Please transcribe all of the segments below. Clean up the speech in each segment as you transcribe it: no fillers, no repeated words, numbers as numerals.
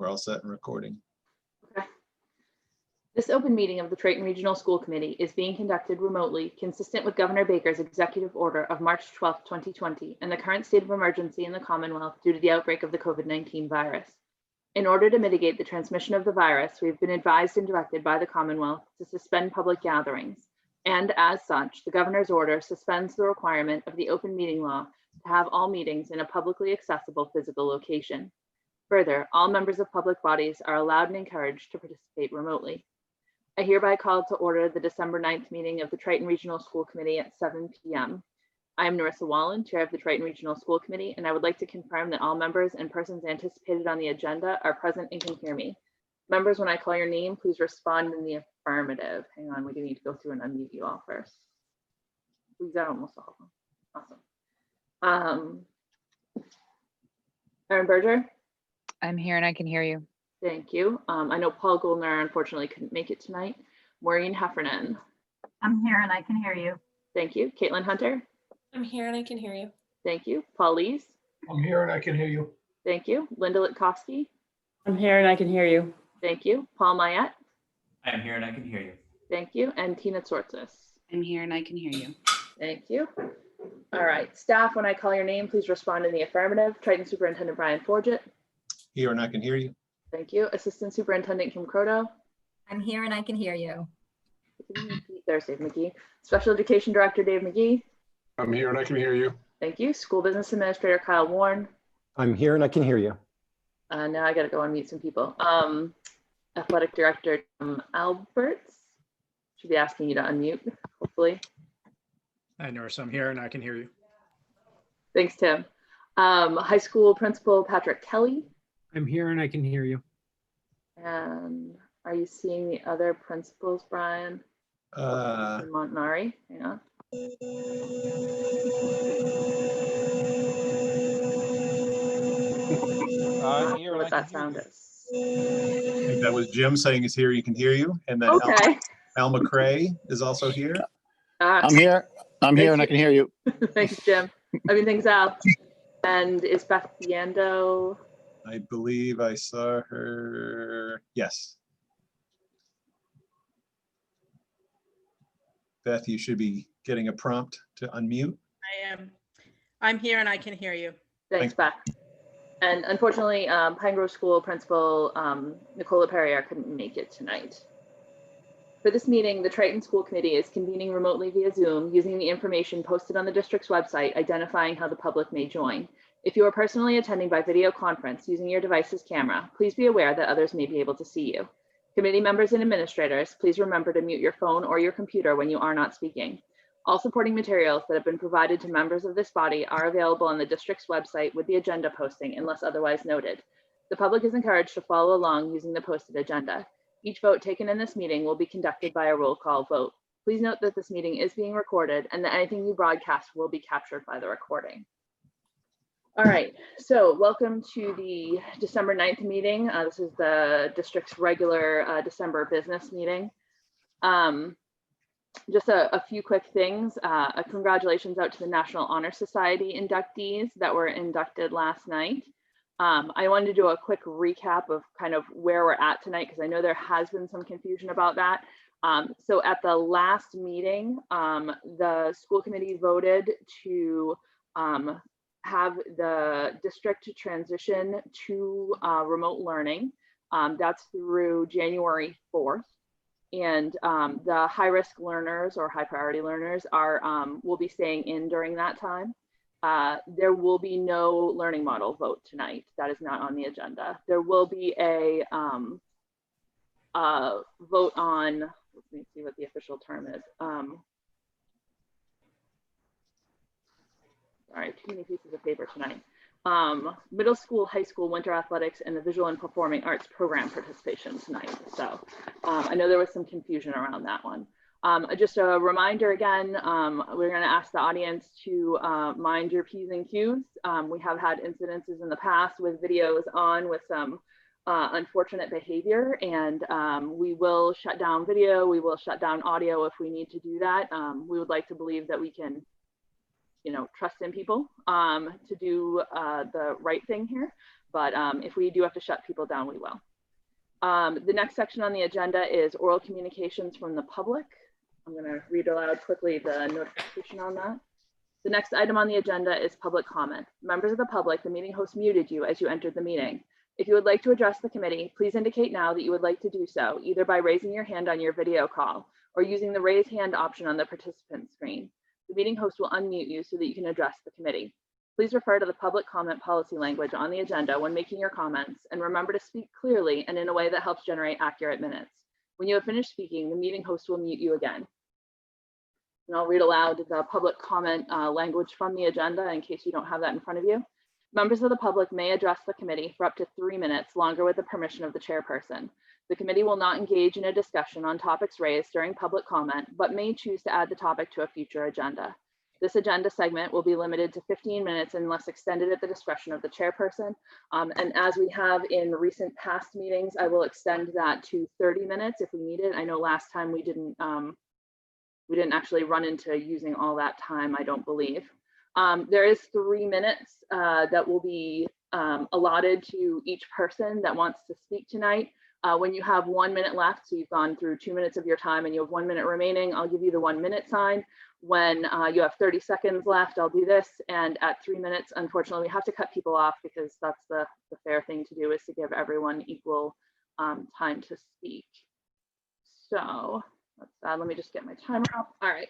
We're all set and recording. Okay. This open meeting of the Triton Regional School Committee is being conducted remotely, consistent with Governor Baker's executive order of March 12, 2020, and the current state of emergency in the Commonwealth due to the outbreak of the COVID-19 virus. In order to mitigate the transmission of the virus, we've been advised and directed by the Commonwealth to suspend public gatherings. And as such, the governor's order suspends the requirement of the open meeting law to have all meetings in a publicly accessible physical location. Further, all members of public bodies are allowed and encouraged to participate remotely. I hereby call to order the December 9th meeting of the Triton Regional School Committee at 7 p.m. I am Narissa Wallen, Chair of the Triton Regional School Committee, and I would like to confirm that all members and persons anticipated on the agenda are present and can hear me. Members, when I call your name, please respond in the affirmative. Hang on, we do need to go through and unmute you all first. We got almost all of them. Awesome. Erin Berger? I'm here and I can hear you. Thank you. I know Paul Goldner unfortunately couldn't make it tonight. Maureen Heffernan? I'm here and I can hear you. Thank you. Caitlin Hunter? I'm here and I can hear you. Thank you. Paul Lees? I'm here and I can hear you. Thank you. Linda Litkowski? I'm here and I can hear you. Thank you. Paul Mayette? I am here and I can hear you. Thank you. And Tina Tsortzis? I'm here and I can hear you. Thank you. All right. Staff, when I call your name, please respond in the affirmative. Triton Superintendent Brian Forget? Here and I can hear you. Thank you. Assistant Superintendent Kim Croto? I'm here and I can hear you. There's Dave McGee. Special Education Director Dave McGee? I'm here and I can hear you. Thank you. School Business Administrator Kyle Warren? I'm here and I can hear you. Now I got to go unmute some people. Athletic Director Tim Alberts? Should be asking you to unmute, hopefully. Hi, Norris. I'm here and I can hear you. Thanks, Tim. High School Principal Patrick Kelly? I'm here and I can hear you. And are you seeing the other principals, Brian? Montanari, hang on. What that sound is. I think that was Jim saying he's here, you can hear you. And then Okay. Al McCrae is also here. I'm here. I'm here and I can hear you. Thanks, Jim. I mean, thanks, Al. And is Beth Biendo? I believe I saw her. Yes. Beth, you should be getting a prompt to unmute. I am. I'm here and I can hear you. Thanks, Beth. And unfortunately, Pine Grove School Principal Nicola Perrier couldn't make it tonight. For this meeting, the Triton School Committee is convening remotely via Zoom using the information posted on the district's website identifying how the public may join. If you are personally attending by video conference using your device's camera, please be aware that others may be able to see you. Committee members and administrators, please remember to mute your phone or your computer when you are not speaking. All supporting materials that have been provided to members of this body are available on the district's website with the agenda posting unless otherwise noted. The public is encouraged to follow along using the posted agenda. Each vote taken in this meeting will be conducted by a roll call vote. Please note that this meeting is being recorded and that anything you broadcast will be captured by the recording. All right, so welcome to the December 9th meeting. This is the district's regular December business meeting. Just a few quick things. Congratulations out to the National Honor Society inductees that were inducted last night. I wanted to do a quick recap of kind of where we're at tonight because I know there has been some confusion about that. So at the last meeting, the school committee voted to have the district transition to remote learning. That's through January 4th. And the high-risk learners or high priority learners are will be staying in during that time. There will be no learning model vote tonight. That is not on the agenda. There will be a vote on, let me see what the official term is. Sorry, too many pieces of paper tonight. Middle school, high school, winter athletics, and the visual and performing arts program participation tonight. So I know there was some confusion around that one. Just a reminder again, we're going to ask the audience to mind your P's and Q's. We have had incidences in the past with videos on with some unfortunate behavior, and we will shut down video, we will shut down audio if we need to do that. We would like to believe that we can trust in people to do the right thing here. But if we do have to shut people down, we will. The next section on the agenda is oral communications from the public. I'm going to read aloud quickly the notification on that. The next item on the agenda is public comment. Members of the public, the meeting host muted you as you entered the meeting. If you would like to address the committee, please indicate now that you would like to do so, either by raising your hand on your video call or using the raise hand option on the participant screen. The meeting host will unmute you so that you can address the committee. Please refer to the public comment policy language on the agenda when making your comments, and remember to speak clearly and in a way that helps generate accurate minutes. When you have finished speaking, the meeting host will mute you again. And I'll read aloud the public comment language from the agenda in case you don't have that in front of you. Members of the public may address the committee for up to 3 minutes longer with the permission of the chairperson. The committee will not engage in a discussion on topics raised during public comment, but may choose to add the topic to a future agenda. This agenda segment will be limited to 15 minutes unless extended at the discretion of the chairperson. And as we have in recent past meetings, I will extend that to 30 minutes if we need it. I know last time we didn't actually run into using all that time, I don't believe. There is 3 minutes that will be allotted to each person that wants to speak tonight. When you have 1 minute left, so you've gone through 2 minutes of your time and you have 1 minute remaining, I'll give you the 1 minute sign. When you have 30 seconds left, I'll do this. And at 3 minutes, unfortunately, we have to cut people off because that's the fair thing to do, is to give everyone equal time to speak. So let me just get my timer up. All right.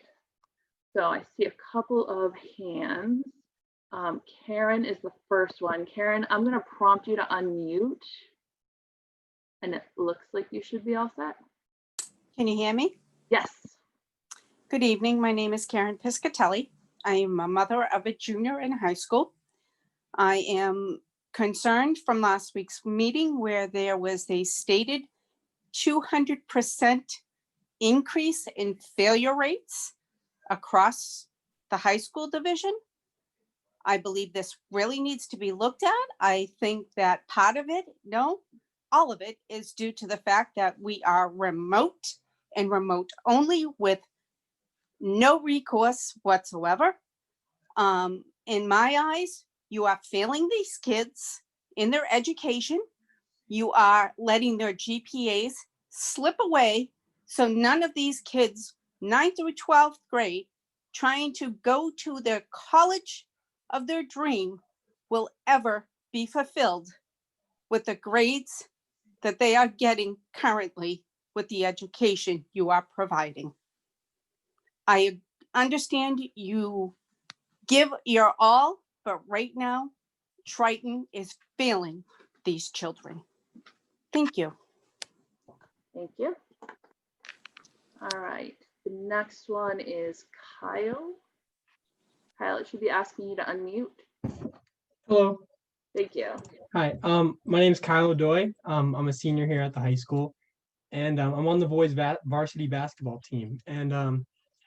So I see a couple of hands. Karen is the first one. Karen, I'm going to prompt you to unmute. And it looks like you should be all set. Can you hear me? Yes. Good evening. My name is Karen Piscatelli. I am a mother of a junior in high school. I am concerned from last week's meeting where there was a stated 200% increase in failure rates across the high school division. I believe this really needs to be looked at. I think that part of it, no, all of it is due to the fact that we are remote and remote only with no recourse whatsoever. In my eyes, you are failing these kids in their education. You are letting their GPAs slip away. So none of these kids, 9th through 12th grade, trying to go to their college of their dream will ever be fulfilled with the grades that they are getting currently with the education you are providing. I understand you give your all, but right now, Triton is failing these children. Thank you. Thank you. All right. The next one is Kyle. Kyle, it should be asking you to unmute. Hello. Thank you. Hi. My name is Kyle O'Doy. I'm a senior here at the high school, and I'm on the boys varsity basketball team. And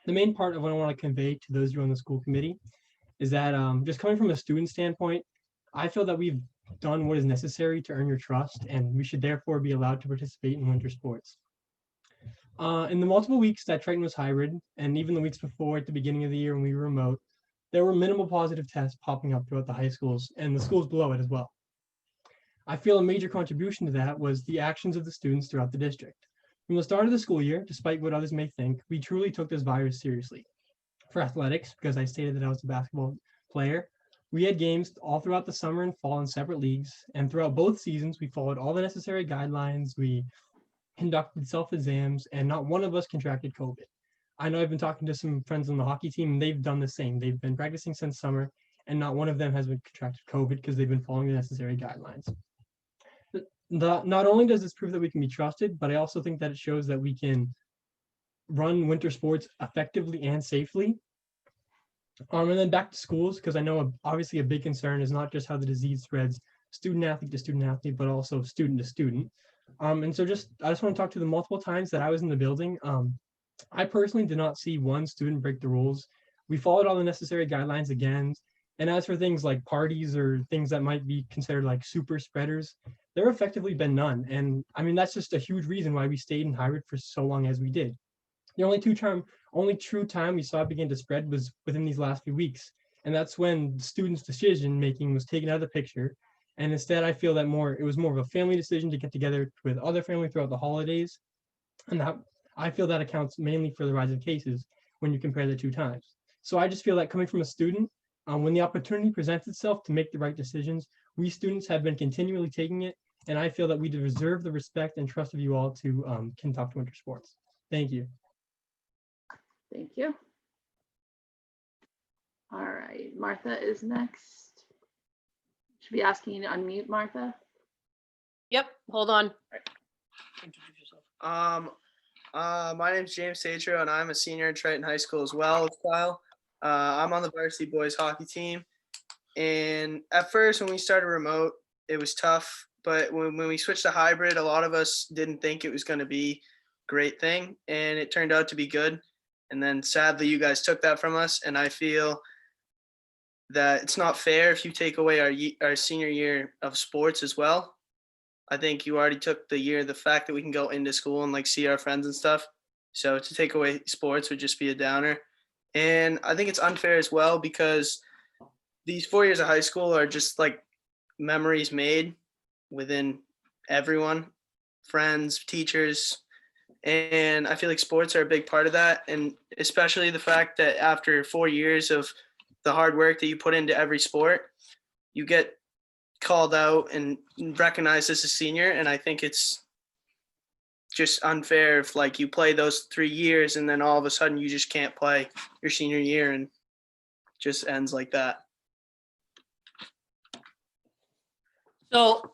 the main part of what I want to convey to those of you on the school committee is that just coming from a student standpoint, I feel that we've done what is necessary to earn your trust, and we should therefore be allowed to participate in winter sports. In the multiple weeks that Triton was hybrid, and even the weeks before at the beginning of the year when we were remote, there were minimal positive tests popping up throughout the high schools and the schools below it as well. I feel a major contribution to that was the actions of the students throughout the district. From the start of the school year, despite what others may think, we truly took this virus seriously. For athletics, because I stated that I was a basketball player, we had games all throughout the summer and fall in separate leagues, and throughout both seasons, we followed all the necessary guidelines, we conducted self-exams, and not one of us contracted COVID. I know I've been talking to some friends on the hockey team, and they've done the same. They've been practicing since summer, and not one of them has been contracted COVID because they've been following the necessary guidelines. Not only does this prove that we can be trusted, but I also think that it shows that we can run winter sports effectively and safely. And then back to schools, because I know obviously a big concern is not just how the disease spreads student athlete to student athlete, but also student to student. And so I just want to talk to the multiple times that I was in the building. I personally did not see one student break the rules. We followed all the necessary guidelines again. And as for things like parties or things that might be considered like super spreaders, there have effectively been none. And I mean, that's just a huge reason why we stayed in hybrid for so long as we did. The only true time we saw it begin to spread was within these last few weeks. And that's when students' decision making was taken out of the picture. And instead, I feel that it was more of a family decision to get together with other family throughout the holidays. And that I feel that accounts mainly for the rise in cases when you compare the two times. So I just feel that coming from a student, when the opportunity presents itself to make the right decisions, we students have been continually taking it. And I feel that we deserve the respect and trust of you all to conduct winter sports. Thank you. Thank you. All right, Martha is next. Should be asking you to unmute, Martha. Yep, hold on. My name's James Tatro, and I'm a senior at Triton High School as well, Kyle. I'm on the varsity boys hockey team. And at first, when we started remote, it was tough. But when we switched to hybrid, a lot of us didn't think it was going to be a great thing. And it turned out to be good. And then sadly, you guys took that from us. And I feel that it's not fair if you take away our senior year of sports as well. I think you already took the fact that we can go into school and like see our friends and stuff. So to take away sports would just be a downer. And I think it's unfair as well because these 4 years of high school are just like memories made within everyone, friends, teachers. And I feel like sports are a big part of that. And especially the fact that after 4 years of the hard work that you put into every sport, you get called out and recognized as a senior. And I think it's just unfair if like you play those 3 years and then all of a sudden you just can't play your senior year and just ends like that. So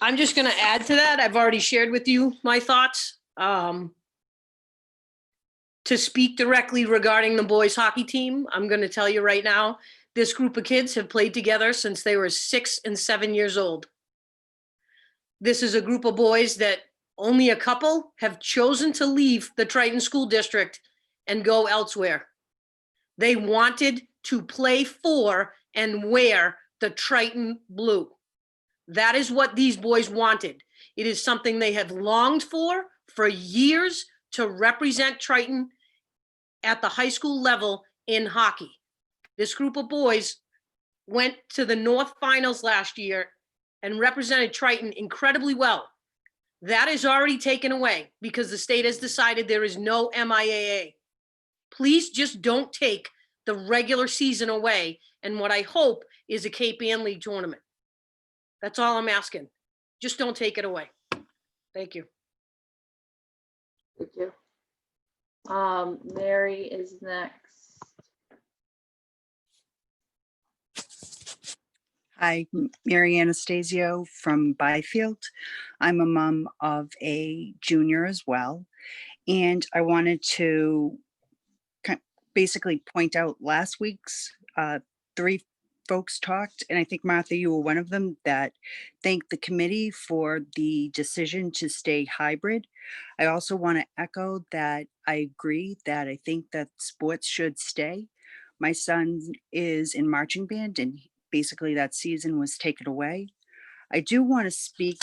I'm just going to add to that. I've already shared with you my thoughts. To speak directly regarding the boys hockey team, I'm going to tell you right now, this group of kids have played together since they were 6 and 7 years old. This is a group of boys that only a couple have chosen to leave the Triton School District and go elsewhere. They wanted to play for and wear the Triton blue. That is what these boys wanted. It is something they have longed for years, to represent Triton at the high school level in hockey. This group of boys went to the North Finals last year and represented Triton incredibly well. That is already taken away because the state has decided there is no MIAA. Please just don't take the regular season away. And what I hope is a Cape Ann League tournament. That's all I'm asking. Just don't take it away. Thank you. Thank you. Mary is next. Hi, Mary Anastasio from Byfield. I'm a mom of a junior as well. And I wanted to basically point out last week's 3 folks talked, and I think Martha, you were one of them, that thanked the committee for the decision to stay hybrid. I also want to echo that I agree that I think that sports should stay. My son is in marching band and basically that season was taken away. I do want to speak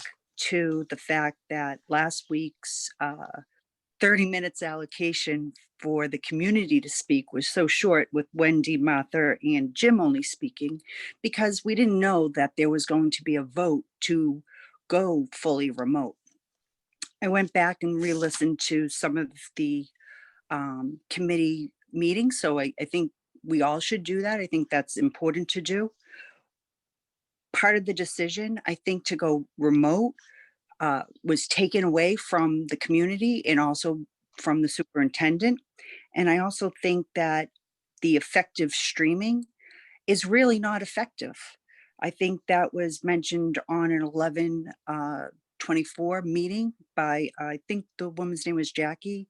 to the fact that last week's 30 minutes allocation for the community to speak was so short, with Wendy, Martha, and Jim only speaking, because we didn't know that there was going to be a vote to go fully remote. I went back and re-listened to some of the committee meetings, so I think we all should do that. I think that's important to do. Part of the decision, I think, to go remote was taken away from the community and also from the superintendent. And I also think that the effective streaming is really not effective. I think that was mentioned on an 11/24 meeting by, I think the woman's name was Jackie.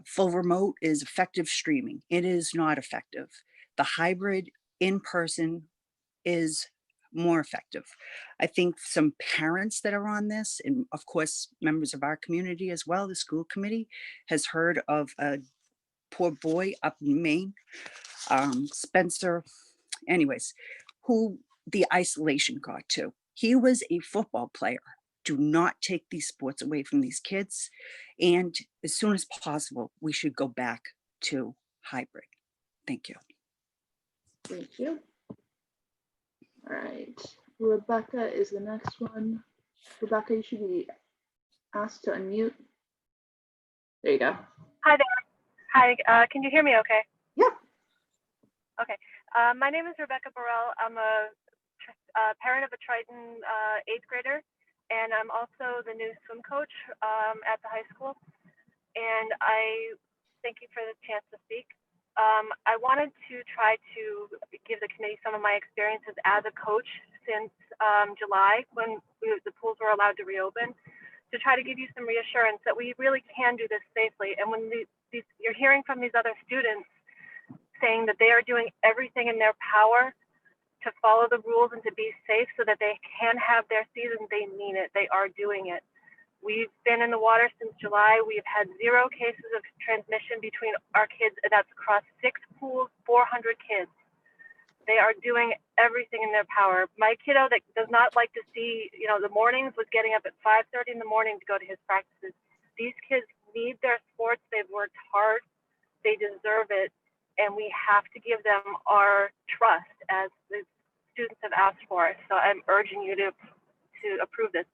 Full remote is effective streaming. It is not effective. The hybrid in-person is more effective. I think some parents that are on this, and of course members of our community as well, the school committee, has heard of a poor boy up in Maine, Spencer, anyways, who the isolation got to. He was a football player. Do not take these sports away from these kids. And as soon as possible, we should go back to hybrid. Thank you. Thank you. All right, Rebecca is the next one. Rebecca, you should be asked to unmute. There you go. Hi there. Hi, can you hear me okay? Yeah. Okay. My name is Rebecca Burrell. I'm a parent of a Triton 8th grader, and I'm also the new swim coach at the high school. And I thank you for the chance to speak. I wanted to try to give the committee some of my experiences as a coach since July, when the pools were allowed to reopen, to try to give you some reassurance that we really can do this safely. And when you're hearing from these other students saying that they are doing everything in their power to follow the rules and to be safe so that they can have their season, they mean it. They are doing it. We've been in the water since July. We've had 0 cases of transmission between our kids, and that's across 6 pools, 400 kids. They are doing everything in their power. My kiddo that does not like to see, the mornings, was getting up at 5:30 in the morning to go to his practices. These kids need their sports. They've worked hard. They deserve it. And we have to give them our trust as the students have asked for. So I'm urging you to approve this.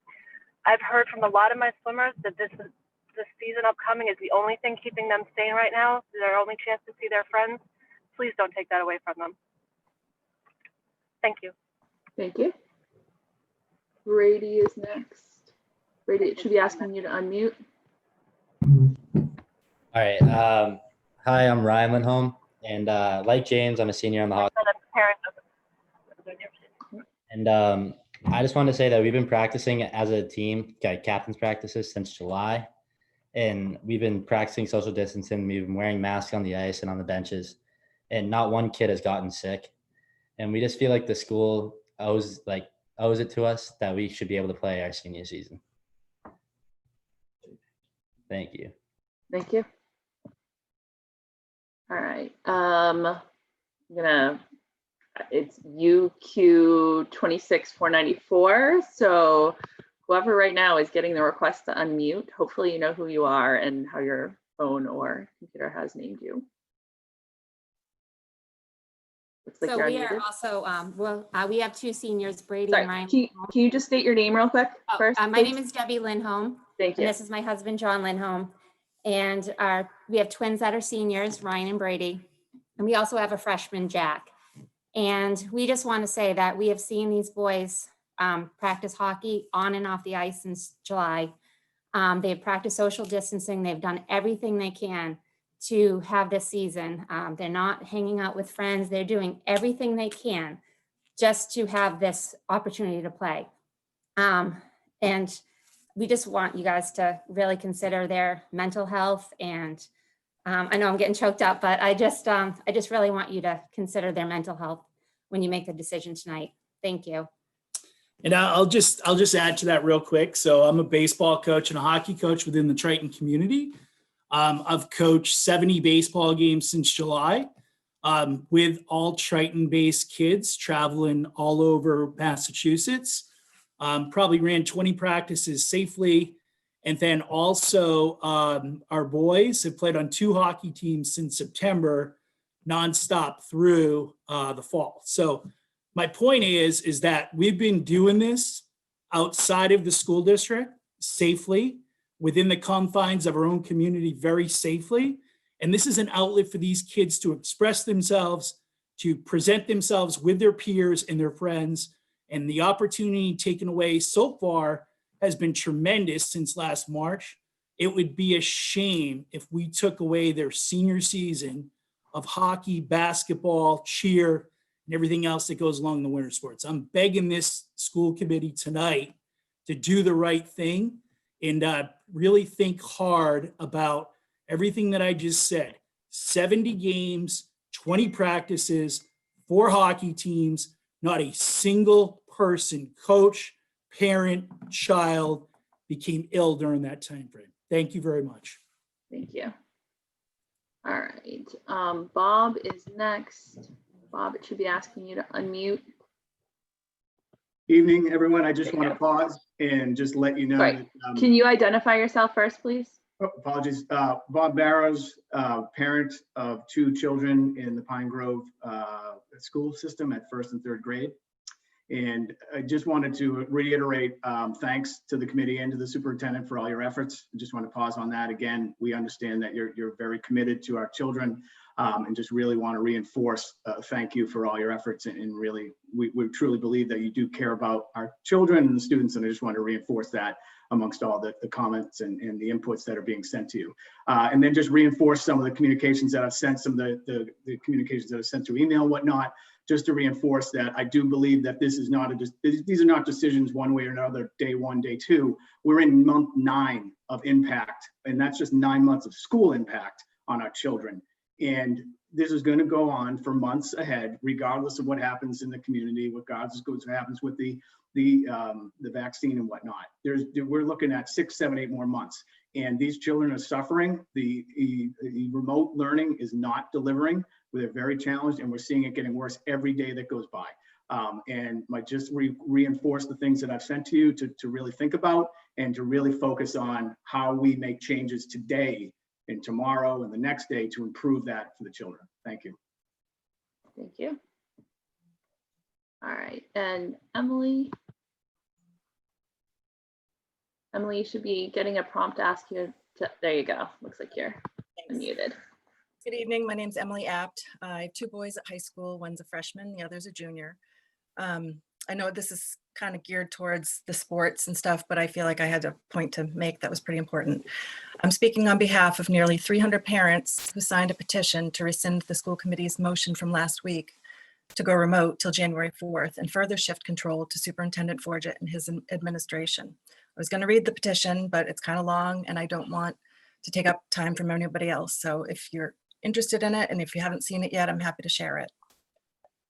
I've heard from a lot of my swimmers that this season upcoming is the only thing keeping them sane right now, their only chance to see their friends. Please don't take that away from them. Thank you. Thank you. Brady is next. Brady, it should be asking you to unmute. All right. Hi, I'm Ryan Lindholm, and like James, I'm a senior on the hockey. And I just wanted to say that we've been practicing as a team, captain's practices, since July, and we've been practicing social distancing. We've been wearing masks on the ice and on the benches, and not one kid has gotten sick. And we just feel like the school owes it to us that we should be able to play our senior season. Thank you. Thank you. All right. It's UQ 26494. So whoever right now is getting the request to unmute, hopefully you know who you are and how your phone or computer has named you. Looks like So you're we unmuted. are also, we have 2 seniors, Brady Sorry, and Ryan. can you just state your name real quick first? My name is Debbie Lindholm. Thank you. And this is my husband, John Lindholm. And we have twins that are seniors, Ryan and Brady. And we also have a freshman, Jack. And we just want to say that we have seen these boys practice hockey on and off the ice since July. They've practiced social distancing. They've done everything they can to have this season. They're not hanging out with friends. They're doing everything they can just to have this opportunity to play. And we just want you guys to really consider their mental health. And I know I'm getting choked up, but I just really want you to consider their mental health when you make the decision tonight. Thank you. And I'll just add to that real quick. So I'm a baseball coach and a hockey coach within the Triton community. I've coached 70 baseball games since July with all Triton-based kids traveling all over Massachusetts. Probably ran 20 practices safely. And then also our boys have played on 2 hockey teams since September, nonstop through the fall. So my point is that we've been doing this outside of the school district safely, within the confines of our own community very safely. And this is an outlet for these kids to express themselves, to present themselves with their peers and their friends. And the opportunity taken away so far has been tremendous since last March. It would be a shame if we took away their senior season of hockey, basketball, cheer, and everything else that goes along the winter sports. I'm begging this school committee tonight to do the right thing and really think hard about everything that I just said. 70 games, 20 practices, 4 hockey teams, not a single person, coach, parent, child, became ill during that time frame. Thank you very much. Thank you. All right. Bob is next. Bob, it should be asking you to unmute. Evening, everyone. I just want to pause and just let you know. Sorry. That, can you identify yourself first, please? Apologies. Bob Barrows, parent of 2 children in the Pine Grove school system at 1st and 3rd grade. And I just wanted to reiterate thanks to the committee and to the superintendent for all your efforts. I just want to pause on that. Again, we understand that you're very committed to our children, and just really want to reinforce thank you for all your efforts. And really, we truly believe that you do care about our children and the students. And I just want to reinforce that amongst all the comments and the inputs that are being sent to you. And then just reinforce some of the communications that I've sent, some of the communications that I've sent through email and whatnot, just to reinforce that I do believe that this is not these are not decisions one way or another, day 1, day 2. We're in month 9 of impact, and that's just 9 months of school impact on our children. And this is going to go on for months ahead, regardless of what happens in the community, regardless of what happens with the vaccine and whatnot. We're looking at 6, 7, 8 more months, and these children are suffering. The remote learning is not delivering. They're very challenged, and we're seeing it getting worse every day that goes by. And might just reinforce the things that I've sent to you to really think about and to really focus on how we make changes today and tomorrow and the next day to improve that for the children. Thank you. Thank you. All right, and Emily. Emily, you should be getting a prompt to ask you to, there you go. Looks like you're unmuted. Good evening. My name's Emily Apt. I have 2 boys at high school. One's a freshman, the other's a junior. I know this is kind of geared towards the sports and stuff, but I feel like I had a point to make that was pretty important. I'm speaking on behalf of nearly 300 parents who signed a petition to rescind the school committee's motion from last week to go remote till January 4th and further shift control to Superintendent Forget and his administration. I was going to read the petition, but it's kind of long and I don't want to take up time from anybody else. So if you're interested in it and if you haven't seen it yet, I'm happy to share it.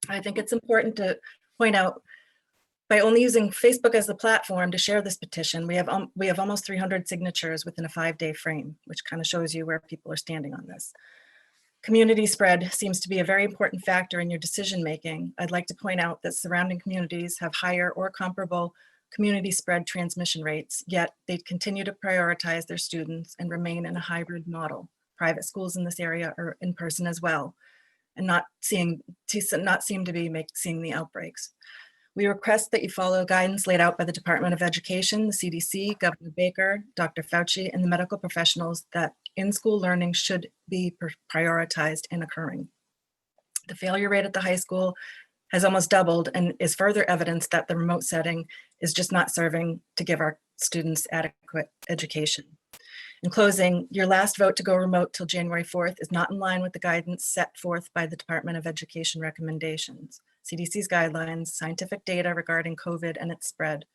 I think it's important to point out, by only using Facebook as the platform to share this petition, we have almost 300 signatures within a 5-day frame, which kind of shows you where people are standing on this. Community spread seems to be a very important factor in your decision making. I'd like to point out that surrounding communities have higher or comparable community spread transmission rates, yet they continue to prioritize their students and remain in a hybrid model. Private schools in this area are in person as well, and not seem to be seeing the outbreaks. We request that you follow guidance laid out by the Department of Education, the CDC, Governor Baker, Dr. Fauci, and the medical professionals that in-school learning should be prioritized and occurring. The failure rate at the high school has almost doubled and is further evidence that the remote setting is just not serving to give our students adequate education. In closing, your last vote to go remote till January 4th is not in line with the guidance set forth by the Department of Education recommendations, CDC's guidelines, scientific data regarding COVID and its spread.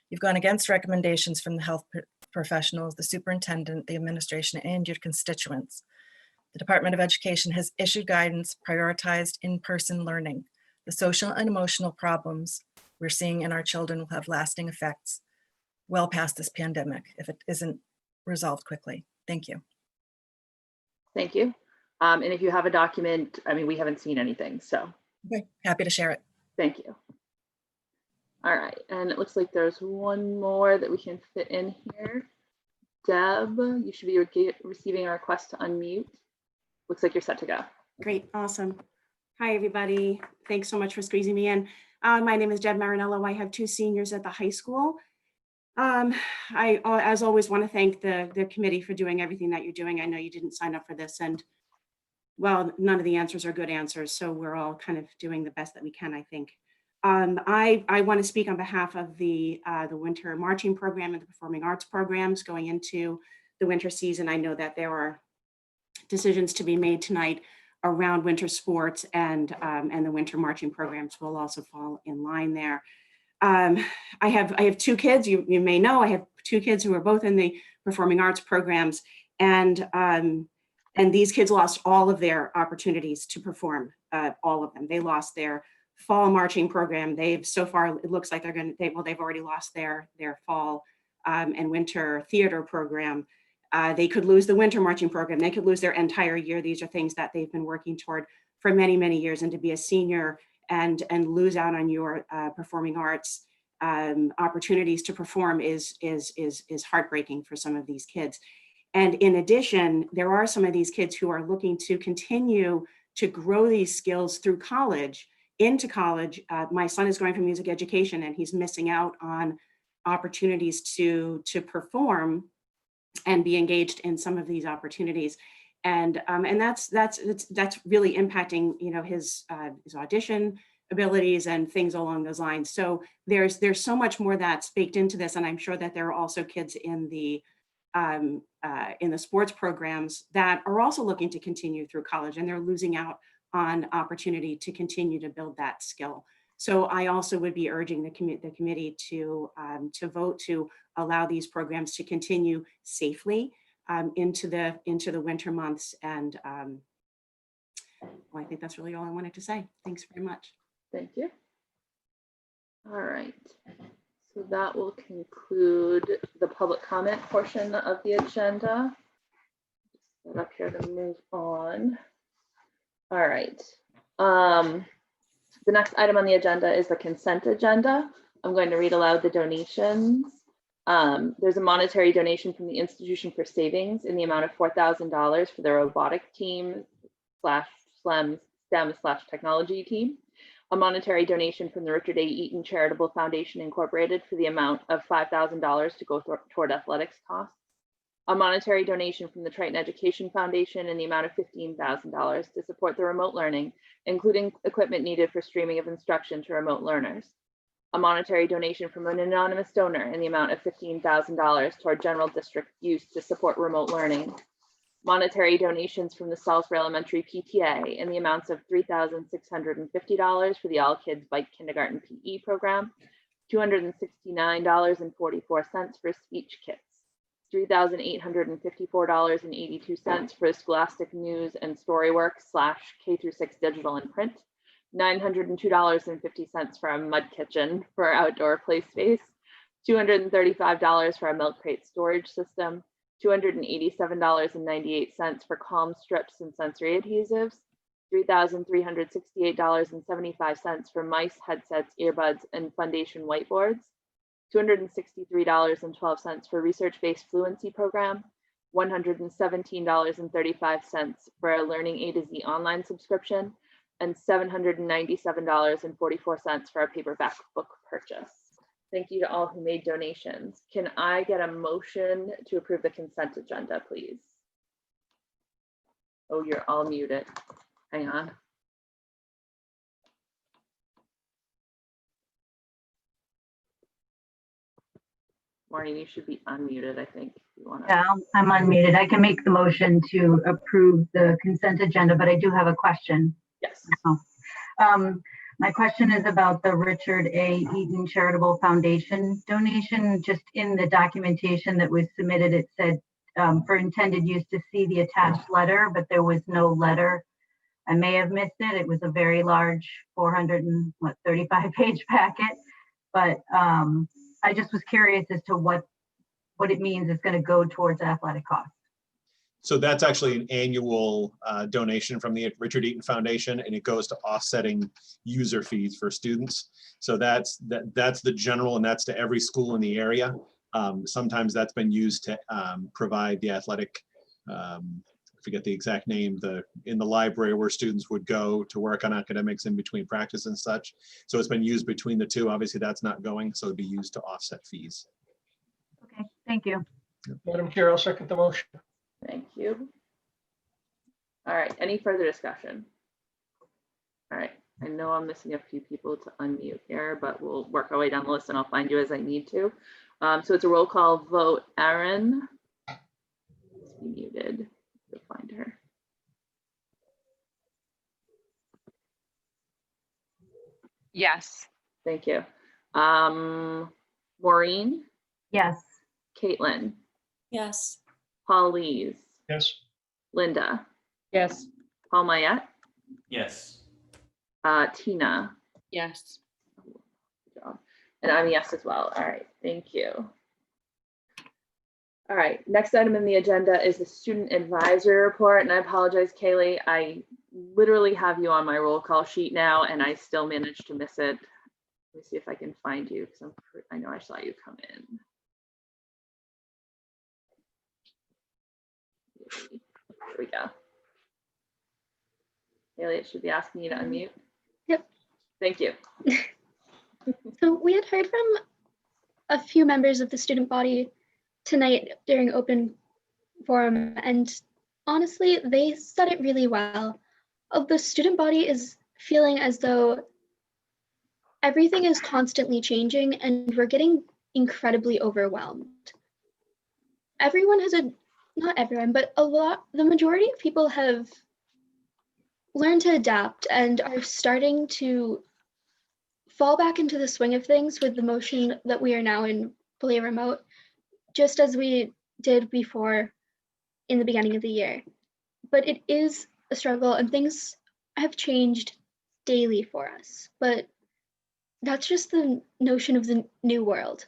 You've gone against recommendations from the health professionals, the superintendent, the administration, and your constituents. The Department of Education has issued guidance prioritized in-person learning. The social and emotional problems we're seeing in our children will have lasting effects well past this pandemic if it isn't resolved quickly. Thank you. Thank you. And if you have a document, I mean, we haven't seen anything, so. Okay, happy to share it. Thank you. All right, and it looks like there's one more that we can fit in here. Deb, you should be receiving a request to unmute. Looks like you're set to go. Great, awesome. Hi, everybody. Thanks so much for squeezing me in. My name is Deb Marinello. I have 2 seniors at the high school. I, as always, want to thank the committee for doing everything that you're doing. I know you didn't sign up for this, and well, none of the answers are good answers, so we're all kind of doing the best that we can, I think. I want to speak on behalf of the winter marching program and the performing arts programs going into the winter season. I know that there are decisions to be made tonight around winter sports, and the winter marching programs will also fall in line there. I have 2 kids. You may know I have 2 kids who are both in the performing arts programs, and these kids lost all of their opportunities to perform. All of them. They lost their fall marching program. They've so far, it looks like they've already lost their fall and winter theater program. They could lose the winter marching program. They could lose their entire year. These are things that they've been working toward for many, many years. And to be a senior and lose out on your performing arts opportunities to perform is heartbreaking for some of these kids. And in addition, there are some of these kids who are looking to continue to grow these skills through college, into college. My son is going for music education and he's missing out on opportunities to perform and be engaged in some of these opportunities. And that's really impacting, you know, his audition abilities and things along those lines. So there's so much more that's baked into this. And I'm sure that there are also kids in the sports programs that are also looking to continue through college, and they're losing out on opportunity to continue to build that skill. So I also would be urging the committee to vote to allow these programs to continue safely into the winter months. And well, I think that's really all I wanted to say. Thanks very much. Thank you. All right. So that will conclude the public comment portion of the agenda. Set up here to move on. All right. The next item on the agenda is the consent agenda. I'm going to read aloud the donations. There's a monetary donation from the Institution for Savings in the amount of $4,000 for the robotic team / STEM/technology team. A monetary donation from the Richard A. Eaton Charitable Foundation Incorporated for the amount of $5,000 to go toward athletics costs. A monetary donation from the Triton Education Foundation in the amount of $15,000 to support the remote learning, including equipment needed for streaming of instruction to remote learners. A monetary donation from an anonymous donor in the amount of $15,000 toward general district use to support remote learning. Monetary donations from the Salisbury Elementary PTA in the amounts of $3,650 for the All Kids Bike Kindergarten PE program, $269.44 for speech kits, $3,854.82 for Scholastic News and Storywork / K-6 digital and print, $902.50 for a mud kitchen for outdoor play space, $235 for a milk crate storage system, $287.98 for calm strips and sensory adhesives, $3,368.75 for mice, headsets, earbuds, and Foundation whiteboards, $263.12 for research-based fluency program, $117.35 for a Learning A to Z online subscription, and $797.44 for a paperback book purchase. Thank you to all who made donations. Can I get a motion to approve the consent agenda, please? Oh, you're all muted. Hang on. Maureen, you should be unmuted, I think. If you want to. Yeah, I'm unmuted. I can make the motion to approve the consent agenda, but I do have a question. Yes. My question is about the Richard A. Eaton Charitable Foundation donation. Just in the documentation that was submitted, it said for intended use to see the attached letter, but there was no letter. I may have missed it. It was a very large 435-page packet, but I just was curious as to what it means it's going to go towards athletic costs. So that's actually an annual donation from the Richard Eaton Foundation, and it goes to offsetting user fees for students. So that's the general, and that's to every school in the area. Sometimes that's been used to provide the athletic, I forget the exact name, in the library where students would go to work on academics in between practice and such. So it's been used between the two. Obviously that's not going, so it'd be used to offset fees. Okay, thank you. Madam Chair, I'll second the motion. Thank you. All right, any further discussion? All right, I know I'm missing a few people to unmute here, but we'll work our way down the list and I'll find you as I need to. So it's a roll call vote. Erin, muted. You'll find her. Yes. Thank you. Maureen? Yes. Caitlin? Yes. Paul-Lise? Yes. Linda? Yes. Paul Mayette? Yes. Tina? Yes. Good job. And I'm a yes as well. All right, thank you. All right, next item in the agenda is the student advisory report. And I apologize, Kaylee, I literally have you on my roll call sheet now and I still managed to miss it. Let me see if I can find you because I know I saw you come in. There we go. Haley, it should be asking you to unmute. Yep. Thank you. So we had heard from a few members of the student body tonight during open forum, and honestly, they said it really well. The student body is feeling as though everything is constantly changing and we're getting incredibly overwhelmed. Everyone has not everyone, but the majority of people have learned to adapt and are starting to fall back into the swing of things with the motion that we are now in fully remote, just as we did before in the beginning of the year. But it is a struggle and things have changed daily for us. But that's just the notion of the new world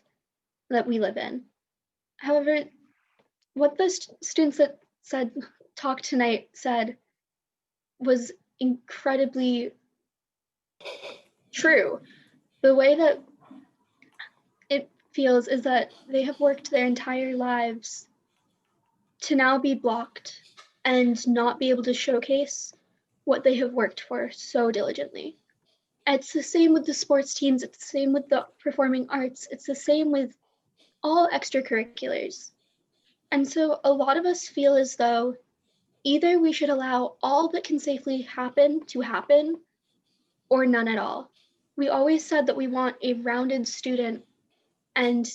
that we live in. However, what the students that talked tonight said was incredibly true. The way that it feels is that they have worked their entire lives to now be blocked and not be able to showcase what they have worked for so diligently. It's the same with the sports teams, it's the same with the performing arts, it's the same with all extracurriculars. And so a lot of us feel as though either we should allow all that can safely happen to happen or none at all. We always said that we want a rounded student and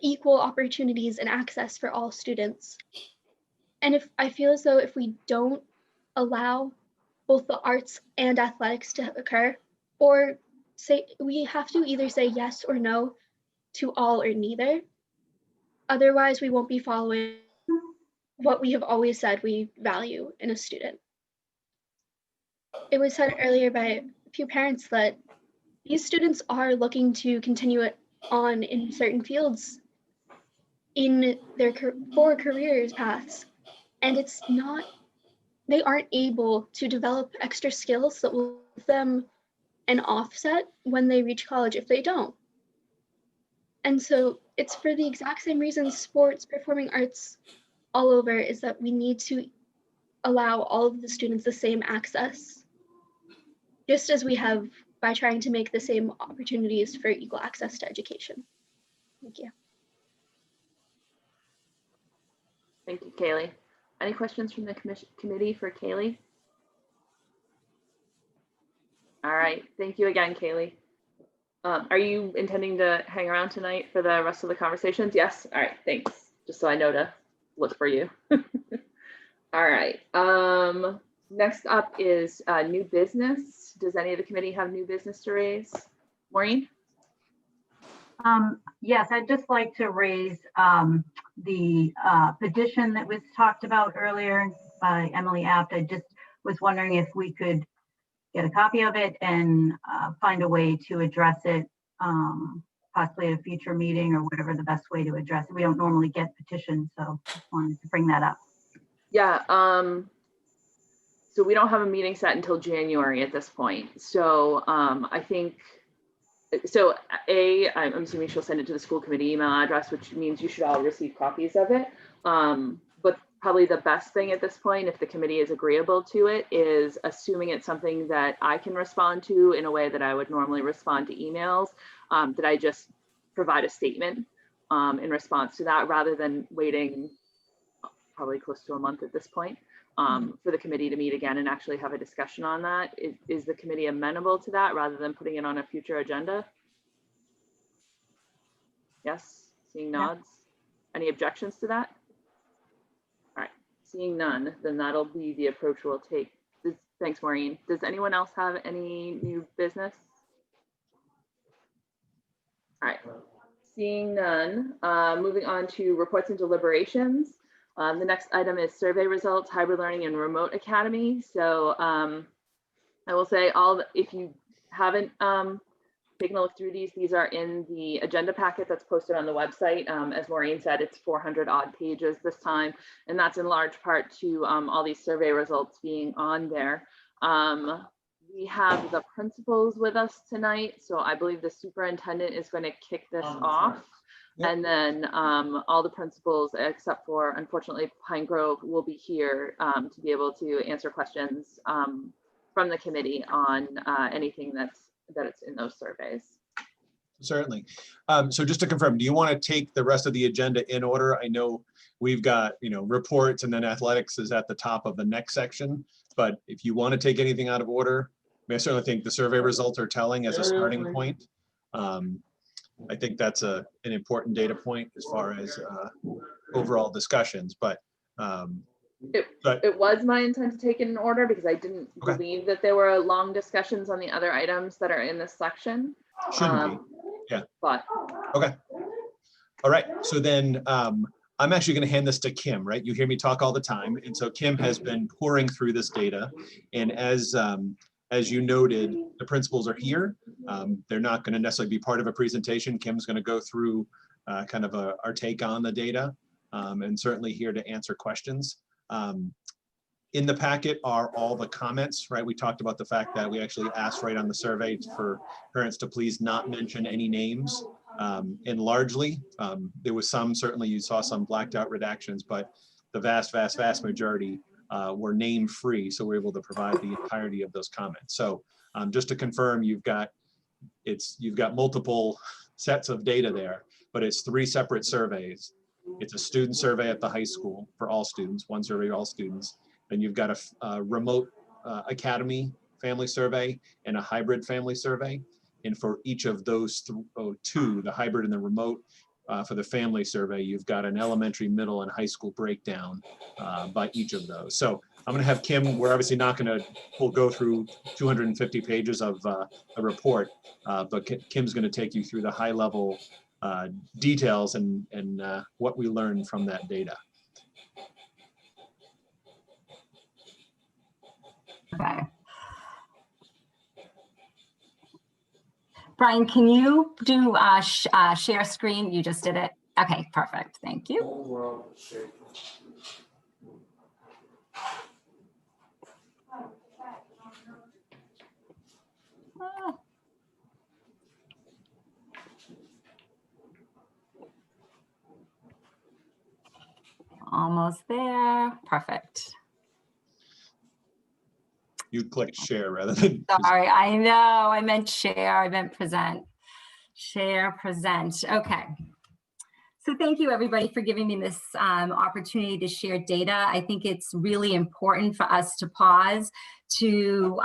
equal opportunities and access for all students. And if I feel as though if we don't allow both the arts and athletics to occur, or say we have to either say yes or no to all or neither, otherwise we won't be following what we have always said we value in a student. It was said earlier by a few parents that these students are looking to continue it on in certain fields in their careers paths, and it's not, they aren't able to develop extra skills that will give them an offset when they reach college if they don't. And so it's for the exact same reasons sports, performing arts, all over, is that we need to allow all of the students the same access, just as we have by trying to make the same opportunities for equal access to education. Thank you. Thank you, Kaylee. Any questions from the committee for Kaylee? All right, thank you again, Kaylee. Are you intending to hang around tonight for the rest of the conversations? Yes, all right, thanks. Just so I know to look for you. All right, next up is new business. Does any of the committee have new business to raise? Maureen? Yes, I'd just like to raise the petition that was talked about earlier by Emily Apt. I just was wondering if we could get a copy of it and find a way to address it, possibly at a future meeting or whatever the best way to address it. We don't normally get petitions, so just wanted to bring that up. Yeah, so we don't have a meeting set until January at this point. So I think, so I'm assuming she'll send it to the school committee email address, which means you should all receive copies of it. But probably the best thing at this point, if the committee is agreeable to it, is assuming it's something that I can respond to in a way that I would normally respond to emails, that I just provide a statement in response to that, rather than waiting probably close to a month at this point for the committee to meet again and actually have a discussion on that. Is the committee amenable to that rather than putting it on a future agenda? Yes, seeing nods. Any objections to that? All right, seeing none, then that'll be the approach we'll take. Thanks, Maureen. Does anyone else have any new business? All right, seeing none, moving on to reports and deliberations. The next item is survey results, hybrid learning and remote academy. So I will say if you haven't taken a look through these are in the agenda packet that's posted on the website. As Maureen said, it's 400 odd pages this time, and that's in large part to all these survey results being on there. We have the principals with us tonight, so I believe the superintendent is going to kick this off. And then all the principals, except for unfortunately Pine Grove, will be here to be able to answer questions from the committee on anything that's in those surveys. Certainly. So just to confirm, do you want to take the rest of the agenda in order? I know we've got, reports, and then athletics is at the top of the next section. But if you want to take anything out of order, I certainly think the survey results are telling as a starting point. I think that's an important data point as far as overall discussions. But it was my intent to take it in order because I didn't believe that there were long discussions on the other items that are in this section. Shouldn't be. Yeah. But okay. All right. So then I'm actually going to hand this to Kim, right? You hear me talk all the time. And so Kim has been pouring through this data. And as you noted, the principals are here. They're not going to necessarily be part of a presentation. Kim's going to go through kind of our take on the data and certainly here to answer questions. In the packet are all the comments, right? We talked about the fact that we actually asked right on the survey for parents to please not mention any names. And largely, there was some, certainly you saw some blacked out redactions, but the vast majority were name free. So we're able to provide the entirety of those comments. So just to confirm, you've got multiple sets of data there, but it's 3 separate surveys. It's a student survey at the high school for all students, 1 survey all students. Then you've got a remote academy family survey and a hybrid family survey. And for each of those 2, the hybrid and the remote, for the family survey, you've got an elementary, middle, and high school breakdown by each of those. So I'm going to have Kim, we're obviously not going to, we'll go through 250 pages of a report, but Kim's going to take you through the high level details and what we learned from that data. Okay. Brian, can you do share screen? You just did it. Okay, perfect. Thank you. Almost there. Perfect. You clicked share rather than. Sorry, I know. I meant share. I meant present. Share, present. Okay. So thank you, everybody, for giving me this opportunity to share data. I think it's really important for us to pause to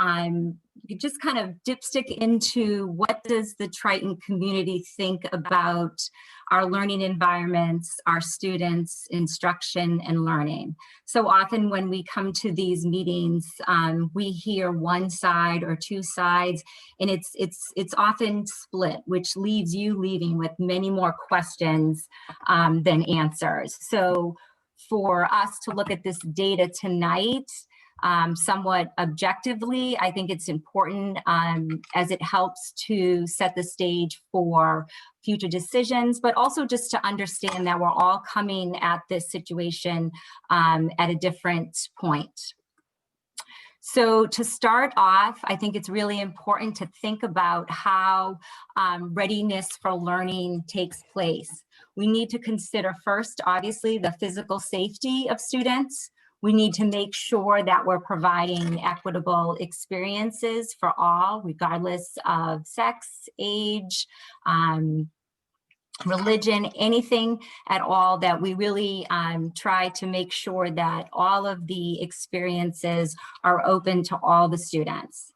just kind of dipstick into what does the Triton community think about our learning environments, our students, instruction, and learning. So often when we come to these meetings, we hear one side or 2 sides, and it's often split, which leaves you leaving with many more questions than answers. So for us to look at this data tonight, somewhat objectively, I think it's important as it helps to set the stage for future decisions, but also just to understand that we're all coming at this situation at a different point. So to start off, I think it's really important to think about how readiness for learning takes place. We need to consider first, obviously, the physical safety of students. We need to make sure that we're providing equitable experiences for all, regardless of sex, age, religion, anything at all, that we really try to make sure that all of the experiences are open to all the students.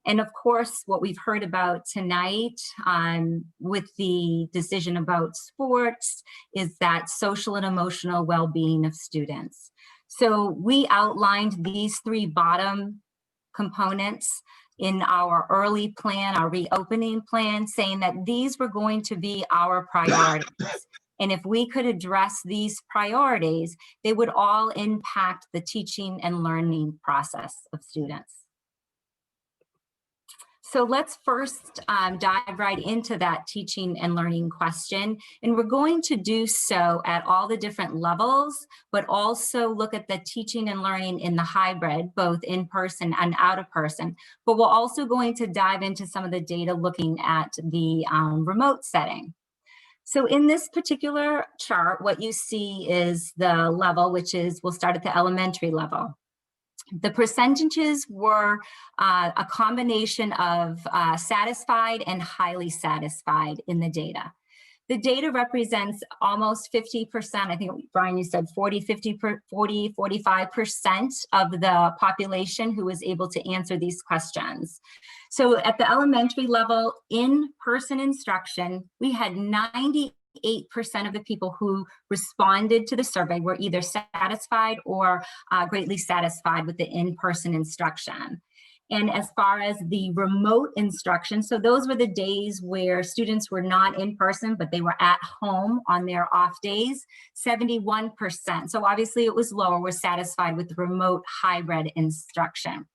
And of course, what we've heard about tonight with the decision about sports is that social and emotional well-being of students. So we outlined these 3 bottom components in our early plan, our reopening plan, saying that these were going to be our priorities. And if we could address these priorities, they would all impact the teaching and learning process of students. So let's first dive right into that teaching and learning question. And we're going to do so at all the different levels, but also look at the teaching and learning in the hybrid, both in person and out of person. But we're also going to dive into some of the data looking at the remote setting. So in this particular chart, what you see is the level, which is, we'll start at the elementary level. The percentages were a combination of satisfied and highly satisfied in the data. The data represents almost 50%. I think, Brian, you said 40, 45% of the population who was able to answer these questions. So at the elementary level, in-person instruction, we had 98% of the people who responded to the survey were either satisfied or greatly satisfied with the in-person instruction. And as far as the remote instruction, so those were the days where students were not in person, but they were at home on their off days, 71%. So obviously it was lower, were satisfied with the remote hybrid instruction.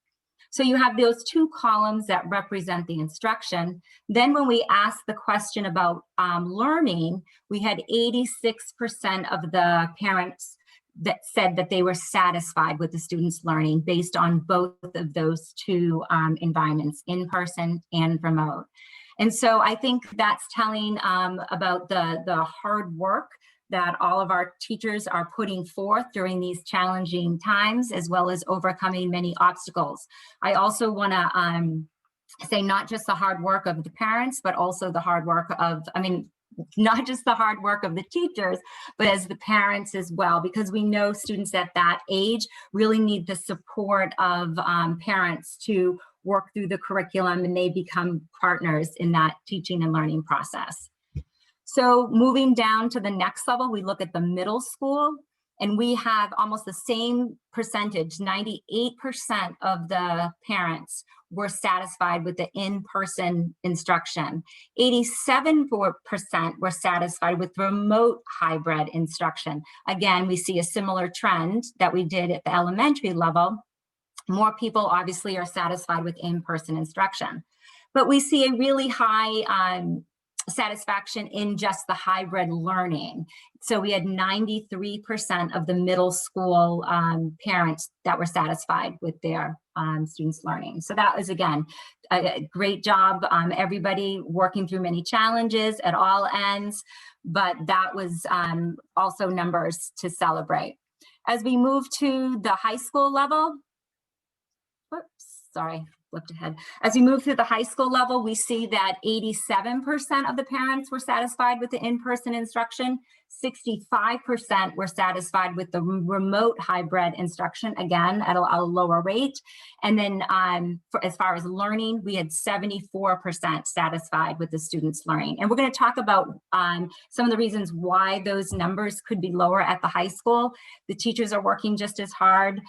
So you have those two columns that represent the instruction. Then when we asked the question about learning, we had 86% of the parents that said that they were satisfied with the students' learning based on both of those two environments, in person and remote. And so I think that's telling about the hard work that all of our teachers are putting forth during these challenging times, as well as overcoming many obstacles. I also want to say not just the hard work of the parents, but also the hard work of, not just the hard work of the teachers, but as the parents as well, because we know students at that age really need the support of parents to work through the curriculum, and they become partners in that teaching and learning process. So moving down to the next level, we look at the middle school, and we have almost the same percentage, 98% of the parents were satisfied with the in-person instruction. 87% were satisfied with remote hybrid instruction. Again, we see a similar trend that we did at the elementary level. More people obviously are satisfied with in-person instruction, but we see a really high satisfaction in just the hybrid learning. So we had 93% of the middle school parents that were satisfied with their students' learning. So that was, again, a great job. Everybody working through many challenges at all ends, but that was also numbers to celebrate. As we move to the high school level, flipped ahead. As we move through the high school level, we see that 87% of the parents were satisfied with the in-person instruction, 65% were satisfied with the remote hybrid instruction, again, at a lower rate. And then as far as learning, we had 74% satisfied with the students' learning. And we're going to talk about some of the reasons why those numbers could be lower at the high school. The teachers are working just as hard,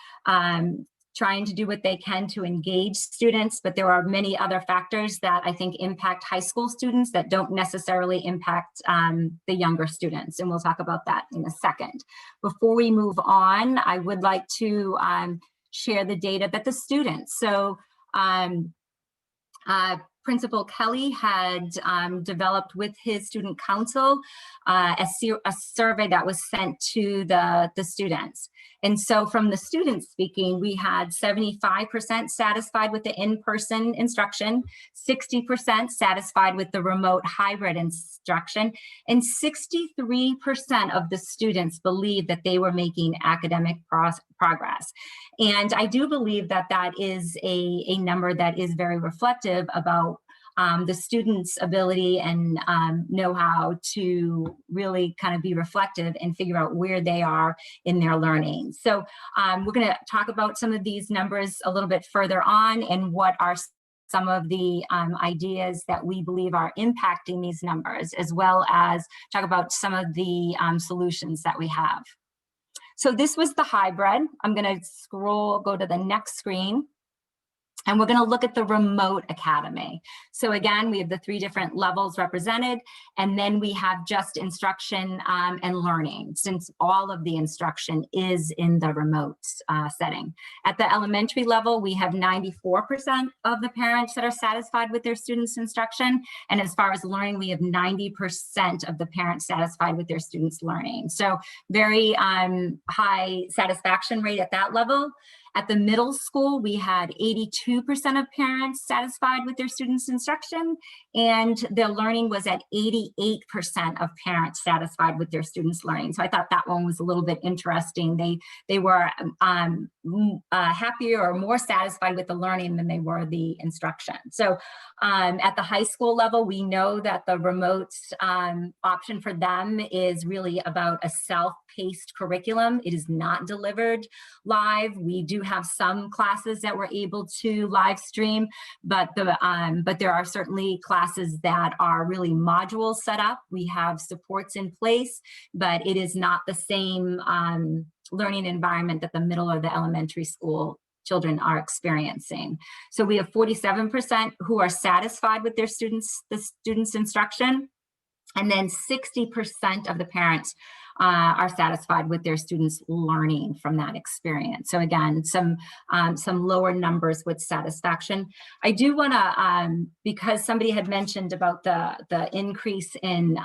trying to do what they can to engage students, but there are many other factors that I think impact high school students that don't necessarily impact the younger students. And we'll talk about that in a second. Before we move on, I would like to share the data that the students, so Principal Kelly had developed with his student council a survey that was sent to the students. And so from the students speaking, we had 75% satisfied with the in-person instruction, 60% satisfied with the remote hybrid instruction, and 63% of the students believed that they were making academic progress. And I do believe that that is a number that is very reflective about the students' ability and know-how to really kind of be reflective and figure out where they are in their learning. So we're going to talk about some of these numbers a little bit further on and what are some of the ideas that we believe are impacting these numbers, as well as talk about some of the solutions that we have. So this was the hybrid. I'm going to go to the next screen. And we're going to look at the remote academy. So again, we have the 3 different levels represented, and then we have just instruction and learning, since all of the instruction is in the remote setting. At the elementary level, we have 94% of the parents that are satisfied with their students' instruction. And as far as learning, we have 90% of the parents satisfied with their students' learning. So very high satisfaction rate at that level. At the middle school, we had 82% of parents satisfied with their students' instruction, and their learning was at 88% of parents satisfied with their students' learning. So I thought that one was a little bit interesting. They were happier or more satisfied with the learning than they were the instruction. So at the high school level, we know that the remote option for them is really about a self-paced curriculum. It is not delivered live. We do have some classes that we're able to live stream, but there are certainly classes that are really module set up. We have supports in place, but it is not the same learning environment that the middle or the elementary school children are experiencing. So we have 47% who are satisfied with their the students' instruction, and then 60% of the parents are satisfied with their students' learning from that experience. So again, some lower numbers with satisfaction. I do want to, because somebody had mentioned about the increase in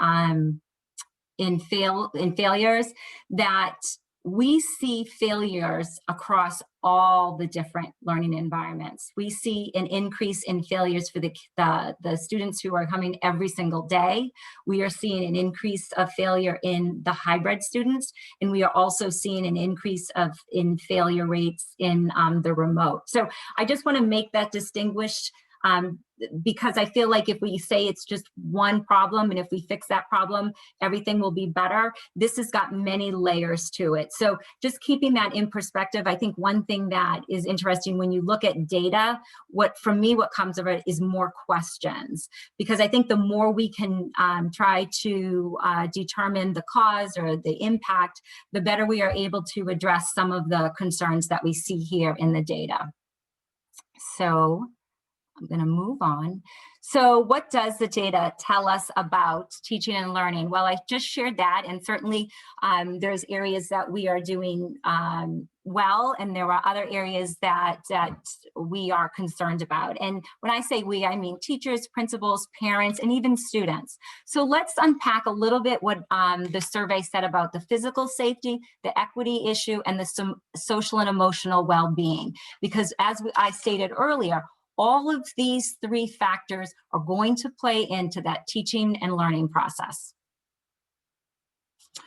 failures, that we see failures across all the different learning environments. We see an increase in failures for the students who are coming every single day. We are seeing an increase of failure in the hybrid students, and we are also seeing an increase in failure rates in the remote. So I just want to make that distinguished, because I feel like if we say it's just one problem and if we fix that problem, everything will be better. This has got many layers to it. So just keeping that in perspective, I think one thing that is interesting when you look at data, what comes of it is more questions, because I think the more we can try to determine the cause or the impact, the better we are able to address some of the concerns that we see here in the data. So I'm going to move on. So what does the data tell us about teaching and learning? Well, I just shared that, and certainly there's areas that we are doing well, and there are other areas that we are concerned about. And when I say we, I mean teachers, principals, parents, and even students. So let's unpack a little bit what the survey said about the physical safety, the equity issue, and the social and emotional well-being. Because as I stated earlier, all of these three factors are going to play into that teaching and learning process.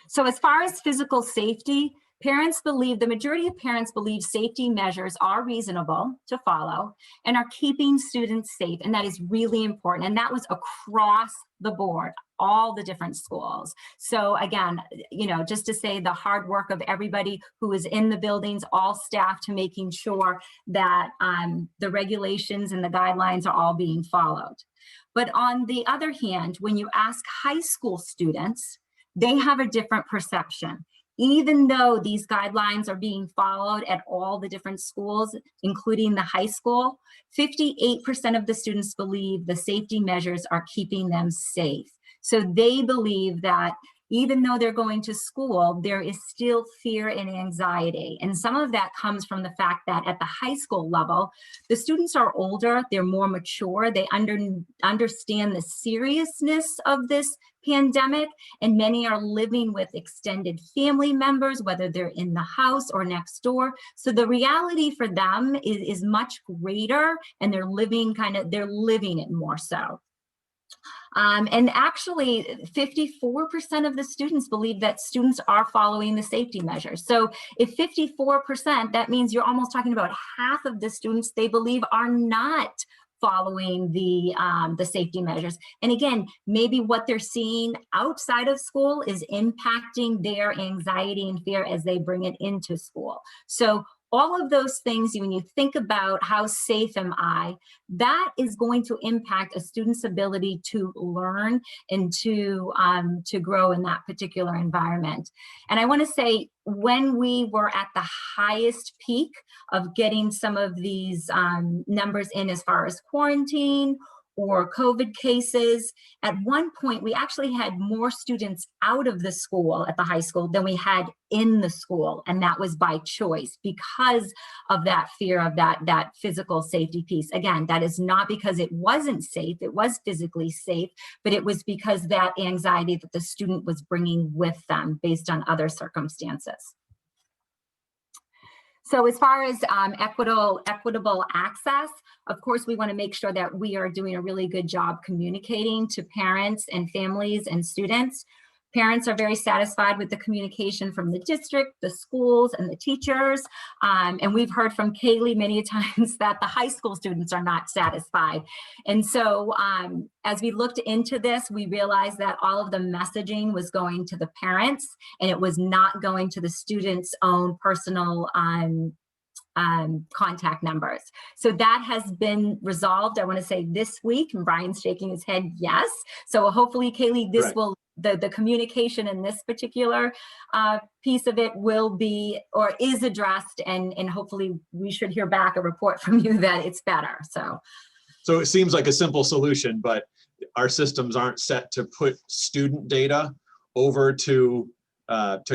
So as far as physical safety, the majority of parents believe safety measures are reasonable to follow and are keeping students safe, and that is really important. And that was across the board, all the different schools. So again, just to say the hard work of everybody who is in the buildings, all staff, to making sure that the regulations and the guidelines are all being followed. But on the other hand, when you ask high school students, they have a different perception. Even though these guidelines are being followed at all the different schools, including the high school, 58% of the students believe the safety measures are keeping them safe. So they believe that even though they're going to school, there is still fear and anxiety. And some of that comes from the fact that at the high school level, the students are older, they're more mature, they understand the seriousness of this pandemic, and many are living with extended family members, whether they're in the house or next door. So the reality for them is much greater, and they're living it more so. And actually 54% of the students believe that students are following the safety measures. So if 54%, that means you're almost talking about half of the students they believe are not following the safety measures. And again, maybe what they're seeing outside of school is impacting their anxiety and fear as they bring it into school. So all of those things, when you think about how safe am I, that is going to impact a student's ability to learn and to grow in that particular environment. And I want to say, when we were at the highest peak of getting some of these numbers in as far as quarantine or COVID cases, at one point we actually had more students out of the school at the high school than we had in the school, and that was by choice because of that fear of that physical safety piece. Again, that is not because it wasn't safe, it was physically safe, but it was because that anxiety that the student was bringing with them based on other circumstances. So as far as equitable access, of course, we want to make sure that we are doing a really good job communicating to parents and families and students. Parents are very satisfied with the communication from the district, the schools, and the teachers. And we've heard from Kaylee many times that the high school students are not satisfied. And so as we looked into this, we realized that all of the messaging was going to the parents and it was not going to the students' own personal contact numbers. So that has been resolved, I want to say this week, and Brian's shaking his head yes. So hopefully, Kaylee, this Right. will, the communication in this particular piece of it will be, or is addressed, and hopefully we should hear back a report from you that it's better, so. So it seems like a simple solution, but our systems aren't set to put student data over to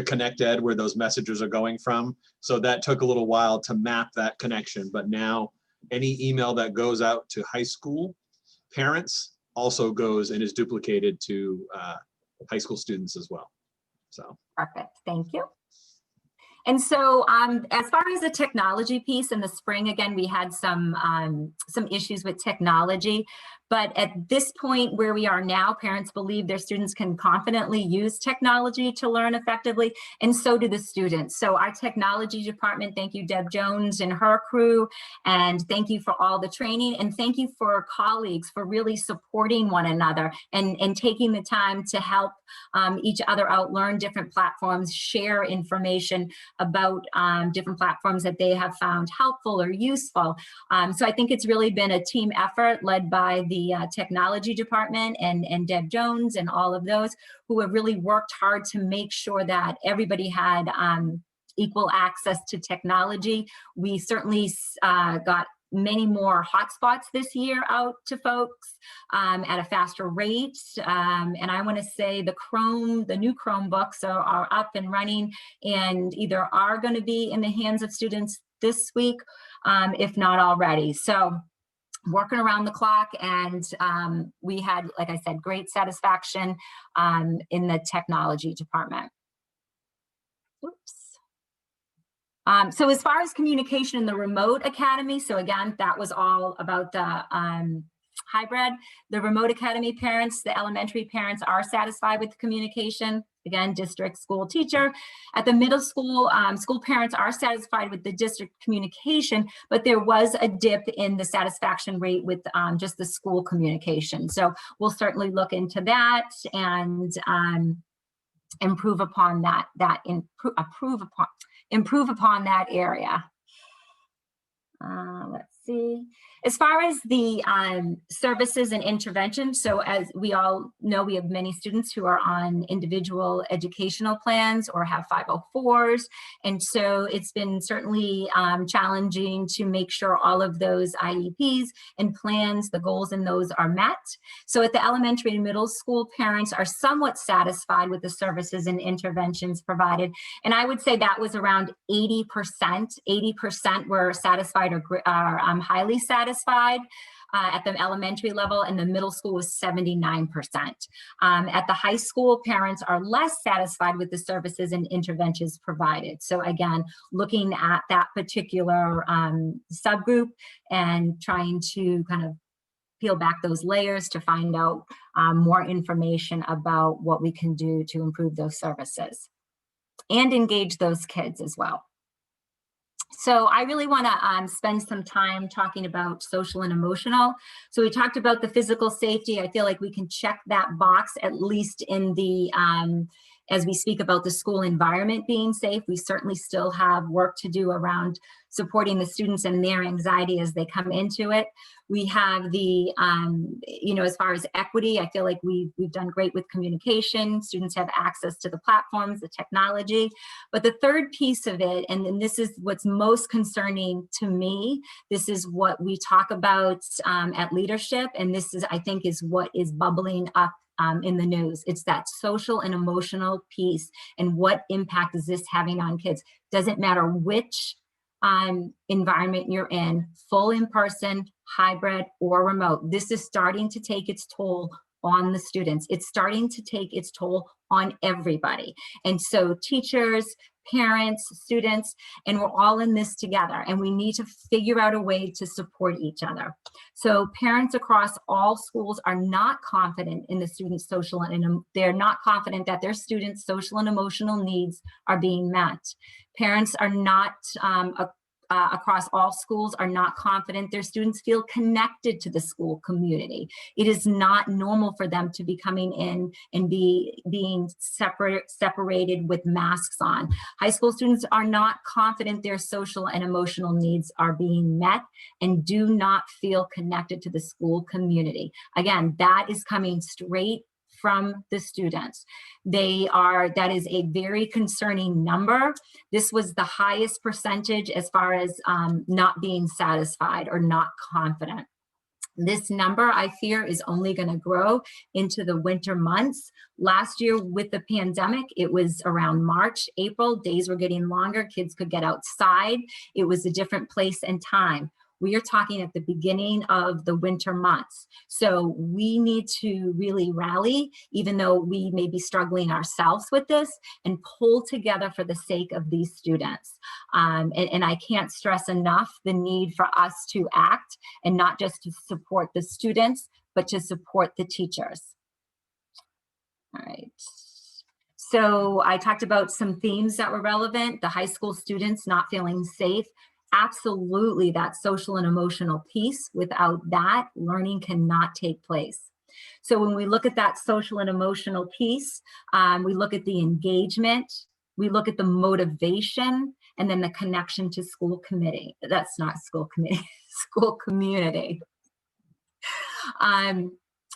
Connect Ed, where those messages are going from. So that took a little while to map that connection, but now any email that goes out to high school parents also goes and is duplicated to high school students as well. So Perfect, thank you. And so as far as the technology piece, in the spring, again, we had some issues with technology. But at this point where we are now, parents believe their students can confidently use technology to learn effectively, and so do the students. So our technology department, thank you, Deb Jones and her crew, and thank you for all the training, and thank you for colleagues for really supporting one another and taking the time to help each other out, learn different platforms, share information about different platforms that they have found helpful or useful. So I think it's really been a team effort led by the technology department and Deb Jones and all of those who have really worked hard to make sure that everybody had equal access to technology. We certainly got many more hotspots this year out to folks at a faster rate. And I want to say the new Chromebooks are up and running and either are going to be in the hands of students this week, if not already. So working around the clock, and we had, like I said, great satisfaction in the technology department. Oops. So as far as communication in the remote academy, so again, that was all about the hybrid. The remote academy parents, the elementary parents are satisfied with the communication. Again, district, school, teacher. At the middle school, school parents are satisfied with the district communication, but there was a dip in the satisfaction rate with just the school communication. So we'll certainly look into that and improve upon improve upon that area. Let's see. As far as the services and intervention, so as we all know, we have many students who are on individual educational plans or have 504s. And so it's been certainly challenging to make sure all of those IEPs and plans, the goals in those are met. So at the elementary and middle school, parents are somewhat satisfied with the services and interventions provided. And I would say that was around 80%. 80% were satisfied or highly satisfied at the elementary level, and the middle school was 79%. At the high school, parents are less satisfied with the services and interventions provided. So again, looking at that particular subgroup and trying to kind of peel back those layers to find out more information about what we can do to improve those services and engage those kids as well. So I really want to spend some time talking about social and emotional. So we talked about the physical safety. I feel like we can check that box, at least in the, as we speak about the school environment being safe. We certainly still have work to do around supporting the students and their anxiety as they come into it. We have the, as far as equity, I feel like we've done great with communication. Students have access to the platforms, the technology. But the third piece of it, and this is what's most concerning to me, this is what we talk about at leadership, and this is, I think, is what is bubbling up in the news. It's that social and emotional piece, and what impact is this having on kids? Doesn't matter which environment you're in, full in-person, hybrid, or remote. This is starting to take its toll on the students. It's starting to take its toll on everybody. And so teachers, parents, students, and we're all in this together, and we need to figure out a way to support each other. So parents across all schools are not confident in the students' social and they're not confident that their students' social and emotional needs are being met. Parents are not across all schools are not confident their students feel connected to the school community. It is not normal for them to be coming in and being separated with masks on. High school students are not confident their social and emotional needs are being met and do not feel connected to the school community. Again, that is coming straight from the students. That is a very concerning number. This was the highest percentage as far as not being satisfied or not confident. This number, I fear, is only going to grow into the winter months. Last year with the pandemic, it was around March, April, days were getting longer, kids could get outside. It was a different place and time. We are talking at the beginning of the winter months. So we need to really rally, even though we may be struggling ourselves with this, and pull together for the sake of these students. And I can't stress enough the need for us to act, and not just to support the students, but to support the teachers. All right. So I talked about some themes that were relevant, the high school students not feeling safe. Absolutely, that social and emotional piece. Without that, learning cannot take place. So when we look at that social and emotional piece, we look at the engagement, we look at the motivation, and then the connection to school committee. That's not school committee, school community. And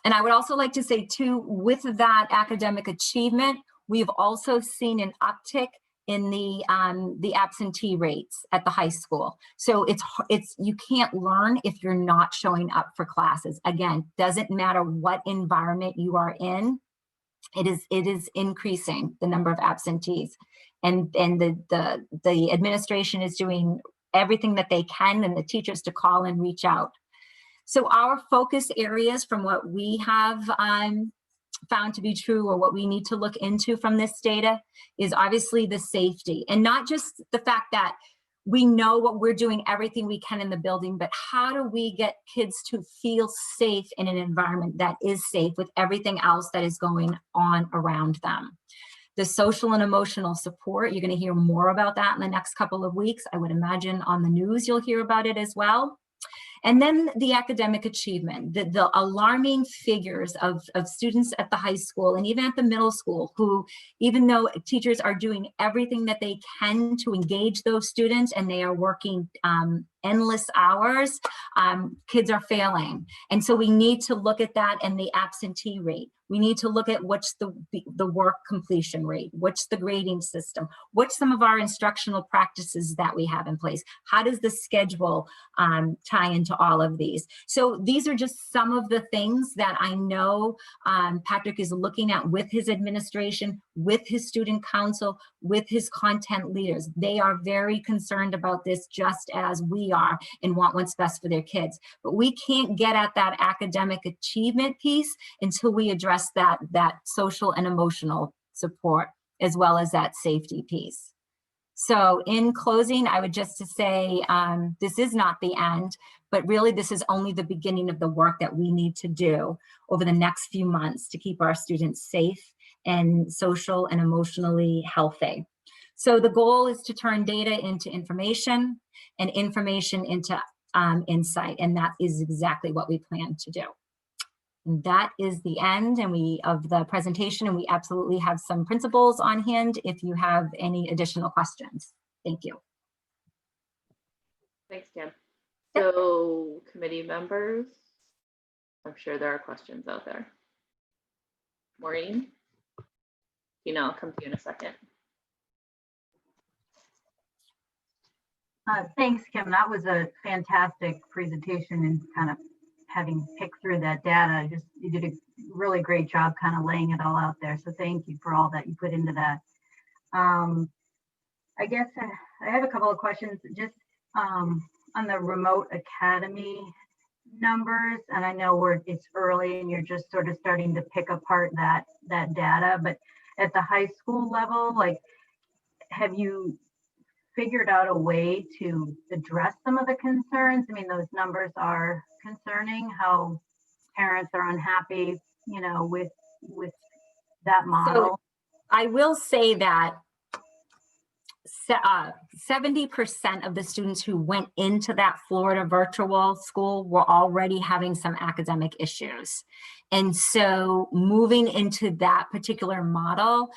I would also like to say too, with that academic achievement, we've also seen an uptick in the absentee rates at the high school. So you can't learn if you're not showing up for classes. Again, doesn't matter what environment you are in, it is increasing the number of absentees. And the administration is doing everything that they can, and the teachers to call and reach out. So our focus areas from what we have found to be true, or what we need to look into from this data, is obviously the safety, and not just the fact that we know what we're doing everything we can in the building, but how do we get kids to feel safe in an environment that is safe with everything else that is going on around them. The social and emotional support, you're going to hear more about that in the next couple of weeks. I would imagine on the news you'll hear about it as well. And then the academic achievement, the alarming figures of students at the high school and even at the middle school who, even though teachers are doing everything that they can to engage those students and they are working endless hours, kids are failing. And so we need to look at that and the absentee rate. We need to look at what's the work completion rate, what's the grading system, what's some of our instructional practices that we have in place, how does the schedule tie into all of these. So these are just some of the things that I know Patrick is looking at with his administration, with his student council, with his content leaders. They are very concerned about this just as we are and want what's best for their kids. But we can't get at that academic achievement piece until we address that social and emotional support, as well as that safety piece. So in closing, I would just to say, this is not the end, but really this is only the beginning of the work that we need to do over the next few months to keep our students safe and social and emotionally healthy. So the goal is to turn data into information and information into insight, and that is exactly what we plan to do. And that is the end of the presentation, and we absolutely have some principals on hand if you have any additional questions. Thank you. Thanks, Kim. So committee members, I'm sure there are questions out there. Maureen? I'll come to you in a second. Thanks, Kim. That was a fantastic presentation, and kind of having picked through that data, you did a really great job kind of laying it all out there. So thank you for all that you put into that. I guess I have a couple of questions just on the remote academy numbers. And I know it's early and you're just sort of starting to pick apart that data, but at the high school level, like, have you figured out a way to address some of the concerns? I mean, those numbers are concerning, how parents are unhappy, you know, with that model. So I will say that 70% of the students who went into that Florida virtual school were already having some academic issues. And so moving into that particular model,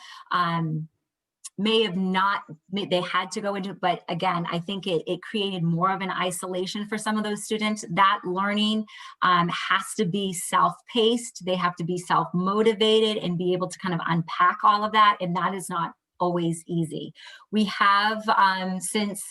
may have not, they had to go into, but again, I think it created more of an isolation for some of those students. That learning has to be self-paced. They have to be self-motivated and be able to kind of unpack all of that. And that is not always easy. We have since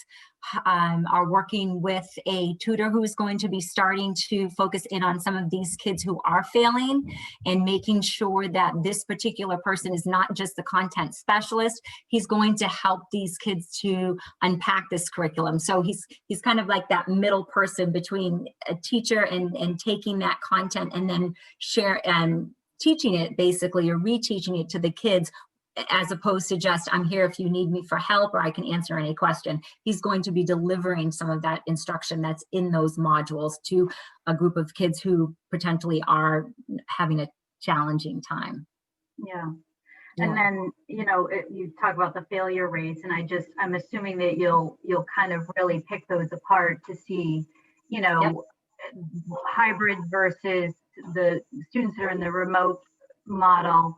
are working with a tutor who is going to be starting to focus in on some of these kids who are failing and making sure that this particular person is not just the content specialist. He's going to help these kids to unpack this curriculum. So he's kind of like that middle person between a teacher and taking that content and then share and teaching it basically, or reteaching it to the kids, as opposed to just, I'm here if you need me for help or I can answer any question. He's going to be delivering some of that instruction that's in those modules to a group of kids who potentially are having a challenging time. Yeah. And then, you know, you talk about the failure rates, and I'm assuming that you'll kind of really pick those apart to see, you know, hybrid versus the students that are in the remote model.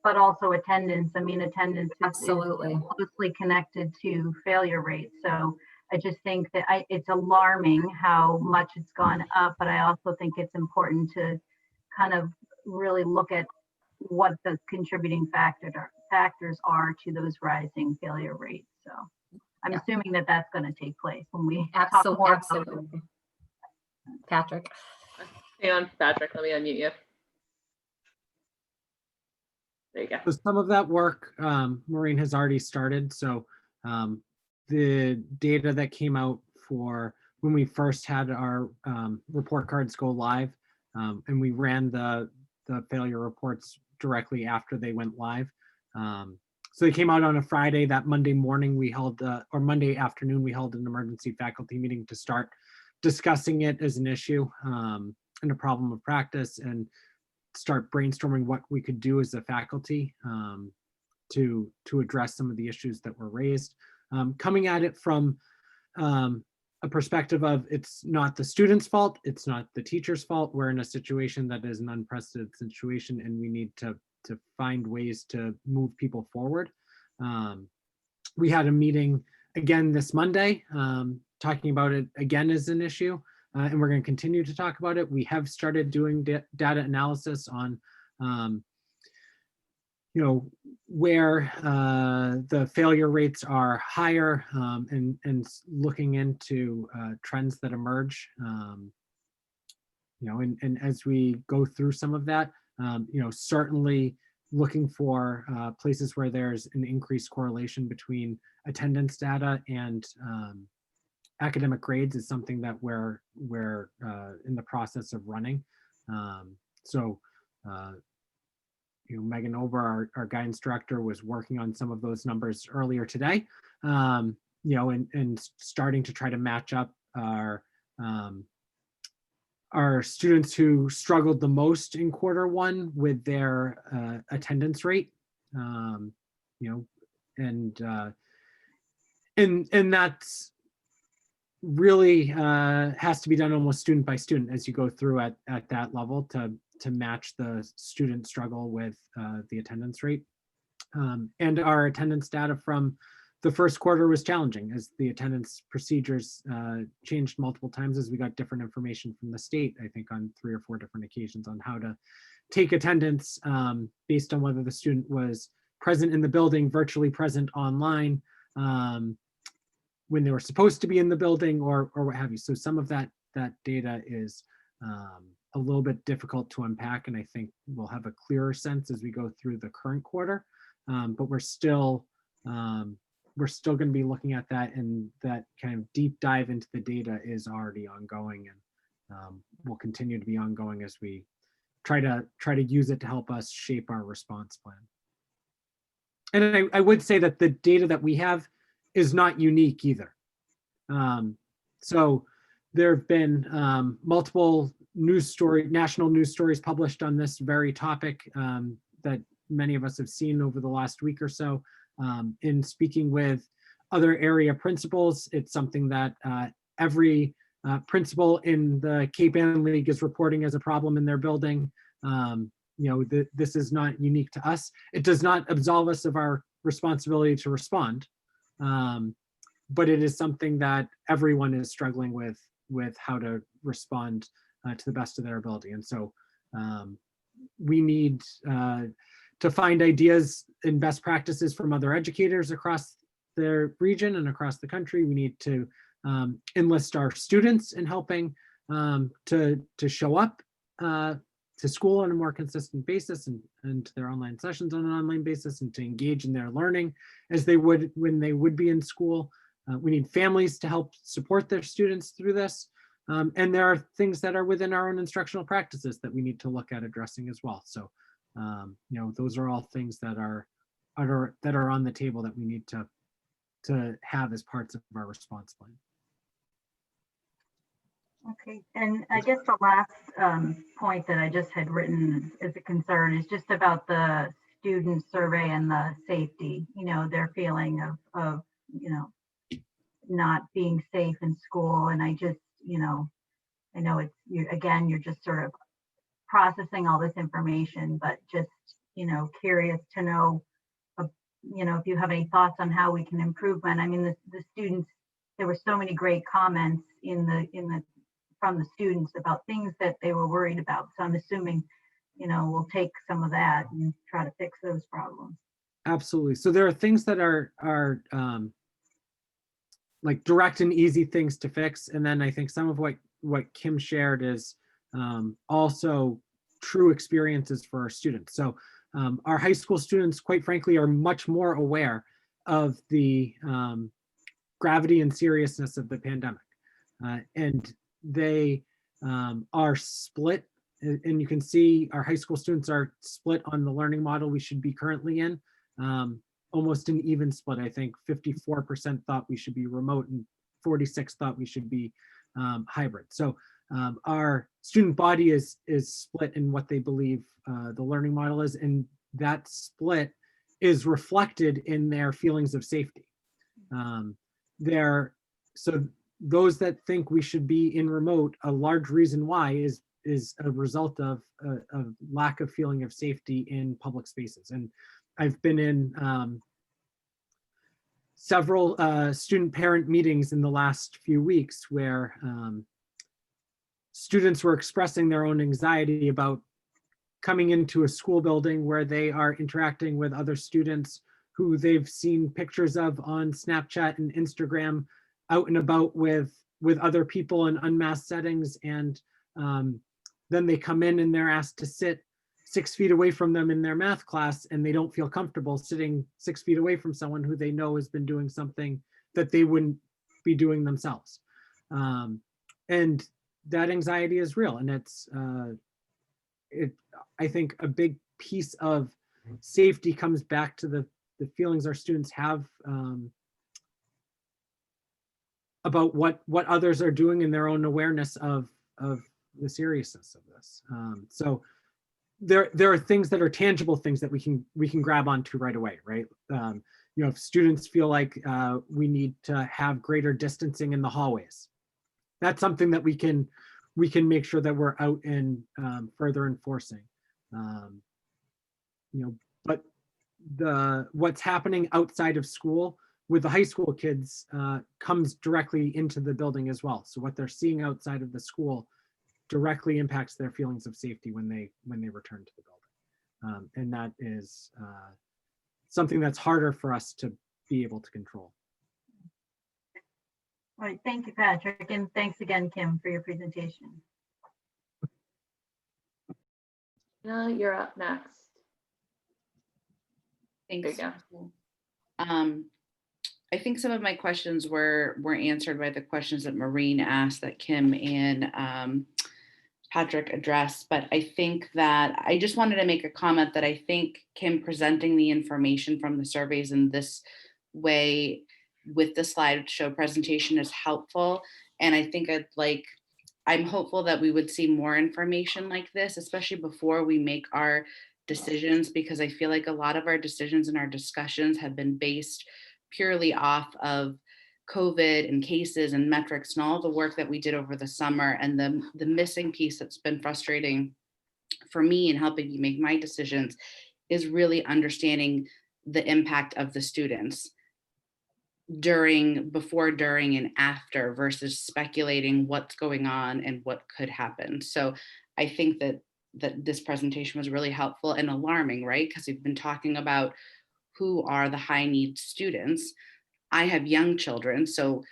But also attendance. I mean, attendance is closely connected to failure rates. So I just think that it's alarming how much it's gone up, but I also think it's important to kind of really look at what the contributing factors are to those rising failure rates. So I'm assuming that that's going to take place when we talk more about it. Patrick. Hang on, Patrick, let me unmute you. There you go. So some of that work, Maureen has already started. So the data that came out for when we first had our report cards go live, and we ran the failure reports directly after they went live. So they came out on a Friday. That Monday morning we held, or Monday afternoon, we held an emergency faculty meeting to start discussing it as an issue and a problem of practice, and start brainstorming what we could do as a faculty to address some of the issues that were raised. Coming at it from a perspective of it's not the student's fault, it's not the teacher's fault. We're in a situation that is an unprecedented situation, and we need to find ways to move people forward. We had a meeting again this Monday talking about it again as an issue. And we're going to continue to talk about it. We have started doing data analysis on, you know, where the failure rates are higher, and looking into trends that emerge. You know, and as we go through some of that, you know, certainly looking for places where there's an increased correlation between attendance data and academic grades is something that we're in the process of running. So, you know, Megan Over, our guidance director, was working on some of those numbers earlier today, you know, and starting to try to match up our students who struggled the most in Q1 with their attendance rate, you know, and that's really has to be done almost student by student as you go through at that level to match the student struggle with the attendance rate. And our attendance data from the first quarter was challenging as the attendance procedures changed multiple times as we got different information from the state, I think on 3 or 4 different occasions on how to take attendance based on whether the student was present in the building, virtually present online, when they were supposed to be in the building, or what have you. So some of that data is a little bit difficult to unpack, and I think we'll have a clearer sense as we go through the current quarter. But we're still going to be looking at that, and that kind of deep dive into the data is already ongoing, and will continue to be ongoing as we try to use it to help us shape our response plan. And I would say that the data that we have is not unique either. So there have been multiple national news stories published on this very topic that many of us have seen over the last week or so. In speaking with other area principals, it's something that every principal in the Cape Ann League is reporting as a problem in their building. This is not unique to us. It does not absolve us of our responsibility to respond, but it is something that everyone is struggling with how to respond to the best of their ability. And so we need to find ideas and best practices from other educators across the region and across the country. We need to enlist our students in helping to show up to school on a more consistent basis and to their online sessions on an online basis, and to engage in their learning as they would when they would be in school. We need families to help support their students through this. And there are things that are within our own instructional practices that we need to look at addressing as well. So, those are all things that are on the table that we need to have as parts of our response plan. Okay, and I guess the last point that I just had written as a concern is just about the student survey and the safety, their feeling of not being safe in school. And I just, I know you're just sort of processing all this information, but just, curious to know, if you have any thoughts on how we can improve. And I mean, the students, there were so many great comments from the students about things that they were worried about. So I'm assuming, we'll take some of that and try to fix those problems. Absolutely. So there are things that are like direct and easy things to fix. And then I think some of what Kim shared is also true experiences for our students. So our high school students, quite frankly, are much more aware of the gravity and seriousness of the pandemic. And they are split, and you can see our high school students are split on the learning model we should be currently in. Almost an even split. I think 54% thought we should be remote and 46 thought we should be hybrid. So our student body is split in what they believe the learning model is, and that split is reflected in their feelings of safety. So those that think we should be in remote, a large reason why is a result of a lack of feeling of safety in public spaces. And I've been in several student parent meetings in the last few weeks where students were expressing their own anxiety about coming into a school building where they are interacting with other students who they've seen pictures of on Snapchat and Instagram out and about with other people in unmasked settings. And then they come in and they're asked to sit 6 feet away from them in their math class, and they don't feel comfortable sitting 6 feet away from someone who they know has been doing something that they wouldn't be doing themselves. And that anxiety is real. And I think a big piece of safety comes back to the feelings our students have about what others are doing in their own awareness of the seriousness of this. So there are things that are tangible things that we can grab onto right away, right? If students feel like we need to have greater distancing in the hallways, that's something that we can make sure that we're out and further enforcing. But what's happening outside of school with the high school kids comes directly into the building as well. So what they're seeing outside of the school directly impacts their feelings of safety when they return to the building. And that is something that's harder for us to be able to control. All right, thank you, Patrick, and thanks again, Kim, for your presentation. You're up next. Thanks. There you go. I think some of my questions were answered by the questions that Maureen asked that Kim and Patrick addressed, but I think that I just wanted to make a comment that I think Kim presenting the information from the surveys in this way with the slideshow presentation is helpful. And I think I'm hopeful that we would see more information like this, especially before we make our decisions, because I feel like a lot of our decisions and our discussions have been based purely off of COVID and cases and metrics and all the work that we did over the summer. And the missing piece that's been frustrating for me in helping me make my decisions is really understanding the impact of the students before, during, and after, versus speculating what's going on and what could happen. So I think that this presentation was really helpful and alarming, right? Because we've been talking about who are the high needs students. I have young children, so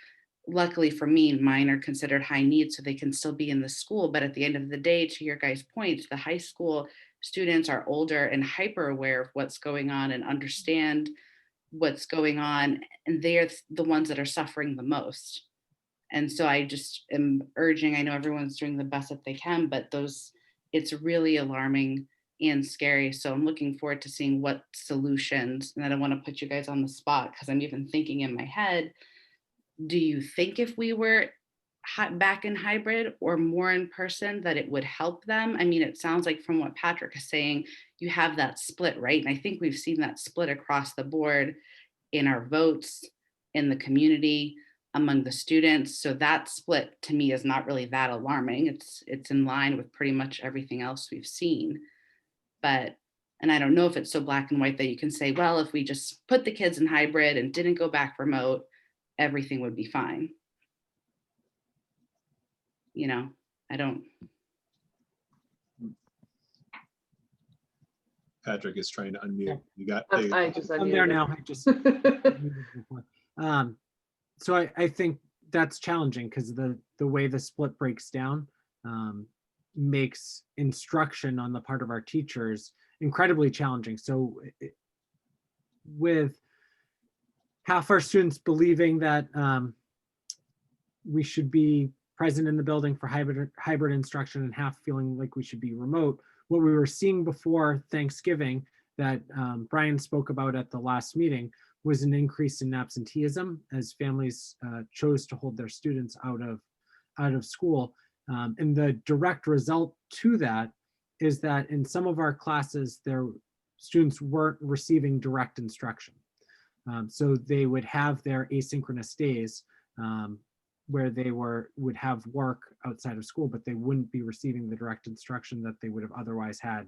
luckily for me, mine are considered high needs, so they can still be in the school. But at the end of the day, to your guys' points, the high school students are older and hyper aware of what's going on and understand what's going on, and they're the ones that are suffering the most. And so I just am urging, I know everyone's doing the best that they can, but it's really alarming and scary. So I'm looking forward to seeing what solutions, and I don't want to put you guys on the spot because I'm even thinking in my head, do you think if we were back in hybrid or more in person that it would help them? I mean, it sounds like from what Patrick is saying, you have that split, right? And I think we've seen that split across the board in our votes, in the community, among the students. So that split to me is not really that alarming. It's in line with pretty much everything else we've seen. And I don't know if it's so black and white that you can say, well, if we just put the kids in hybrid and didn't go back remote, everything would be fine. You know, I don't. Patrick is trying to unmute. You got. I just I'm there now. I just. So I think that's challenging because the way the split breaks down makes instruction on the part of our teachers incredibly challenging. So with half our students believing that we should be present in the building for hybrid instruction and half feeling like we should be remote, what we were seeing before Thanksgiving that Brian spoke about at the last meeting was an increase in absenteeism as families chose to hold their students out of school. And the direct result to that is that in some of our classes, their students weren't receiving direct instruction. So they would have their asynchronous days where they would have work outside of school, but they wouldn't be receiving the direct instruction that they would have otherwise had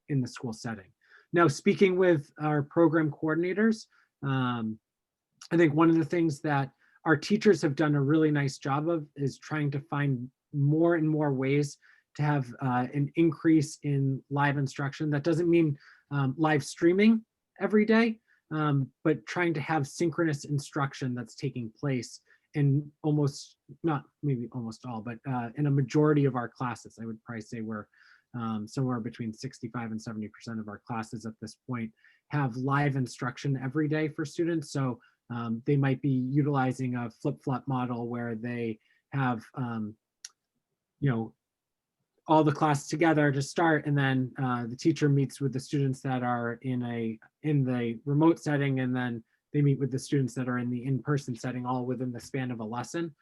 in the school setting. Now, speaking with our program coordinators, I think one of the things that our teachers have done a really nice job of is trying to find more and more ways to have an increase in live instruction. That doesn't mean live streaming every day, but trying to have synchronous instruction that's taking place in almost, not maybe almost all, but in a majority of our classes. I would probably say we're somewhere between 65 and 70% of our classes at this point have live instruction every day for students. So they might be utilizing a flip-flop model where they have, all the classes together to start, and then the teacher meets with the students that are in the remote setting, and then they meet with the students that are in the in-person setting, all within the span of a lesson.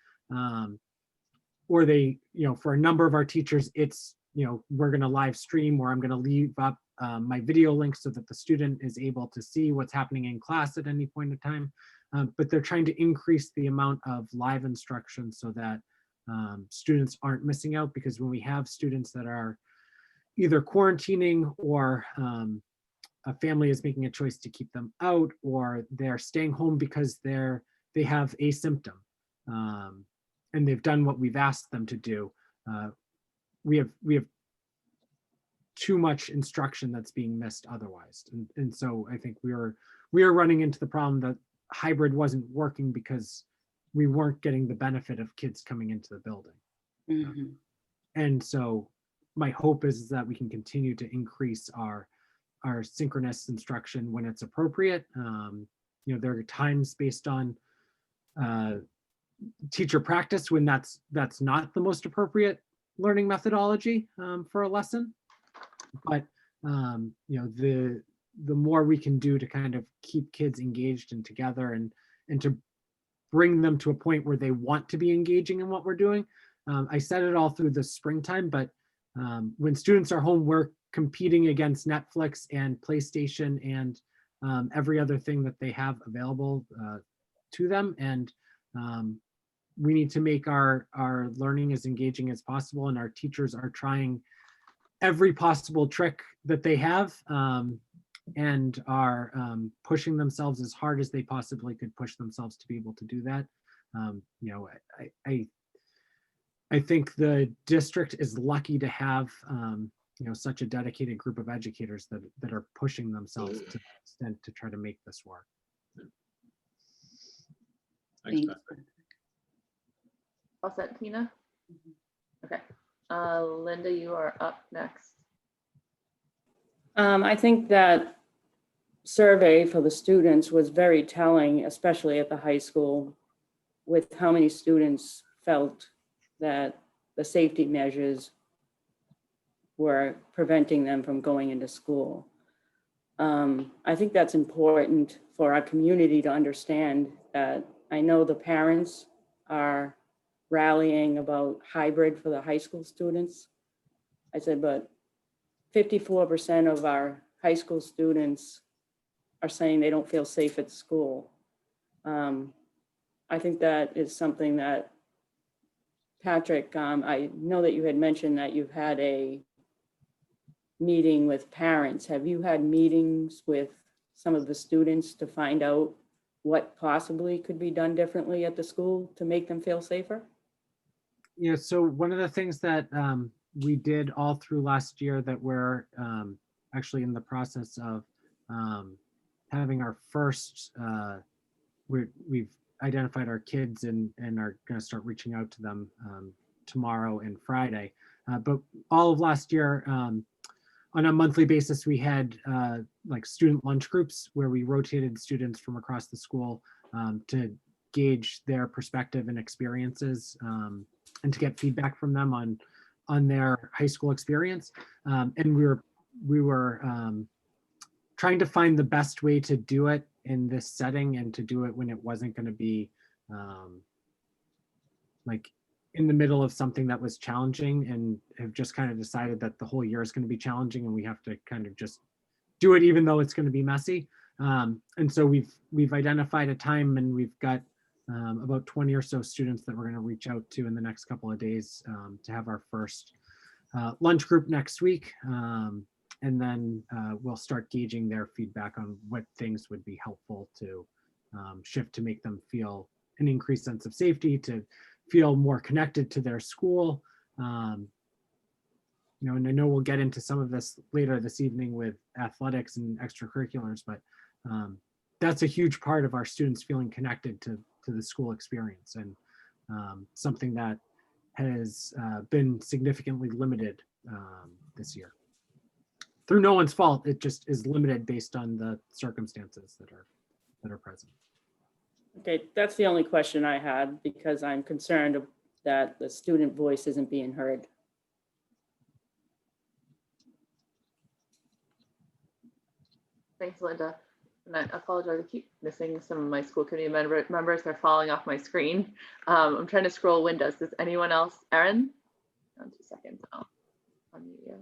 Or they, for a number of our teachers, it's, we're going to live stream, or I'm going to leave up my video link so that the student is able to see what's happening in class at any point in time. But they're trying to increase the amount of live instruction so that students aren't missing out, because when we have students that are either quarantining or a family is making a choice to keep them out, or they're staying home because they have a symptom and they've done what we've asked them to do, we have too much instruction that's being missed otherwise. And so I think we are running into the problem that hybrid wasn't working because we weren't getting the benefit of kids coming into the building. Mm-hmm. And so my hope is that we can continue to increase our synchronous instruction when it's appropriate. There are times based on teacher practice when that's not the most appropriate learning methodology for a lesson. But the more we can do to kind of keep kids engaged and together and to bring them to a point where they want to be engaging in what we're doing. I said it all through the springtime, but when students are home, we're competing against Netflix and PlayStation and every other thing that they have available to them. And we need to make our learning as engaging as possible. And our teachers are trying every possible trick that they have and are pushing themselves as hard as they possibly could push themselves to be able to do that. I think the district is lucky to have such a dedicated group of educators that are pushing themselves to the extent to try to make this work. Thanks, Thanks. Patrick. All set, Tina? Okay. Linda, you are up next. I think that survey for the students was very telling, especially at the high school, with how many students felt that the safety measures were preventing them from going into school. I think that's important for our community to understand that. I know the parents are rallying about hybrid for the high school students. I said, but 54% of our high school students are saying they don't feel safe at school. I think that is something that, Patrick, I know that you had mentioned that you've had a meeting with parents. Have you had meetings with some of the students to find out what possibly could be done differently at the school to make them feel safer? Yeah, so one of the things that we did all through last year that we're actually in the process of having our first, we've identified our kids and are going to start reaching out to them tomorrow and Friday. But all of last year, on a monthly basis, we had like student lunch groups where we rotated students from across the school to gauge their perspective and experiences and to get feedback from them on their high school experience. And we were trying to find the best way to do it in this setting and to do it when it wasn't going to be like in the middle of something that was challenging, and have just kind of decided that the whole year is going to be challenging and we have to kind of just do it even though it's going to be messy. And so we've identified a time, and we've got about 20 or so students that we're going to reach out to in the next couple of days to have our first lunch group next week. And then we'll start gauging their feedback on what things would be helpful to shift to make them feel an increased sense of safety, to feel more connected to their school. And I know we'll get into some of this later this evening with athletics and extracurriculars, but that's a huge part of our students feeling connected to the school experience, and something that has been significantly limited this year. Through no one's fault, it just is limited based on the circumstances that are present. Okay, that's the only question I had, because I'm concerned that the student voice isn't being heard. Thanks, Linda. And I apologize, I keep missing some of my school committee members. They're falling off my screen. I'm trying to scroll windows. Does anyone else? Erin? 2 seconds. I'll unmute you.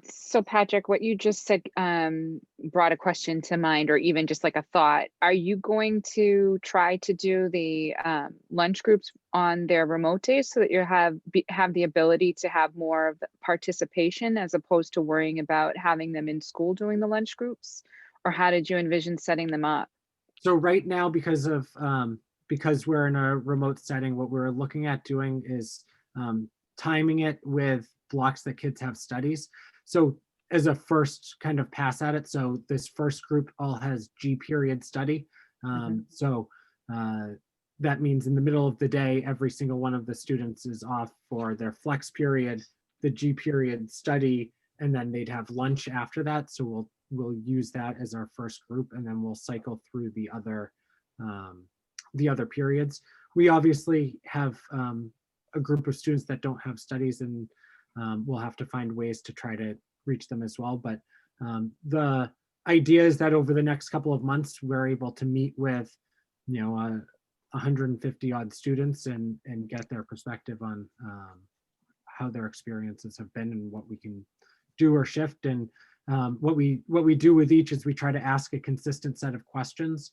So Patrick, what you just said brought a question to mind, or even just like a thought. Are you going to try to do the lunch groups on their remote days so that you have the ability to have more of the participation, as opposed to worrying about having them in school doing the lunch groups? Or how did you envision setting them up? So right now, because we're in a remote setting, what we're looking at doing is timing it with blocks that kids have studies. So as a first kind of pass at it, so this first group all has G period study. So that means in the middle of the day, every single one of the students is off for their flex period, the G period study, and then they'd have lunch after that. So we'll use that as our first group, and then we'll cycle through the other periods. We obviously have a group of students that don't have studies, and we'll have to find ways to try to reach them as well. But the idea is that over the next couple of months, we're able to meet with, 150 odd students and get their perspective on how their experiences have been and what we can do or shift. And what we do with each is we try to ask a consistent set of questions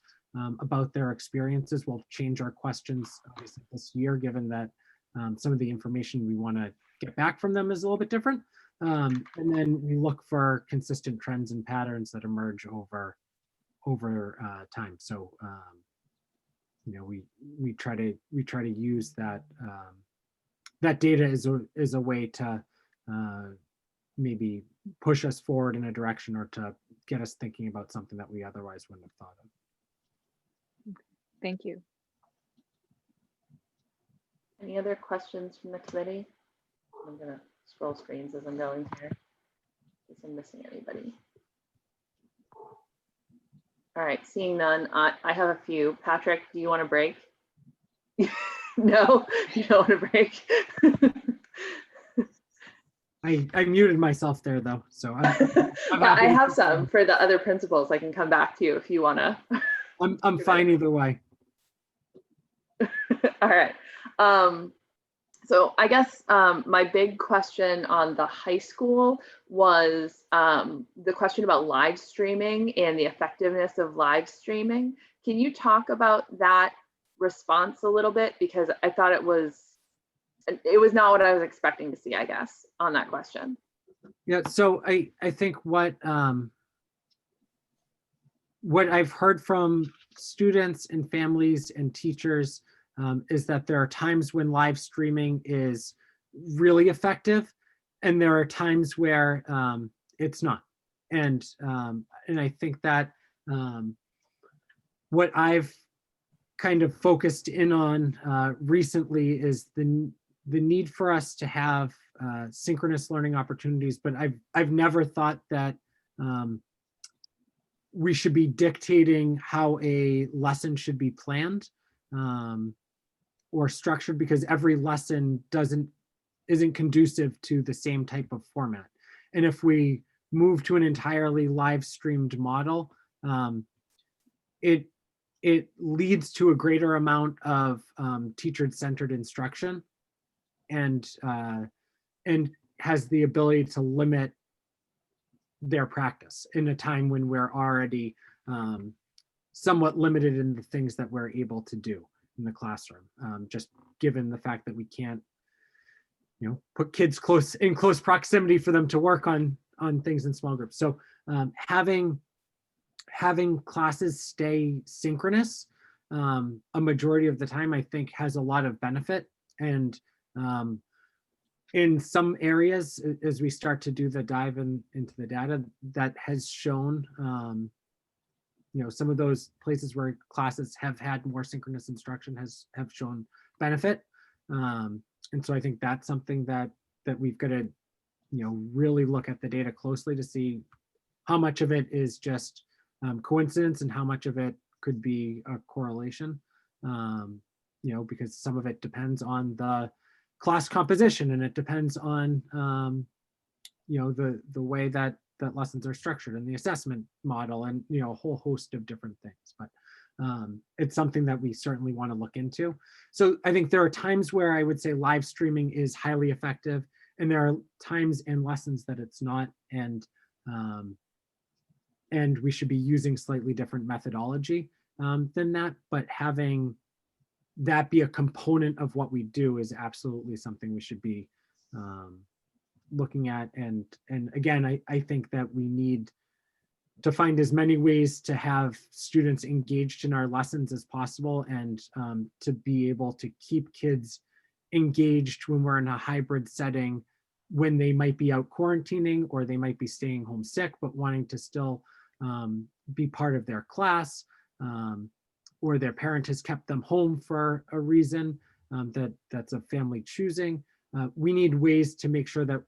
about their experiences. We'll change our questions obviously this year, given that some of the information we want to get back from them is a little bit different. And then we look for consistent trends and patterns that emerge over time. So we try to use that that data as a way to maybe push us forward in a direction, or to get us thinking about something that we otherwise wouldn't have thought of. Thank you. Any other questions from the committee? I'm gonna scroll screens as I'm going here, in case I'm missing anybody. All right, seeing none, I have a few. Patrick, do you want to break? No, you don't want to break. I muted myself there though, so I have some for the other principals. I can come back to you if you want to. I'm fine either way. All right. So I guess my big question on the high school was the question about live streaming and the effectiveness of live streaming. Can you talk about that response a little bit? Because I thought it was not what I was expecting to see, I guess, on that question. Yeah, so I think what I've heard from students and families and teachers is that there are times when live streaming is really effective, and there are times where it's not. And I think that what I've kind of focused in on recently is the need for us to have synchronous learning opportunities. But I've never thought that we should be dictating how a lesson should be planned or structured, because every lesson isn't conducive to the same type of format. And if we move to an entirely live streamed model, it leads to a greater amount of teacher-centered instruction, and has the ability to limit their practice in a time when we're already somewhat limited in the things that we're able to do in the classroom, just given the fact that we can't, put kids in close proximity for them to work on things in small groups. So having classes stay synchronous a majority of the time, I think, has a lot of benefit. And in some areas, as we start to do the dive into the data, that has shown some of those places where classes have had more synchronous instruction have shown benefit. And so I think that's something that we've got to, really look at the data closely to see how much of it is just coincidence and how much of it could be a correlation, because some of it depends on the class composition, and it depends on, the way that lessons are structured and the assessment model, and a whole host of different things. But it's something that we certainly want to look into. So I think there are times where I would say live streaming is highly effective, and there are times and lessons that it's not, and we should be using slightly different methodology than that. But having that be a component of what we do is absolutely something we should be looking at. And again, I think that we need to find as many ways to have students engaged in our lessons as possible, and to be able to keep kids engaged when we're in a hybrid setting, when they might be out quarantining or they might be staying home sick, but wanting to still be part of their class, or their parent has kept them home for a reason that's a family choosing. We need ways to make sure that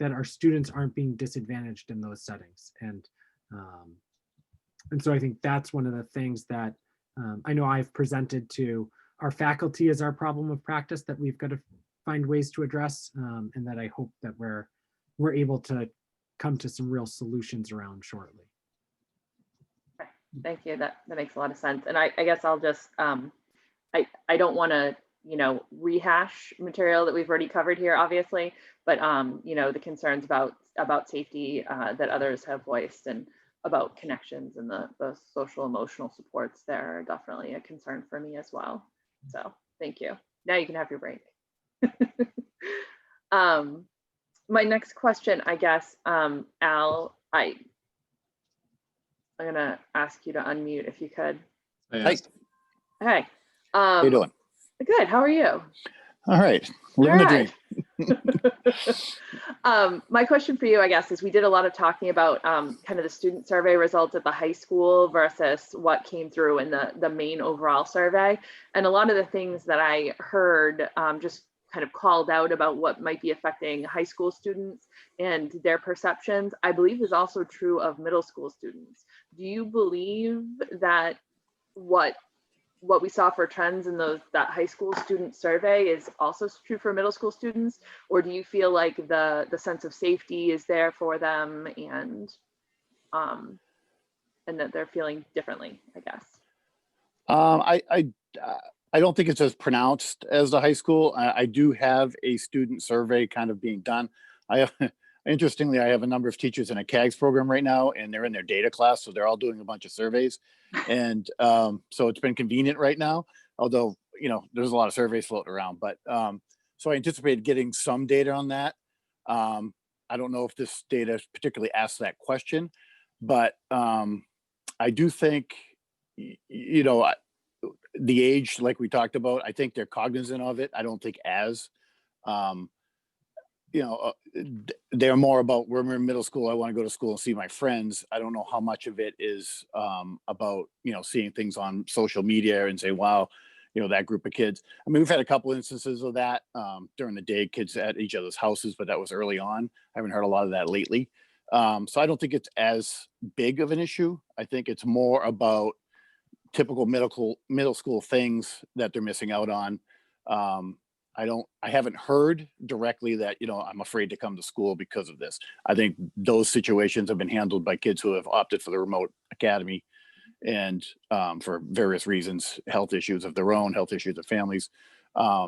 our students aren't being disadvantaged in those settings. And so I think that's one of the things that I know I've presented to our faculty as our problem of practice that we've got to find ways to address, and that I hope that we're able to come to some real solutions around shortly. Thank you. That makes a lot of sense. And I guess I'll just, I don't want to, rehash material that we've already covered here, obviously, but, the concerns about safety that others have voiced and about connections and the social emotional supports there are definitely a concern for me as well. So thank you. Now you can have your break. My next question, I guess, Al, I'm gonna ask you to unmute if you could. Hi. Hey. How you doing? Good. How are you? All right. Living the dream. My question for you, I guess, is we did a lot of talking about kind of the student survey results at the high school versus what came through in the main overall survey. And a lot of the things that I heard just kind of called out about what might be affecting high school students and their perceptions, I believe is also true of middle school students. Do you believe that what we saw for trends in that high school student survey is also true for middle school students? Or do you feel like the sense of safety is there for them and that they're feeling differently, I guess? I don't think it's as pronounced as the high school. I do have a student survey kind of being done. Interestingly, I have a number of teachers in a CAGS program right now, and they're in their data class, so they're all doing a bunch of surveys. And so it's been convenient right now, although, there's a lot of surveys floating around. But so I anticipate getting some data on that. I don't know if this data particularly asks that question, but I do think, the age, like we talked about, I think they're cognizant of it. I don't think as, they're more about when we're in middle school, I want to go to school and see my friends. I don't know how much of it is about, seeing things on social media and say, wow, that group of kids. I mean, we've had a couple instances of that during the day, kids at each other's houses, but that was early on. I haven't heard a lot of that lately. So I don't think it's as big of an issue. I think it's more about typical middle school things that they're missing out on. I haven't heard directly that, I'm afraid to come to school because of this. I think those situations have been handled by kids who have opted for the remote academy and for various reasons, health issues of their own, health issues of families. I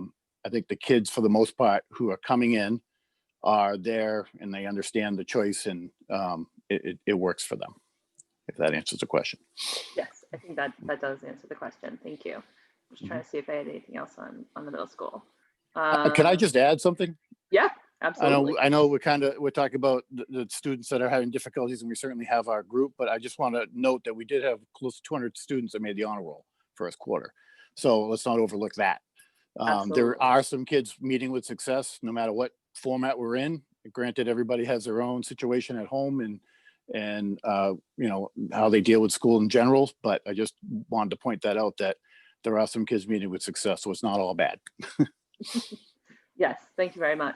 think the kids, for the most part, who are coming in are there and they understand the choice, and it works for them, if that answers the question. Yes, I think that does answer the question. Thank you. I'm just trying to see if I had anything else on the middle school. Can I just add something? Yeah, absolutely. I know we're talking about the students that are having difficulties, and we certainly have our group, but I just want to note that we did have close to 200 students that made the honor roll first quarter. So let's not overlook that. There are some kids meeting with success, no matter what format we're in. Granted, everybody has their own situation at home and how they deal with school in general, but I just wanted to point that out, that there are some kids meeting with success, so it's not all bad. Yes, thank you very much.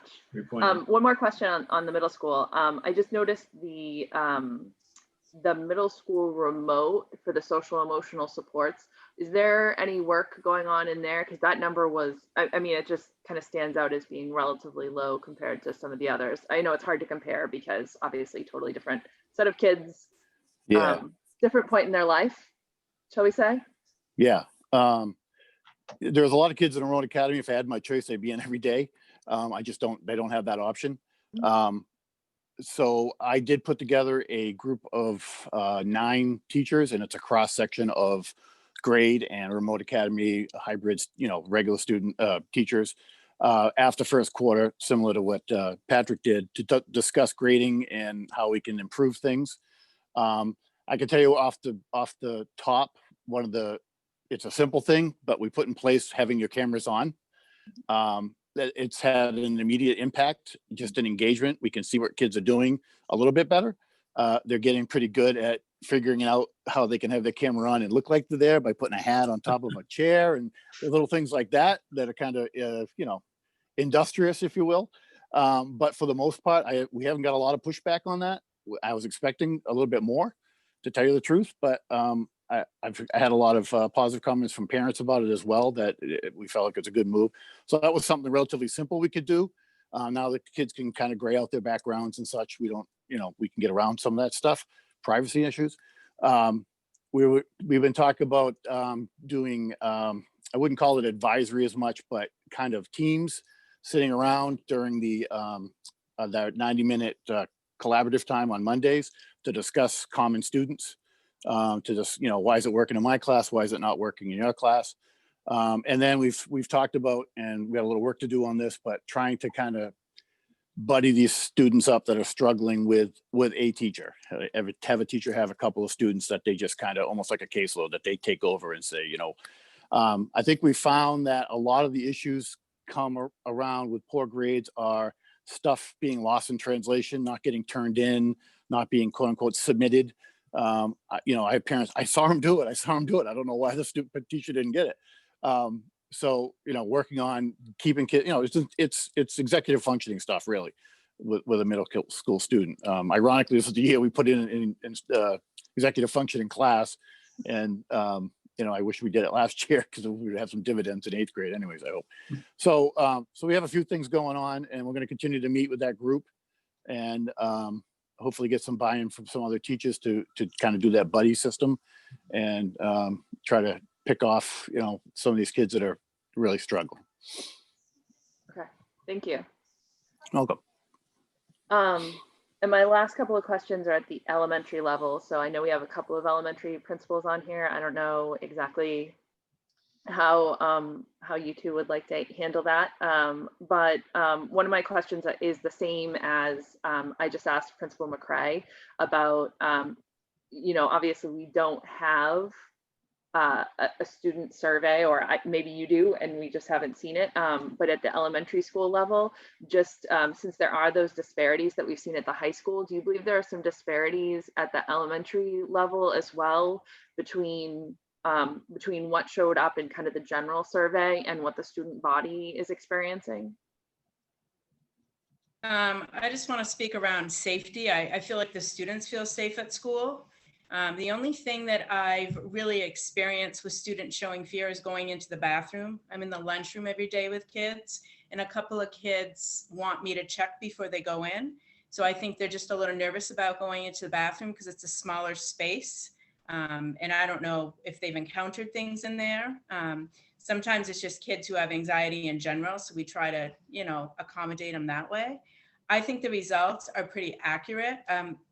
One more question on the middle school. I just noticed the middle school remote for the social emotional supports. Is there any work going on in there? Because that number was, I mean, it just kind of stands out as being relatively low compared to some of the others. I know it's hard to compare because obviously totally different set of kids, different point in their life, shall we say? Yeah. There's a lot of kids in remote academy. If I had my choice, I'd be in every day. They don't have that option. So I did put together a group of 9 teachers, and it's a cross section of grade and remote academy hybrids, regular student teachers after first quarter, similar to what Patrick did, to discuss grading and how we can improve things. I can tell you off the top, it's a simple thing, but we put in place having your cameras on. It's had an immediate impact, just an engagement. We can see what kids are doing a little bit better. They're getting pretty good at figuring out how they can have their camera on and look like they're there by putting a hat on top of a chair and little things like that are kind of, industrious, if you will. But for the most part, we haven't got a lot of pushback on that. I was expecting a little bit more, to tell you the truth, but I've had a lot of positive comments from parents about it as well, that we felt like it's a good move. So that was something relatively simple we could do. Now that the kids can kind of gray out their backgrounds and such, we don't, we can get around some of that stuff, privacy issues. We've been talking about doing, I wouldn't call it advisory as much, but kind of teams sitting around during the that 90-minute collaborative time on Mondays to discuss common students, to just, why is it working in my class? Why is it not working in your class? And then we've talked about, and we got a little work to do on this, but trying to kind of buddy these students up that are struggling with a teacher. Have a teacher have a couple of students that they just kind of almost like a caseload that they take over and say, I think we found that a lot of the issues come around with poor grades are stuff being lost in translation, not getting turned in, not being quote unquote submitted. I have parents, I saw him do it. I don't know why the stupid teacher didn't get it. So, working on keeping kids, it's executive functioning stuff really with a middle school student. Ironically, this is the year we put in executive functioning class. And, I wish we did it last year because we would have some dividends in 8th grade anyways, I hope. So, so we have a few things going on, and we're going to continue to meet with that group and hopefully get some buy-in from some other teachers to kind of do that buddy system and try to pick off, some of these kids that are really struggling. Okay, thank you. Welcome. And my last couple of questions are at the elementary level. So I know we have a couple of elementary principals on here. I don't know exactly how you two would like to handle that. But one of my questions is the same as I just asked Principal McCrae about, obviously we don't have a student survey, or maybe you do and we just haven't seen it, but at the elementary school level, just since there are those disparities that we've seen at the high school, do you believe there are some disparities at the elementary level as well between what showed up in kind of the general survey and what the student body is experiencing? I just want to speak around safety. I feel like the students feel safe at school. The only thing that I've really experienced with students showing fear is going into the bathroom. I'm in the lunchroom every day with kids, and a couple of kids want me to check before they go in. So I think they're just a little nervous about going into the bathroom because it's a smaller space. And I don't know if they've encountered things in there. Sometimes it's just kids who have anxiety in general. So we try to, accommodate them that way. I think the results are pretty accurate.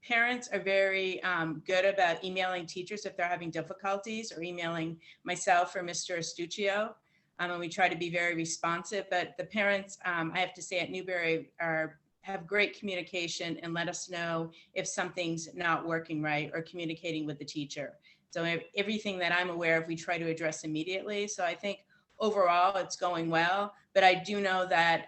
Parents are very good about emailing teachers if they're having difficulties, or emailing myself or Mr. Estuccio. And we try to be very responsive, but the parents, I have to say at Newberry, have great communication and let us know if something's not working right or communicating with the teacher. So everything that I'm aware of, we try to address immediately. So I think overall it's going well, but I do know that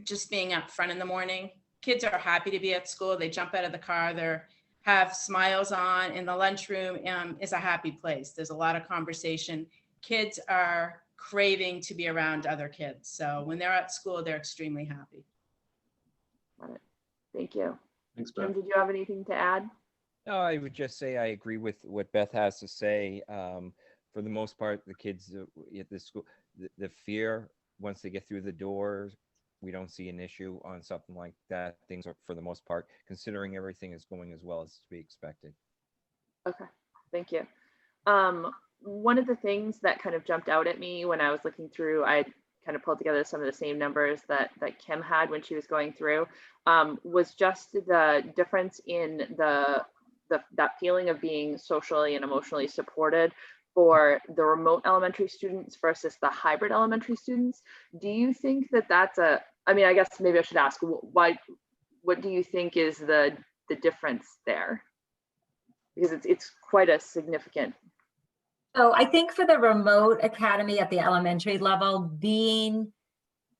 just being up front in the morning, kids are happy to be at school. They jump out of the car, they have smiles on, and the lunchroom is a happy place. There's a lot of conversation. Kids are craving to be around other kids. So when they're at school, they're extremely happy. Got it. Thank you. Thanks, Jim, Beth. did you have anything to add? No, I would just say I agree with what Beth has to say. For the most part, the kids at the school, the fear, once they get through the doors, we don't see an issue on something like that. Things are, for the most part, considering everything is going as well as to be expected. Okay, thank you. One of the things that kind of jumped out at me when I was looking through, I kind of pulled together some of the same numbers that Kim had when she was going through, was just the difference in that feeling of being socially and emotionally supported for the remote elementary students versus the hybrid elementary students. Do you think that that's I guess maybe I should ask, what do you think is the difference there? Because it's quite a significant. So I think for the remote academy at the elementary level, being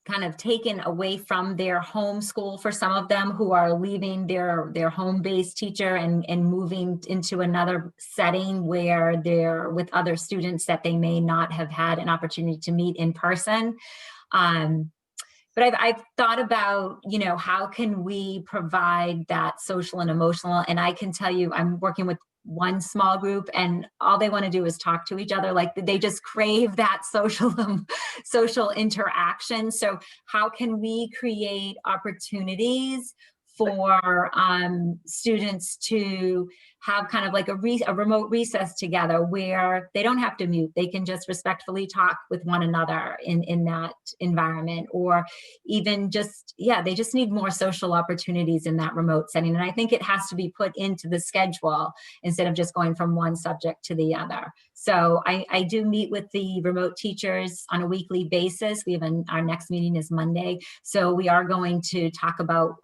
kind of taken away from their home school for some of them who are leaving their home-based teacher and moving into another setting where they're with other students that they may not have had an opportunity to meet in person. But I've thought about, how can we provide that social and emotional, and I can tell you, I'm working with one small group and all they want to do is talk to each other. Like they just crave that social interaction. So how can we create opportunities for students to have kind of like a remote recess together where they don't have to mute, they can just respectfully talk with one another in that environment, or even just, yeah, they just need more social opportunities in that remote setting. And I think it has to be put into the schedule instead of just going from one subject to the other. So I do meet with the remote teachers on a weekly basis. We have our next meeting is Monday. So we are going to talk about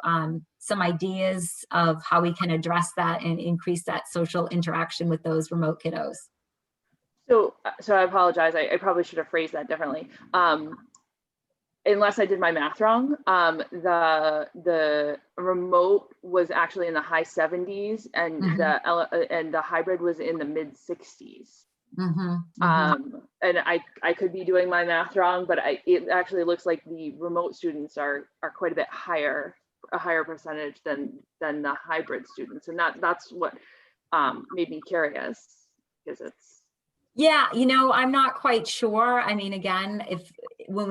some ideas of how we can address that and increase that social interaction with those remote kiddos. So I apologize. I probably should have phrased that differently. Unless I did my math wrong, the remote was actually in the high 70s, and the hybrid was in the mid 60s. And I could be doing my math wrong, but it actually looks like the remote students are quite a bit higher, a higher percentage than the hybrid students, and that's what made me curious, because it's, yeah, you know, I'm not quite sure. I mean, again, if when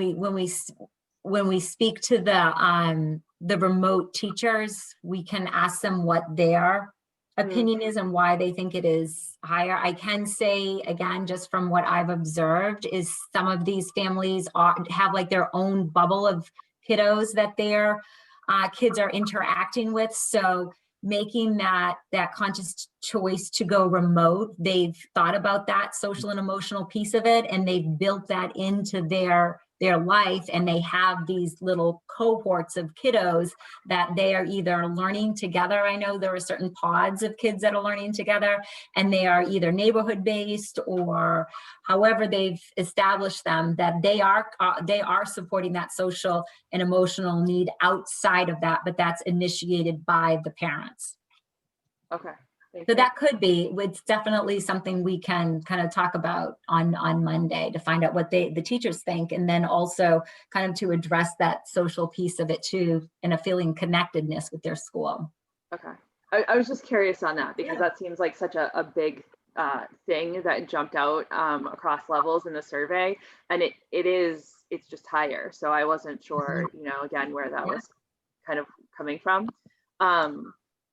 we speak to the remote teachers, we can ask them what their opinion is and why they think it is higher. I can say, again, just from what I've observed, is some of these families have like their own bubble of kiddos that their kids are interacting with. So making that conscious choice to go remote, they've thought about that social and emotional piece of it, and they've built that into their life, and they have these little cohorts of kiddos that they are either learning together. I know there are certain pods of kids that are learning together, and they are either neighborhood based or however they've established them, that they are supporting that social and emotional need outside of that, but that's initiated by the parents. okay. So that could be, it's definitely something we can kind of talk about on Monday to find out what the teachers think, and then also kind of to address that social piece of it too, and a feeling connectedness with their school. Okay, I was just curious on that, because that seems like such a big thing that jumped out across levels in the survey, and it's just higher. So I wasn't sure, you know, again, where that was kind of coming from.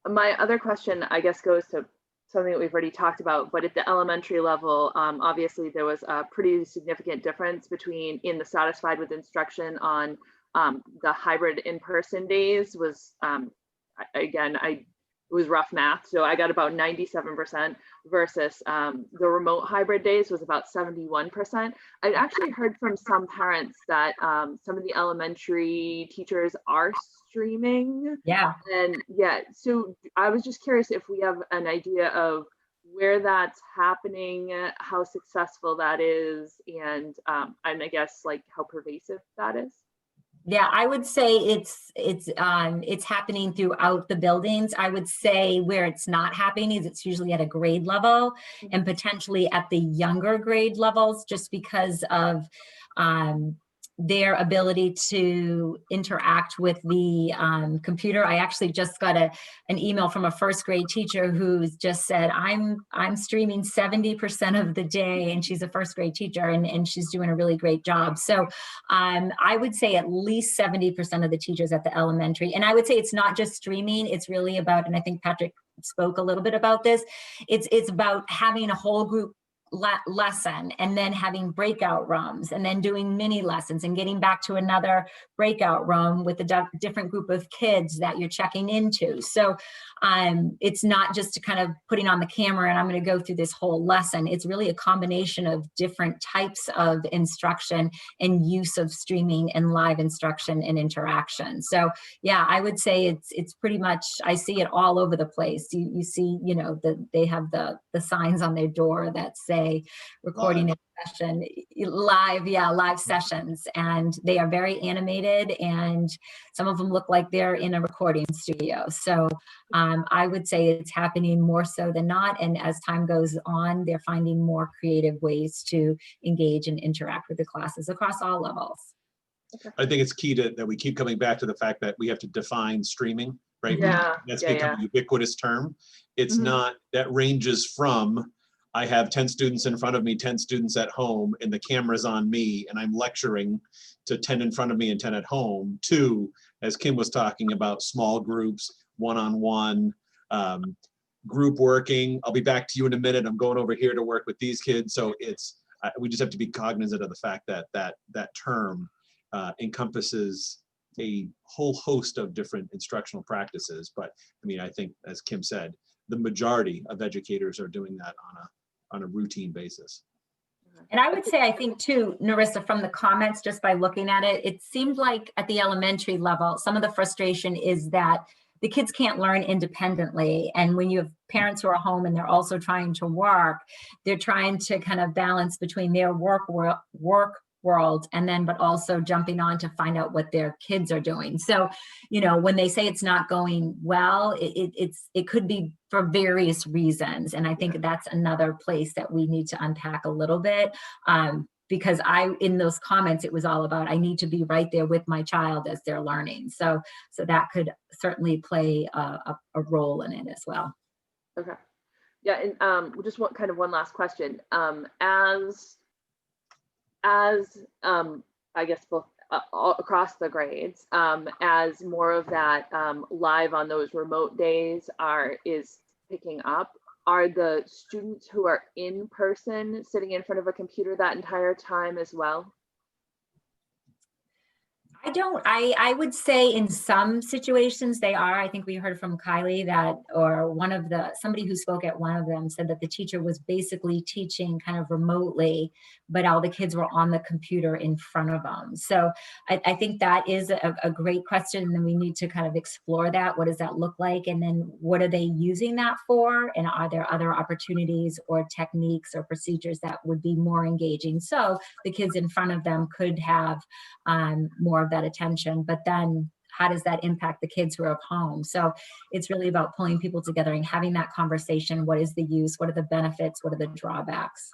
My other question, I guess, goes to something that we've already talked about, but at the elementary level, obviously there was a pretty significant difference in the satisfied with instruction on the hybrid in-person days was, again, it was rough math. So I got about 97% versus the remote hybrid days was about 71%. I've actually heard from some parents that some of the elementary teachers are streaming. Yeah. And so I was just curious if we have an idea of where that's happening, how successful that is, and I guess like how pervasive that is. Yeah, I would say it's happening throughout the buildings. I would say where it's not happening is it's usually at a grade level and potentially at the younger grade levels, just because of their ability to interact with the computer. I actually just got an email from a first grade teacher who's just said, I'm streaming 70% of the day, and she's a first grade teacher, and she's doing a really great job. So I would say at least 70% of the teachers at the elementary, and I would say it's not just streaming, it's really about, and I think Patrick spoke a little bit about this, it's about having a whole group lesson and then having breakout rooms and then doing mini lessons and getting back to another breakout room with a different group of kids that you're checking into. So it's not just kind of putting on the camera and I'm going to go through this whole lesson. It's really a combination of different types of instruction and use of streaming and live instruction and interaction. So yeah, I would say it's pretty much, I see it all over the place. You see, you know, they have the signs on their door that say recording a session, live sessions, and they are very animated, and some of them look like they're in a recording studio. So I would say it's happening more so than not, and as time goes on, they're finding more creative ways to engage and interact with the classes across all levels. I think it's key that we keep coming back to the fact that we have to define streaming, right? Yeah, That's yeah, become yeah. a ubiquitous term. It's Mhm. not, that ranges from, I have 10 students in front of me, 10 students at home, and the camera's on me, and I'm lecturing to 10 in front of me and 10 at home, to, as Kim was talking about, small groups, one-on-one, group working. I'll be back to you in a minute. I'm going over here to work with these kids. So it's, we just have to be cognizant of the fact that that term encompasses a whole host of different instructional practices. But I mean, I think, as Kim said, the majority of educators are doing that on a routine basis. And I would say, I think too, Narissa, from the comments, just by looking at it, it seemed like at the elementary level, some of the frustration is that the kids can't learn independently. And when you have parents who are home and they're also trying to work, they're trying to kind of balance between their work world and then, but also jumping on to find out what their kids are doing. So, you know, when they say it's not going well, it could be for various reasons. And I think that's another place that we need to unpack a little bit. Because in those comments, it was all about, I need to be right there with my child as they're learning. So that could certainly play a role in it as well. Okay. Yeah, and just one last question. I guess both all across the grades, as more of that live on those remote days is picking up, are the students who are in person sitting in front of a computer that entire time as well? I would say in some situations they are. I think we heard from Kylie that, or somebody who spoke at one of them said that the teacher was basically teaching kind of remotely, but all the kids were on the computer in front of them. So I think that is a great question. And then we need to kind of explore that. What does that look like? And then what are they using that for? And are there other opportunities or techniques or procedures that would be more engaging? So the kids in front of them could have more of that attention, but then how does that impact the kids who are at home? So it's really about pulling people together and having that conversation. What is the use? What are the benefits? What are the drawbacks?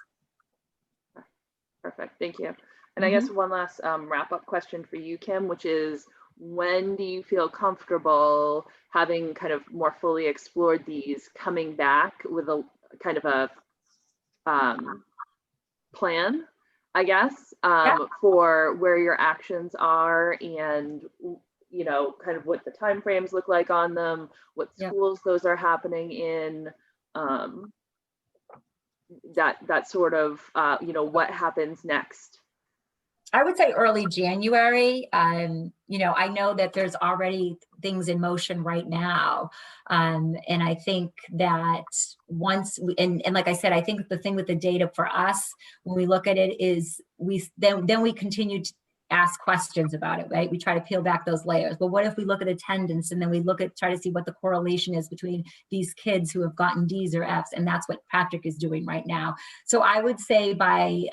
Perfect, thank you. And I guess one last wrap-up question for you, Kim, which is, when do you feel comfortable having kind of more fully explored these, coming back with a kind of a plan, I guess, for where your actions are, and you know, kind of what the timeframes look like on them, what schools those are happening in, that sort of, you know, what happens next? I would say early January. You know, I know that there's already things in motion right now. And I think that once, and like I said, I think the thing with the data for us, when we look at it, is then we continue to ask questions about it, right? We try to peel back those layers. But what if we look at attendance and then we try to see what the correlation is between these kids who have gotten D's or F's, and that's what Patrick is doing right now. So I would say by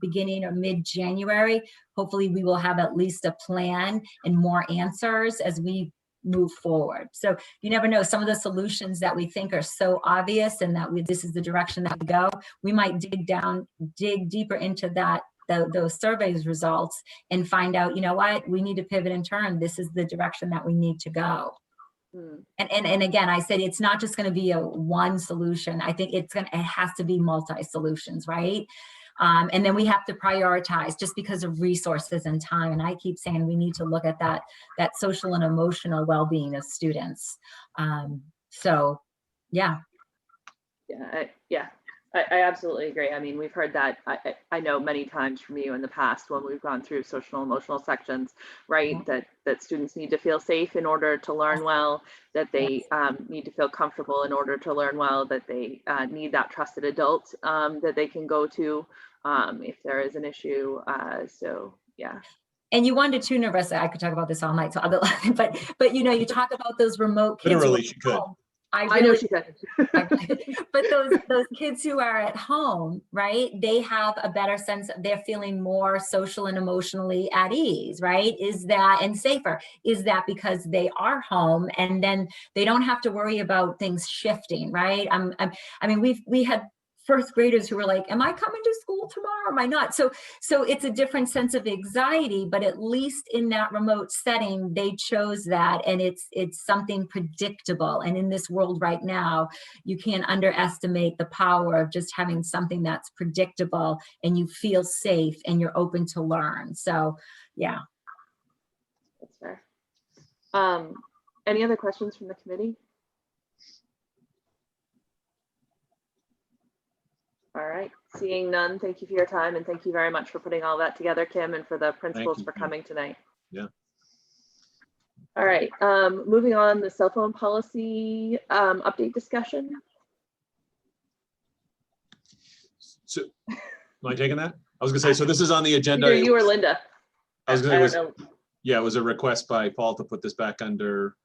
beginning or mid-January, hopefully we will have at least a plan and more answers as we move forward. So you never know, some of the solutions that we think are so obvious and that this is the direction that we go, we might dig deeper into those surveys results and find out, you know what, we need to pivot and turn. This is the direction that we need to go. And again, I said, it's not just going to be a one solution. I think it has to be multi-solutions, right? And then we have to prioritize just because of resources and time. And I keep saying we need to look at that social and emotional well-being of students. So, yeah. I absolutely agree. I mean, we've heard that, I know many times from you in the past when we've gone through social and emotional sections, right? That students need to feel safe in order to learn well, that they need to feel comfortable in order to learn well, that they need that trusted adult that they can go to if there is an issue. So, yeah. And you wanted to, Narissa, I could talk about this all night, so but you know, you talk about those remote kids. Literally, she could. I know she could. But those kids who are at home, right? They have a better sense. They're feeling more social and emotionally at ease, right? And safer. Is that because they are home and then they don't have to worry about things shifting, right? I mean, we had first graders who were like, am I coming to school tomorrow? Am I not? So it's a different sense of anxiety, but at least in that remote setting, they chose that, and it's something predictable. And in this world right now, you can't underestimate the power of just having something that's predictable and you feel safe and you're open to learn. So yeah. That's fair. Any other questions from the committee? All right, seeing none, thank you for your time, and thank you very much for putting all that together, Kim, and for the principals you, for Kim. coming tonight. Yeah. All right, moving on, the cell phone policy update discussion. So, am I taking that? I was gonna say, so this is on the agenda. Either you or Linda. I was I gonna don't say, know. yeah, it was a request by Paul to put this back under,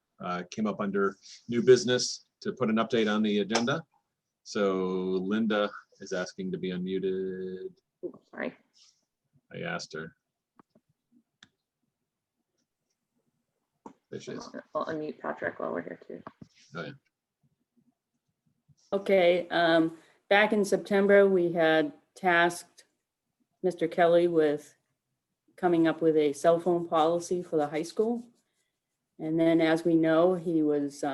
came up under new business to put an update on the agenda. So Linda is asking to be unmuted. Ooh, sorry. I asked her. There she is. I'll unmute Patrick while we're here too. Oh, yeah. Okay, back in September, we had tasked Mr. Kelly with coming up with a cell phone policy for the high school. And then, as we know, he was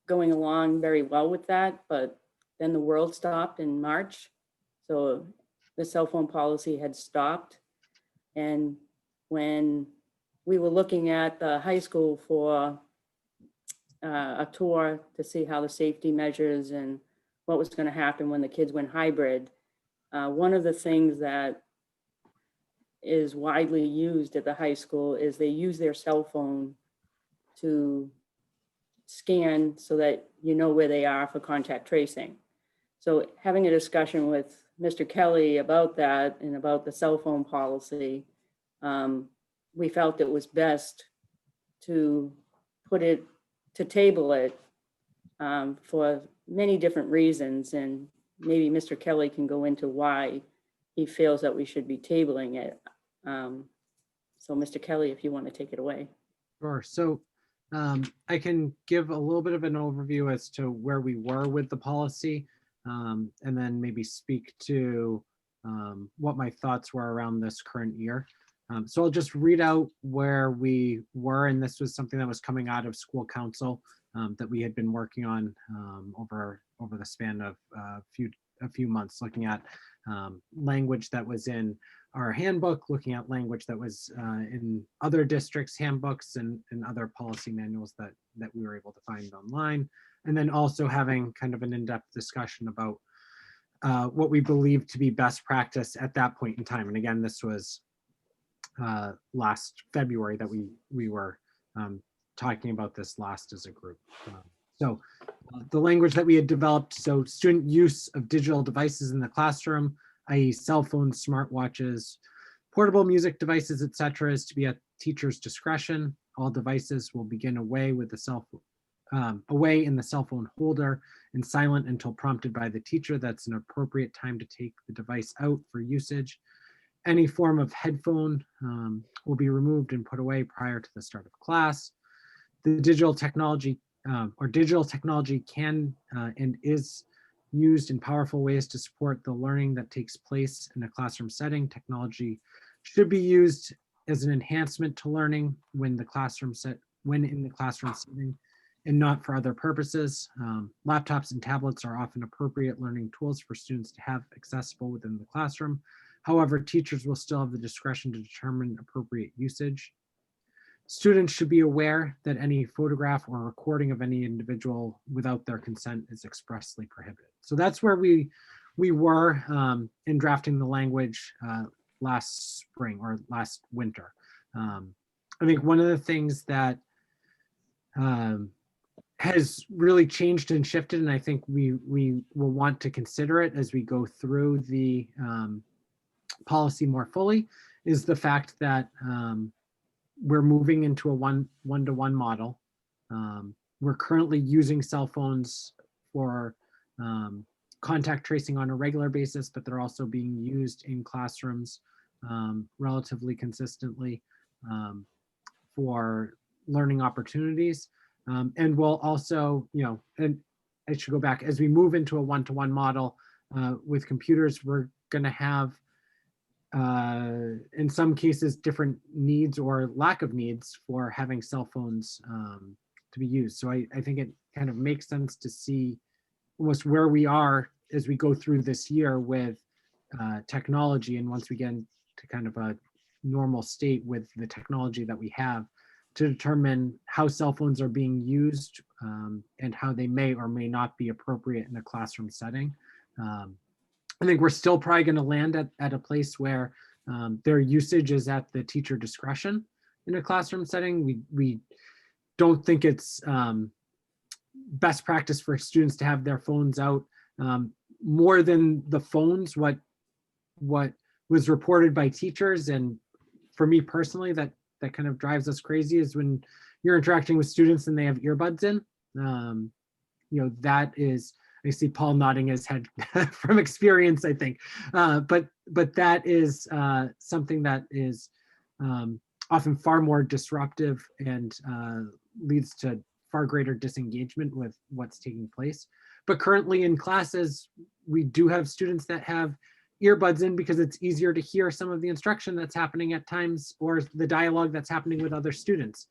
going along very well with that, but then the world stopped in March. So the cell phone policy had stopped. And when we were looking at the high school for a tour to see how the safety measures and what was going to happen when the kids went hybrid, one of the things that is widely used at the high school is they use their cell phone to scan so that you know where they are for contact tracing. So having a discussion with Mr. Kelly about that and about the cell phone policy, we felt it was best to table it for many different reasons. And maybe Mr. Kelly can go into why he feels that we should be tabling it. So Mr. Kelly, if you want to take it away. Sure. So I can give a little bit of an overview as to where we were with the policy, and then maybe speak to what my thoughts were around this current year. So I'll just read out where we were, and this was something that was coming out of school council that we had been working on over the span of a few months, looking at language that was in our handbook, looking at language that was in other districts' handbooks and other policy manuals that we were able to find online, and then also having kind of an in-depth discussion about what we believe to be best practice at that point in time. And again, this was last February that we were talking about this last as a group. So the language that we had developed, so student use of digital devices in the classroom, i.e. cell phones, smartwatches, portable music devices, etc., is to be at teacher's discretion. All devices will begin away in the cell phone holder and silent until prompted by the teacher. That's an appropriate time to take the device out for usage. Any form of headphone will be removed and put away prior to the start of class. The digital technology can and is used in powerful ways to support the learning that takes place in a classroom setting. Technology should be used as an enhancement to learning when in the classroom setting, and not for other purposes. Laptops and tablets are often appropriate learning tools for students to have accessible within the classroom. However, teachers will still have the discretion to determine appropriate usage. Students should be aware that any photograph or recording of any individual without their consent is expressly prohibited. So that's where we were in drafting the language last spring or last winter. I think one of the things that has really changed and shifted, and I think we will want to consider it as we go through the policy more fully, is the fact that we're moving into a one-to-one model. We're currently using cell phones for contact tracing on a regular basis, but they're also being used in classrooms relatively consistently for learning opportunities. And we'll also, and I should go back, as we move into a one-to-one model, with computers, we're going to have, in some cases, different needs or lack of needs for having cell phones to be used. So I think it kind of makes sense to see almost where we are as we go through this year with technology. And once we get into kind of a normal state with the technology that we have, to determine how cell phones are being used and how they may or may not be appropriate in a classroom setting. I think we're still probably going to land at a place where their usage is at the teacher discretion in a classroom setting. We don't think it's best practice for students to have their phones out more than the phones. What was reported by teachers, and for me personally, that kind of drives us crazy, is when you're interacting with students and they have earbuds in. That is, I see Paul nodding his head from experience, I think. But that is something that is often far more disruptive and leads to far greater disengagement with what's taking place. But currently in classes, we do have students that have earbuds in because it's easier to hear some of the instruction that's happening at times, or the dialogue that's happening with other students.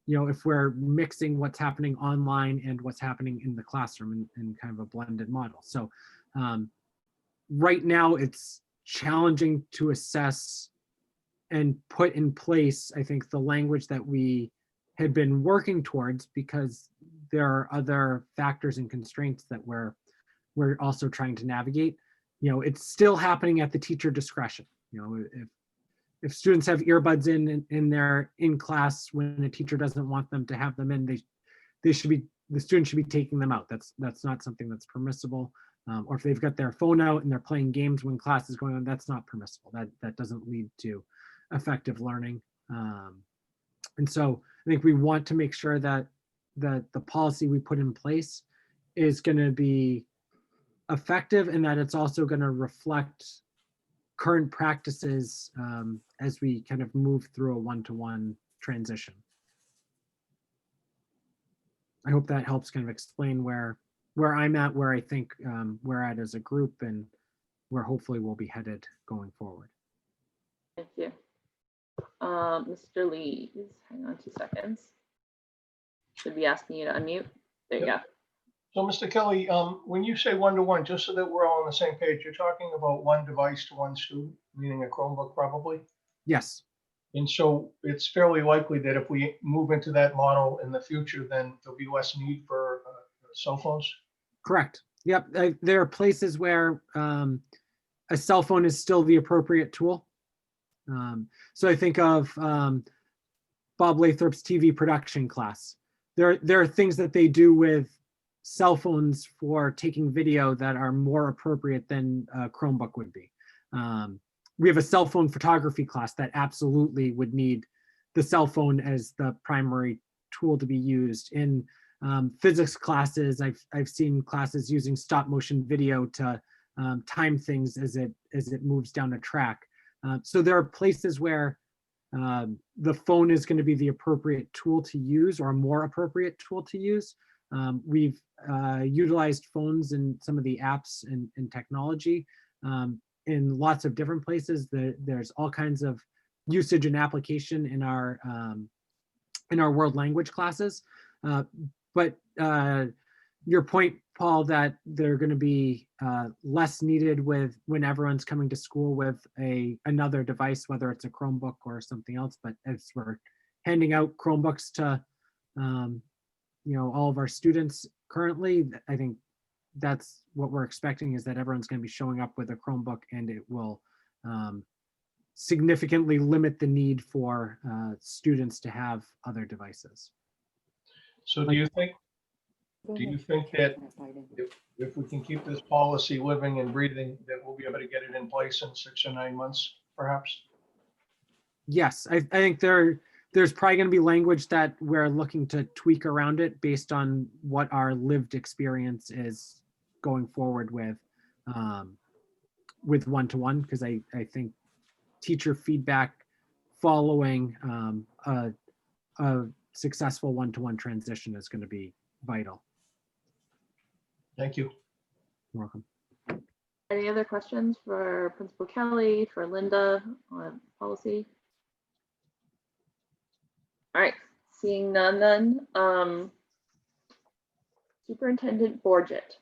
If we're mixing what's happening online and what's happening in the classroom in kind of a blended model. So right now it's challenging to assess and put in place, I think, the language that we had been working towards, because there are other factors and constraints that we're also trying to navigate. It's still happening at the teacher discretion. If students have earbuds in class when a teacher doesn't want them to have them in, the student should be taking them out. That's not something that's permissible. Or if they've got their phone out and they're playing games when class is going on, that's not permissible. That doesn't lead to effective learning. And so I think we want to make sure that the policy we put in place is going to be effective, and that it's also going to reflect current practices as we kind of move through a one-to-one transition. I hope that helps kind of explain where I'm at, where I think we're at as a group, and where hopefully we'll be headed going forward. Thank you. Mr. Lee, hang on 2 seconds. Should be asking you to unmute. There you go. So, Mr. Kelly, when you say one-to-one, just so that we're all on the same page, you're talking about one device to one student, meaning a Chromebook probably? Yes. And so it's fairly likely that if we move into that model in the future, then there'll be less need for cell phones? Correct. Yep. There are places where a cell phone is still the appropriate tool. So I think of Bob Lathrop's TV production class. There are things that they do with cell phones for taking video that are more appropriate than a Chromebook would be. We have a cell phone photography class that absolutely would need the cell phone as the primary tool to be used. In physics classes, I've seen classes using stop motion video to time things as it moves down a track. So there are places where the phone is going to be the appropriate tool to use, or a more appropriate tool to use. We've utilized phones in some of the apps and technology in lots of different places. There's all kinds of usage and application in our world language classes. But your point, Paul, that they're going to be less needed when everyone's coming to school with another device, whether it's a Chromebook or something else. But as we're handing out Chromebooks to all of our students currently, I think that's what we're expecting, is that everyone's going to be showing up with a Chromebook, and it will significantly limit the need for students to have other devices. So do you think that if we can keep this policy living and breathing, that we'll be able to get it in place in 6 or 9 months, perhaps? Yes, I think there's probably going to be language that we're looking to tweak around it based on what our lived experience is going forward with one-to-one, because I think teacher feedback following a successful one-to-one transition is going to be vital. Thank you. You're welcome. Any other questions for Principal Kelly, for Linda on policy? All right, seeing none then. Superintendent Borget,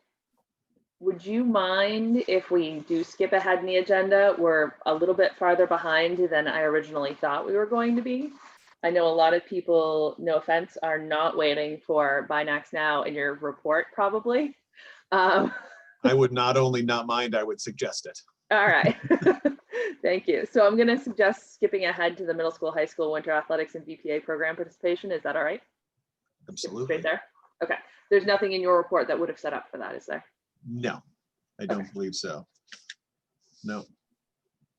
would you mind if we do skip ahead in the agenda? We're a little bit farther behind than I originally thought we were going to be. I know a lot of people, no offense, are not waiting for Binax Now in your report probably. I would not only not mind, I would suggest it. All right. Thank you. So I'm going to suggest skipping ahead to the middle school, high school, winter athletics and VPA program participation. Is that all right? Absolutely. Straight there. Okay. There's nothing in your report that would have set up for that, is there? No, I don't believe so. No.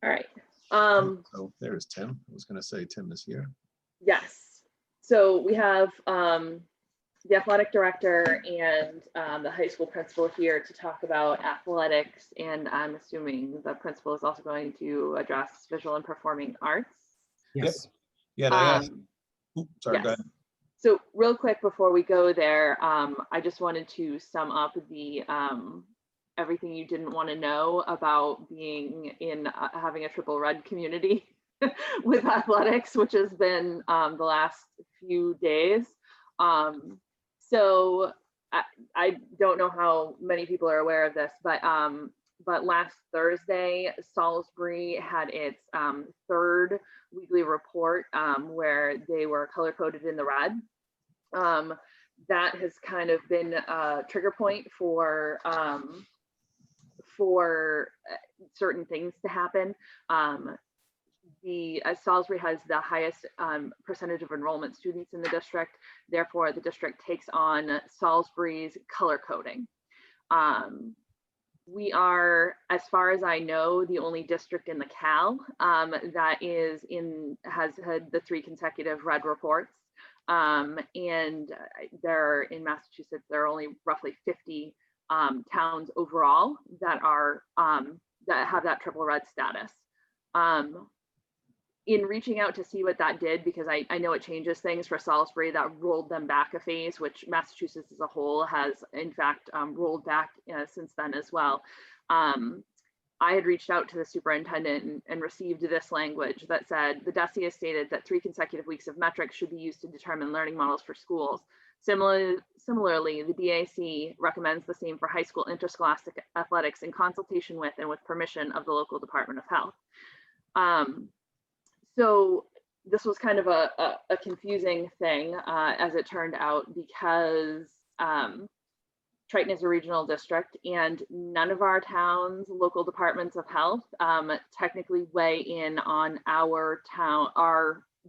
All right. So there's Tim. I was going to say Tim is here. Yes. So we have the athletic director and the high school principal here to talk about athletics, and I'm assuming the principal is also going to address visual and performing arts. Yes. Yeah, and I asked. Sorry, yes. go ahead. So real quick before we go there, I just wanted to sum up the everything you didn't want to know about being in having a triple red community with athletics, which has been the last few days. So I don't know how many people are aware of this, but last Thursday, Salisbury had its third weekly report where they were color coded in the red. That has kind of been a trigger point for certain things to happen. Salisbury has the highest percentage of enrollment students in the district. Therefore, the district takes on Salisbury's color coding. We are, as far as I know, the only district in the Cal that has had the 3 consecutive red reports. And there in Massachusetts, there are only roughly 50 towns overall that are that have that triple red status. In reaching out to see what that did, because I know it changes things for Salisbury, that rolled them back a phase, which Massachusetts as a whole has in fact rolled back since then as well. I had reached out to the superintendent and received this language that said, the DESE has stated that 3 consecutive weeks of metrics should be used to determine learning models for schools. Similarly, the BAC recommends the same for high school interscholastic athletics in consultation with and with permission of the local Department of Health. So this was kind of a confusing thing as it turned out, because Triton is a regional district and none of our towns' local departments of health technically weigh in on our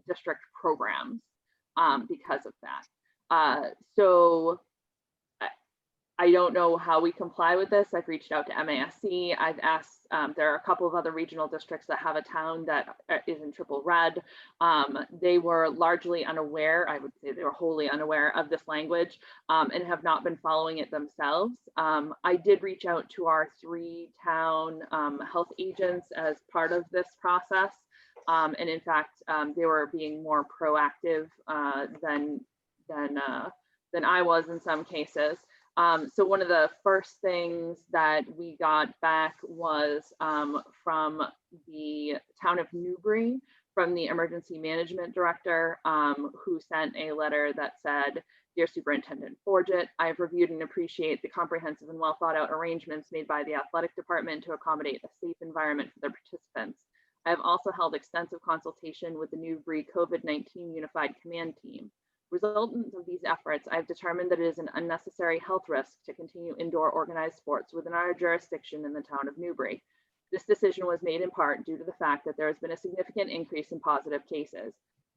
district programs because of that. So I don't know how we comply with this. I've reached out to MASC. I've asked, there are a couple of other regional districts that have a town that is in triple red. They were largely unaware, I would say they were wholly unaware of this language and have not been following it themselves. I did reach out to our 3 town health agents as part of this process. And in fact, they were being more proactive than I was in some cases. So one of the first things that we got back was from the town of Newbury, from the emergency management director, who sent a letter that said, "Dear Superintendent Borget, I have reviewed and appreciate the comprehensive and well thought out arrangements made by the athletic department to accommodate a safe environment for their participants. I have also held extensive consultation with the Newbury COVID-19 Unified Command Team. Resultant of these efforts, I've determined that it is an unnecessary health risk to continue indoor organized sports within our jurisdiction in the town of Newbury. This decision was made in part due to the fact that there has been a significant increase in positive cases.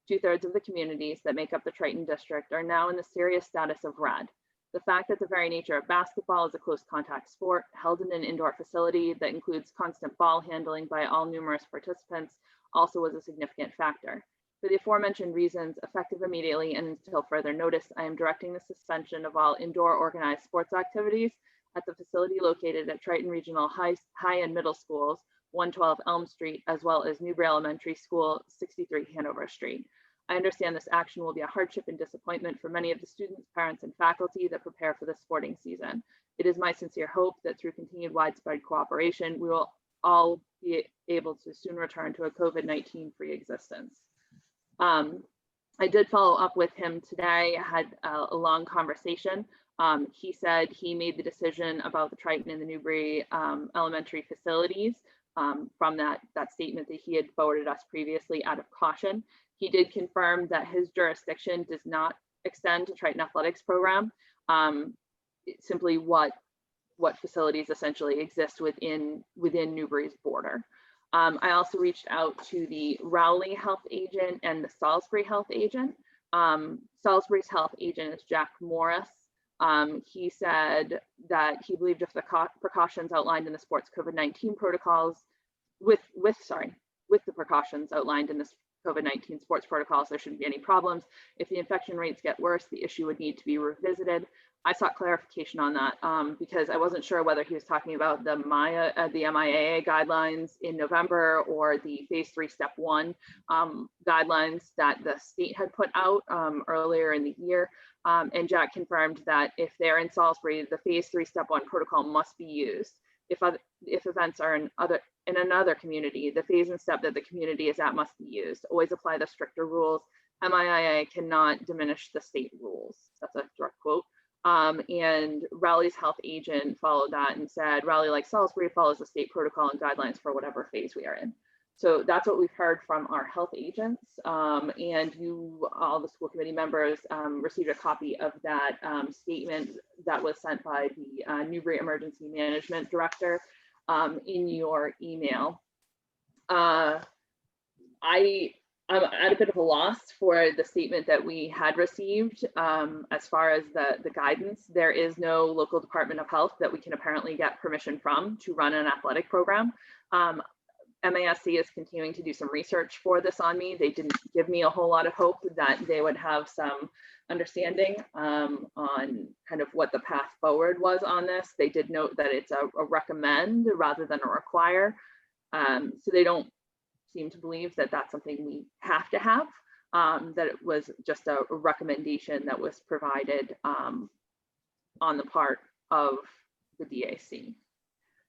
2/3 of the communities that make up the Triton district are now in the serious status of red. The fact that the very nature of basketball is a close contact sport held in an indoor facility that includes constant ball handling by all numerous participants also was a significant factor. For the aforementioned reasons, effective immediately and until further notice, I am directing the suspension of all indoor organized sports activities at the facility located at Triton Regional High and Middle Schools, 112 Elm Street, as well as Newbury Elementary School, 63 Hanover Street. I understand this action will be a hardship and disappointment for many of the students, parents, and faculty that prepare for the sporting season. It is my sincere hope that through continued widespread cooperation, we will all be able to soon return to a COVID-19 free existence. I did follow up with him today. I had a long conversation. He said he made the decision about the Triton and the Newbury elementary facilities from that statement that he had forwarded us previously out of caution. He did confirm that his jurisdiction does not extend to Triton Athletics program, simply what facilities essentially exist within Newbury's border. I also reached out to the Rowley health agent and the Salisbury health agent. Salisbury's health agent is Jack Morris. He said that he believed if the precautions outlined in the sports COVID-19 protocols, with the precautions outlined in this COVID-19 sports protocols, there shouldn't be any problems. If the infection rates get worse, the issue would need to be revisited. I sought clarification on that because I wasn't sure whether he was talking about the MIAA guidelines in November or the phase 3 step 1 guidelines that the state had put out earlier in the year. And Jack confirmed that if they're in Salisbury, the phase 3 step 1 protocol must be used. If events are in another community, the phase and step that the community is at must be used. Always apply the stricter rules. MIAA cannot diminish the state rules. That's a direct quote. And Rowley's health agent followed that and said, Rowley, like Salisbury, follows the state protocol and guidelines for whatever phase we are in. So that's what we've heard from our health agents. And you, all the school committee members, received a copy of that statement that was sent by the Newbury Emergency Management Director in your email. I'm at a bit of a loss for the statement that we had received as far as the guidance. There is no local Department of Health that we can apparently get permission from to run an athletic program. MASC is continuing to do some research for this on me. They didn't give me a whole lot of hope that they would have some understanding on kind of what the path forward was on this. They did note that it's a recommend rather than a require. So they don't seem to believe that that's something we have to have, that it was just a recommendation that was provided on the part of the DAC.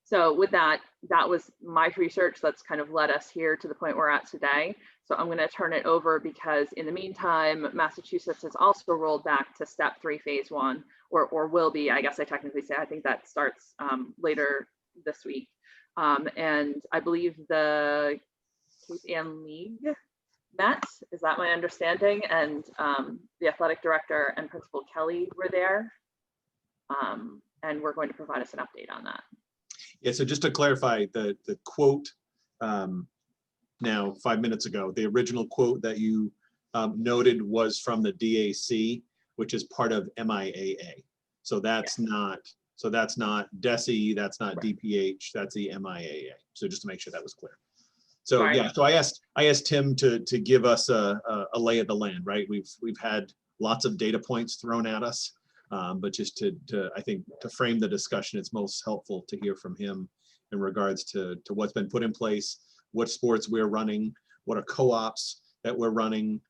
So with that was my research that's kind of led us here to the point we're at today. So I'm going to turn it over because in the meantime, Massachusetts has also rolled back to step 3, phase 1, or will be, I guess I technically say, I think that starts later this week. And I believe the Cape Ann League met, is that my understanding? And the athletic director and Principal Kelly were there. And we're going to provide us an update on that. Yeah, so just to clarify, the quote now 5 minutes ago, the original quote that you noted was from the DAC, which is part of MIAA. So that's not DESE, that's not DPH, that's the MIAA. So just to make sure that was clear. So Sorry. yeah, so I asked Tim to give us a lay of the land, right? We've had lots of data points thrown at us. But just to I think to frame the discussion, it's most helpful to hear from him in regards to what's been put in place, what sports we're running, what are co-ops that we're running,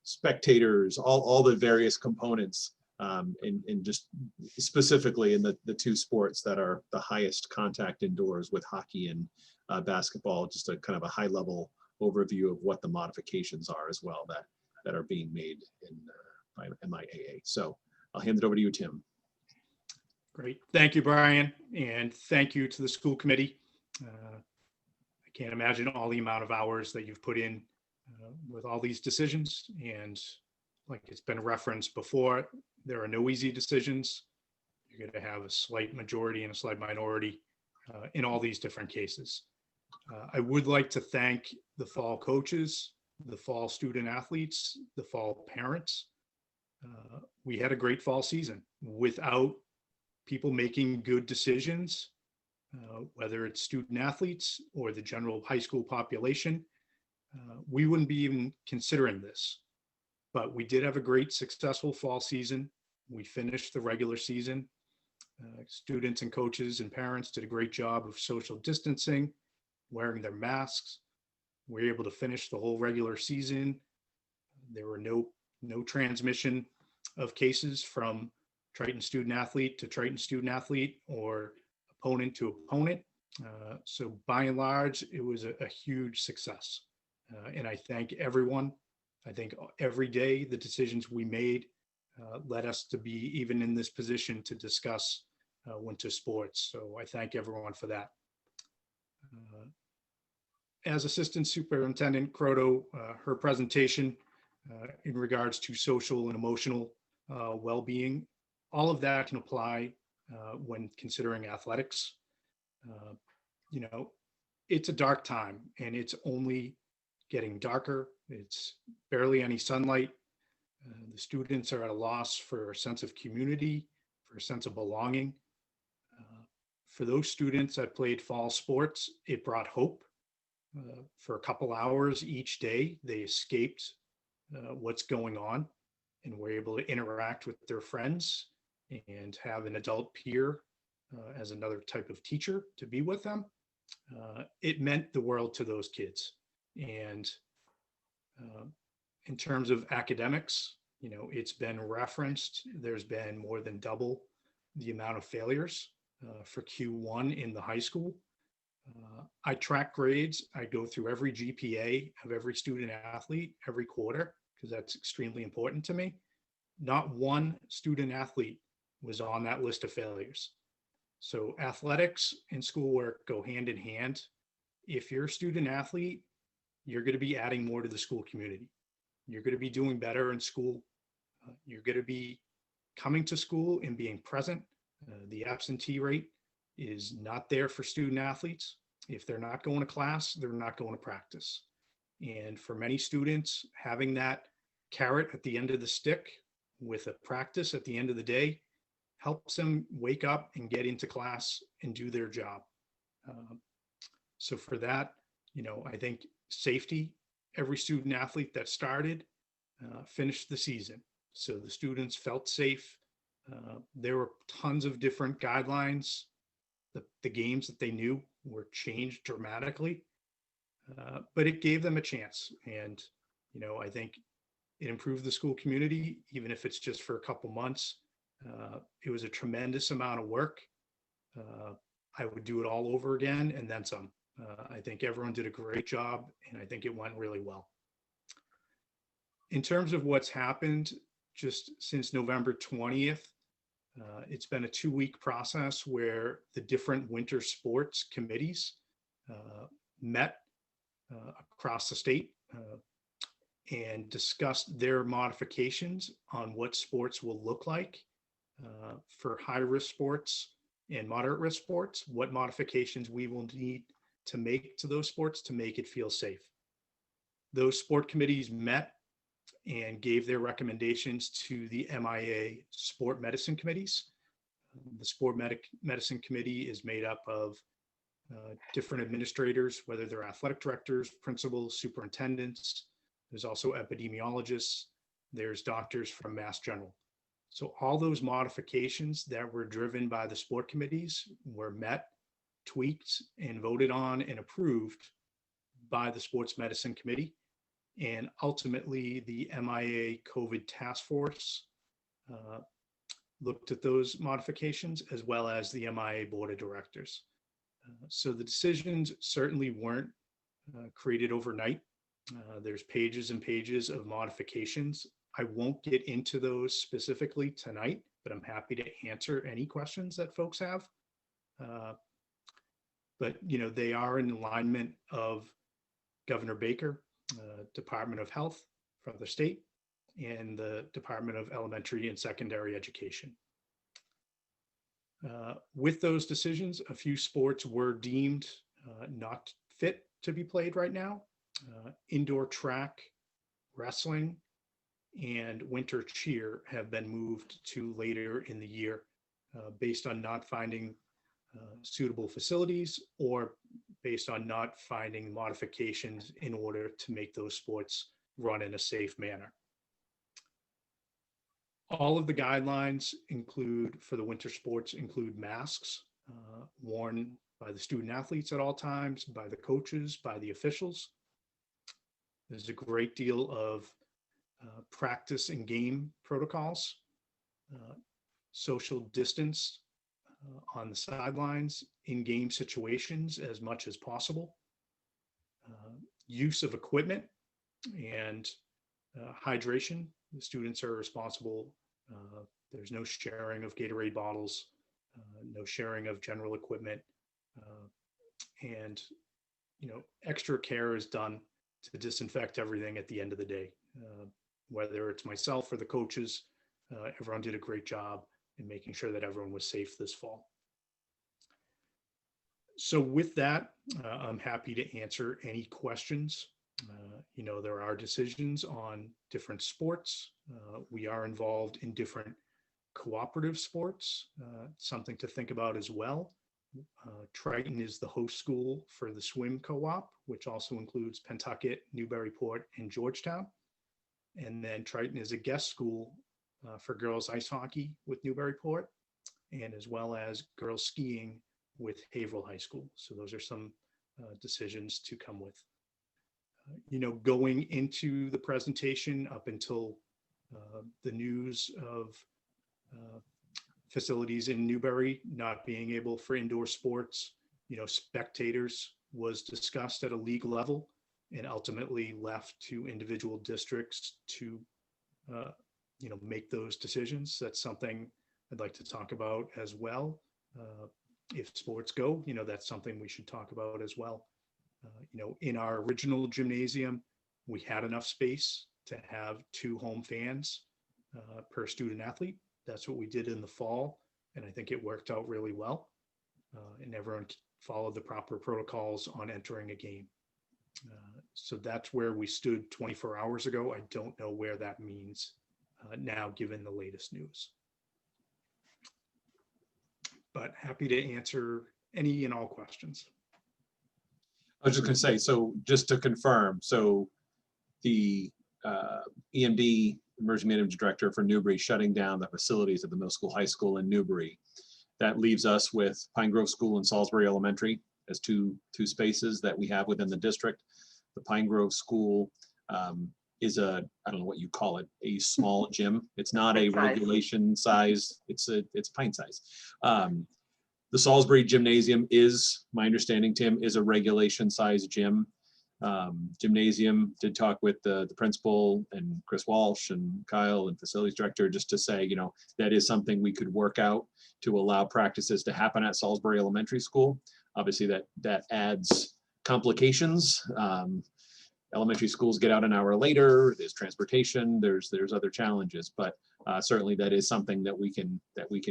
spectators, all the various components, and just specifically in the 2 sports that are the highest contact indoors with hockey and basketball, just a kind of a high level overview of what the modifications are as well that are being made in by MIAA. So I'll hand it over to you, Tim. Great. Thank you, Brian. And thank you to the school committee. I can't imagine all the amount of hours that you've put in with all these decisions. And like it's been referenced before, there are no easy decisions. You're going to have a slight majority and a slight minority in all these different cases. I would like to thank the fall coaches, the fall student athletes, the fall parents. We had a great fall season without people making good decisions, whether it's student athletes or the general high school population. We wouldn't be even considering this, but we did have a great successful fall season. We finished the regular season. Students and coaches and parents did a great job of social distancing, wearing their masks. We were able to finish the whole regular season. There were no transmission of cases from Triton student athlete to Triton student athlete or opponent to opponent. So by and large, it was a huge success. And I thank everyone. I think every day the decisions we made led us to be even in this position to discuss winter sports. So I thank everyone for that. As Assistant Superintendent Croto, her presentation in regards to social and emotional well-being, all of that can apply when considering athletics. You know, it's a dark time and it's only getting darker. It's barely any sunlight. The students are at a loss for a sense of community, for a sense of belonging. For those students that played fall sports, it brought hope. For a couple hours each day, they escaped what's going on and were able to interact with their friends and have an adult peer as another type of teacher to be with them. It meant the world to those kids. And in terms of academics, you know, it's been referenced, there's been more than double the amount of failures for Q1 in the high school. I track grades. I go through every GPA of every student athlete every quarter because that's extremely important to me. Not one student athlete was on that list of failures. So athletics and schoolwork go hand in hand. If you're a student athlete, you're going to be adding more to the school community. You're going to be doing better in school. You're going to be coming to school and being present. The absentee rate is not there for student athletes. If they're not going to class, they're not going to practice. And for many students, having that carrot at the end of the stick with a practice at the end of the day helps them wake up and get into class and do their job. So for that, you know, I think safety, every student athlete that started finished the season. So the students felt safe. There were tons of different guidelines. The games that they knew were changed dramatically, but it gave them a chance. And, you know, I think it improved the school community, even if it's just for a couple months. It was a tremendous amount of work. I would do it all over again and then some. I think everyone did a great job and I think it went really well. In terms of what's happened just since November 20th, it's been a 2-week process where the different winter sports committees met across the state and discussed their modifications on what sports will look like for high-risk sports and moderate-risk sports, what modifications we will need to make to those sports to make it feel safe. Those sport committees met and gave their recommendations to the MIA sport medicine committees. The sport medicine committee is made up of different administrators, whether they're athletic directors, principals, superintendents. There's also epidemiologists. There's doctors from Mass General. So all those modifications that were driven by the sport committees were met, tweaked, and voted on and approved by the sports medicine committee. And ultimately, the MIA COVID task force looked at those modifications as well as the MIA board of directors. So the decisions certainly weren't created overnight. There's pages and pages of modifications. I won't get into those specifically tonight, but I'm happy to answer any questions that folks have. But you know, they are in alignment of Governor Baker, Department of Health for the state, and the Department of Elementary and Secondary Education. With those decisions, a few sports were deemed not fit to be played right now. Indoor track, wrestling, and winter cheer have been moved to later in the year based on not finding suitable facilities or based on not finding modifications in order to make those sports run in a safe manner. All of the guidelines include, for the winter sports, include masks worn by the student athletes at all times, by the coaches, by the officials. There's a great deal of practice and game protocols. social distance on the sidelines in game situations as much as possible. Use of equipment and hydration. The students are responsible. There's no sharing of Gatorade bottles, no sharing of general equipment, and extra care is done to disinfect everything at the end of the day. Whether it's myself or the coaches, everyone did a great job in making sure that everyone was safe this fall. So with that, I'm happy to answer any questions. There are decisions on different sports. We are involved in different cooperative sports, something to think about as well. Triton is the host school for the swim co-op, which also includes Pentucket, Newburyport, and Georgetown. And then Triton is a guest school for girls ice hockey with Newburyport, and as well as girls skiing with Haverhill High School. So those are some decisions to come with. Going into the presentation up until the news of facilities in Newbury not being able for indoor sports, spectators was discussed at a league level and ultimately left to individual districts to, make those decisions. That's something I'd like to talk about as well. If sports go, that's something we should talk about as well. In our original gymnasium, we had enough space to have 2 home fans per student athlete. That's what we did in the fall, and I think it worked out really well. And everyone followed the proper protocols on entering a game. So that's where we stood 24 hours ago. I don't know where that means now, given the latest news. But happy to answer any and all questions. I was just going to say, so just to confirm, so the EMD, Emergency Management Director for Newbury, shutting down the facilities at the middle school, high school in Newbury. That leaves us with Pine Grove School and Salisbury Elementary as two spaces that we have within the district. The Pine Grove School is a, I don't know what you call it, a small gym. It's not a regulation size, it's pint size. The Salisbury Gymnasium is, my understanding, Tim, is a regulation size gym. Gymnasium, did talk with the principal and Chris Walsh and Kyle and facilities director, just to say, that is something we could work out to allow practices to happen at Salisbury Elementary School. Obviously that adds complications. Elementary schools get out an hour later, there's transportation, there's other challenges, but certainly that is something that we can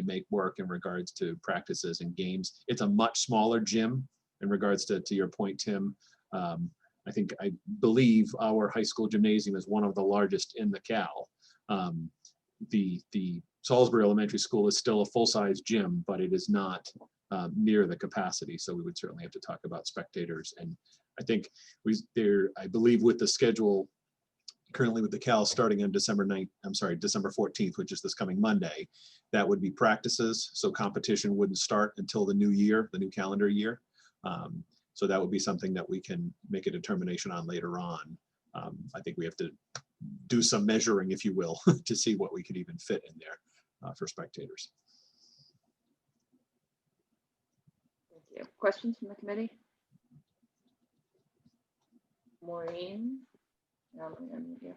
make work in regards to practices and games. It's a much smaller gym in regards to your point, Tim. I believe our high school gymnasium is one of the largest in the Cal. The Salisbury Elementary School is still a full-size gym, but it is not near the capacity. So we would certainly have to talk about spectators. And I think I believe with the schedule currently with the Cal starting on December 14th, which is this coming Monday, that would be practices. So competition wouldn't start until the new year, the new calendar year. So that would be something that we can make a determination on later on. I think we have to do some measuring, if you will, to see what we could even fit in there for spectators. Thank you. Questions from the committee? Maureen? No, let me unmute you.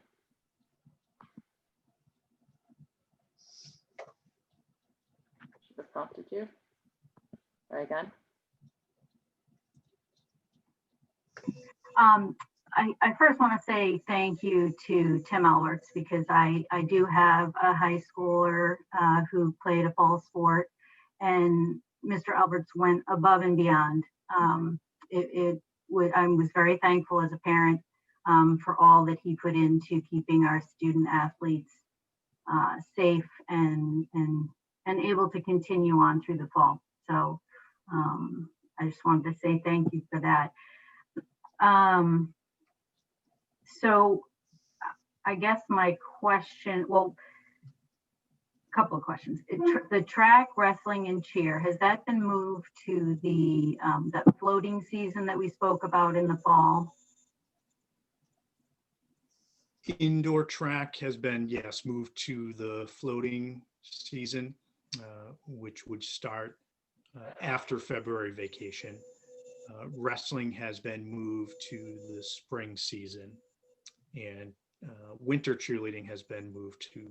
Should have prompted you. Try again. I first want to say thank you to Tim Alberts, because I do have a high schooler who played a fall sport, and Mr. Alberts went above and beyond. I was very thankful as a parent for all that he put into keeping our student athletes safe and able to continue on through the fall. So I just wanted to say thank you for that. So I guess my question, well, a couple of questions. The track, wrestling, and cheer, has that been moved to the that floating season that we spoke about in the fall? Indoor track has been, yes, moved to the floating season. which would start after February vacation. Wrestling has been moved to the spring season, and winter cheerleading has been moved to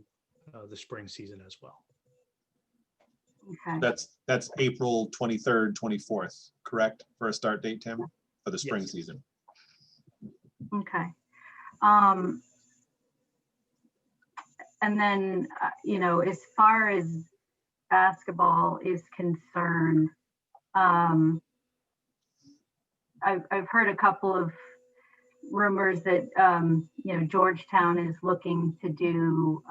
the spring season as well. Okay. That's April 23rd, 24th, correct? For a start date, Tim, for the spring Yes. season. Okay. And then, as far as basketball is concerned, I've heard a couple of rumors that, Georgetown is looking to do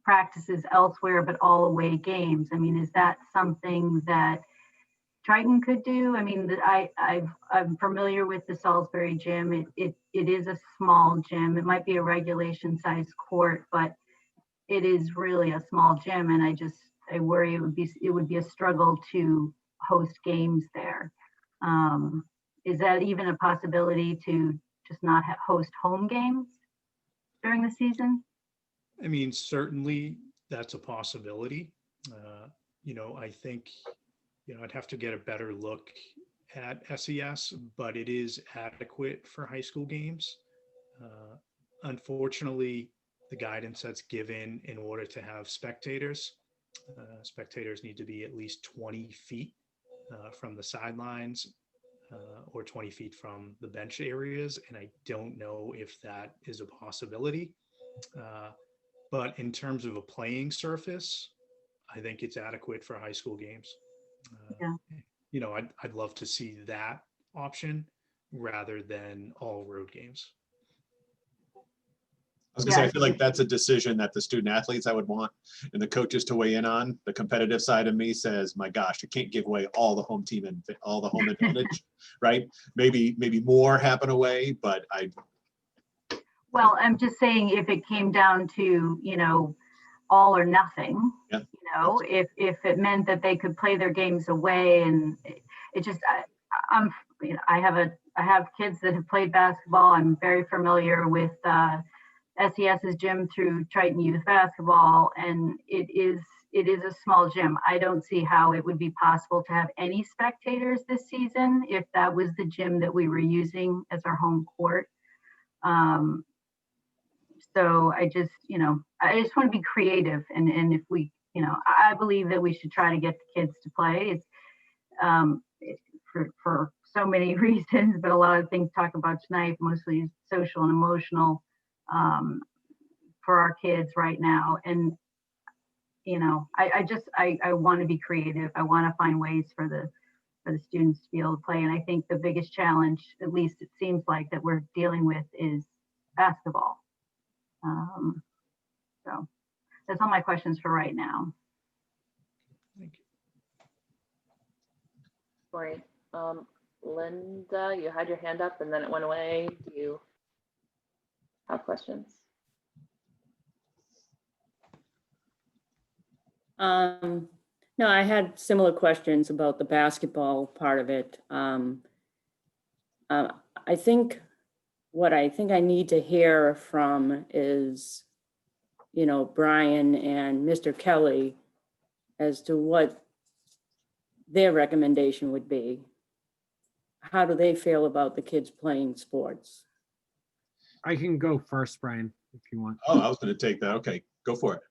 practices elsewhere, but all away games. I mean, is that something that Triton could do? I mean, I'm familiar with the Salisbury gym. It is a small gym. It might be a regulation size court, but it is really a small gym. And I worry it would be a struggle to host games there. Is that even a possibility to just not host home games during the season? I mean, certainly that's a possibility. I think, I'd have to get a better look at SES, but it is adequate for high school games. Unfortunately, the guidance that's given in order to have spectators need to be at least 20 feet from the sidelines or 20 feet from the bench areas. And I don't know if that is a possibility. But in terms of a playing surface, I think it's adequate for high school games. Yeah. I'd love to see that option rather than all road games. I was gonna say, I feel like that's a decision that the student athletes I would want and the coaches to weigh in on. The competitive side of me says, my gosh, you can't give away all the home team and all the home advantage, right? Maybe more happen away, but Well, I'm just saying if it came down to, all or nothing, yeah. If it meant that they could play their games away, and it just, I have kids that have played basketball. I'm very familiar with SES's gym through Triton Youth Basketball, and it is a small gym. I don't see how it would be possible to have any spectators this season if that was the gym that we were using as our home court. So I just want to be creative, and if we, I believe that we should try to get the kids to play. It's for so many reasons, but a lot of things talk about tonight, mostly social and emotional for our kids right now. And I want to be creative. I want to find ways for the students to be able to play. And I think the biggest challenge, at least it seems like, that we're dealing with is basketball. So that's all my questions for right now. Thank you. Great. Linda, you had your hand up and then it went away. Do you have questions? No, I had similar questions about the basketball part of it. I think what I need to hear from is, Brian and Mr. Kelly as to what their recommendation would be. How do they feel about the kids playing sports? I can go first, Brian, if you want. Oh, I was going to take that. Okay, go for it.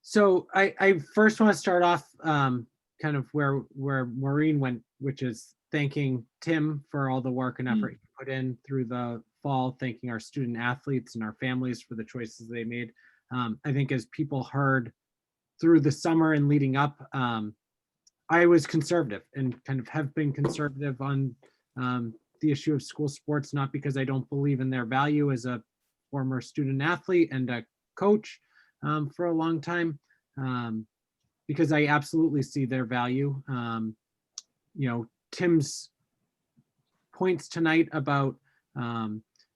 So I first want to start off kind of where Maureen went, which is thanking Tim for all the work and effort he put in through the fall, thanking our student athletes and our families for the choices they made. I think as people heard through the summer and leading up, I was conservative and kind of have been conservative on the issue of school sports, not because I don't believe in their value as a former student athlete and a coach for a long time, because I absolutely see their value. Tim's points tonight about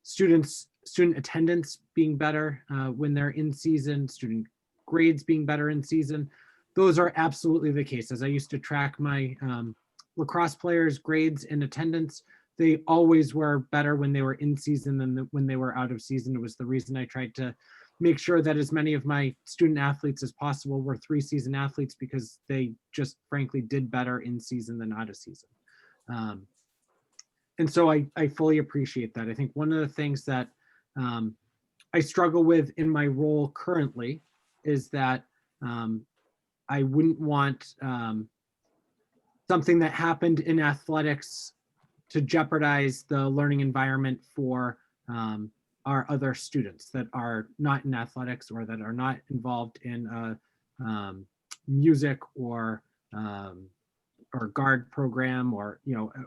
student attendance being better when they're in season, student grades being better in season, those are absolutely the cases. I used to track my lacrosse players' grades and attendance. They always were better when they were in season than when they were out of season. It was the reason I tried to make sure that as many of my student athletes as possible were 3-season athletes because they just frankly did better in season than out of season. And so I fully appreciate that. I think one of the things that I struggle with in my role currently is that I wouldn't want something that happened in athletics to jeopardize the learning environment for our other students that are not in athletics or that are not involved in music or guard program or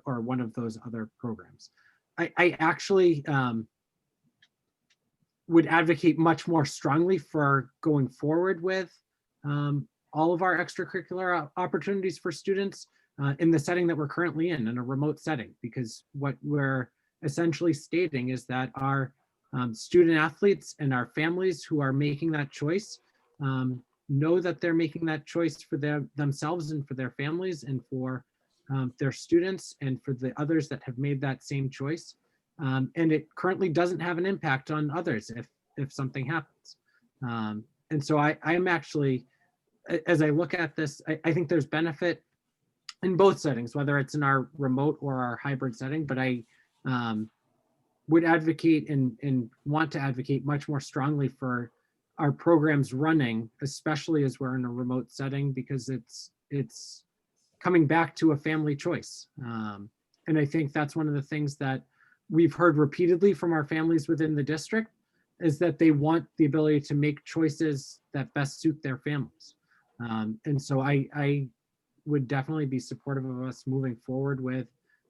or one of those other programs. I actually would advocate much more strongly for going forward with all of our extracurricular opportunities for students in the setting that we're currently in a remote setting, because what we're essentially stating is that our student athletes and our families who are making that choice know that they're making that choice for themselves and for their families and for their students and for the others that have made that same choice. And it currently doesn't have an impact on others if something happens. And so I'm actually, as I look at this, I think there's benefit in both settings, whether it's in our remote or our hybrid setting, but I would advocate and want to advocate much more strongly for our programs running, especially as we're in a remote setting, because it's coming back to a family choice. And I think that's one of the things that we've heard repeatedly from our families within the district is that they want the ability to make choices that best suit their families. And so I would definitely be supportive of us moving forward with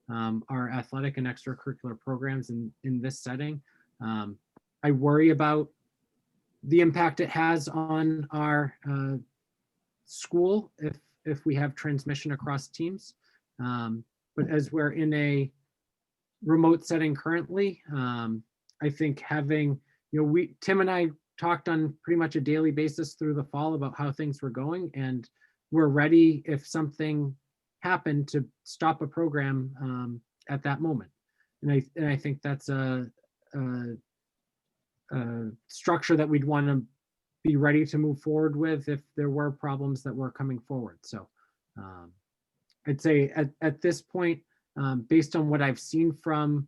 our athletic and extracurricular programs in this setting. I worry about the impact it has on our school if we have transmission across teams. But as we're in a remote setting currently, I think having, Tim and I talked on pretty much a daily basis through the fall about how things were going, and we're ready if something happened to stop a program at that moment. And I think that's a structure that we'd want to be ready to move forward with if there were problems that were coming forward. So I'd say at this point, based on what I've seen from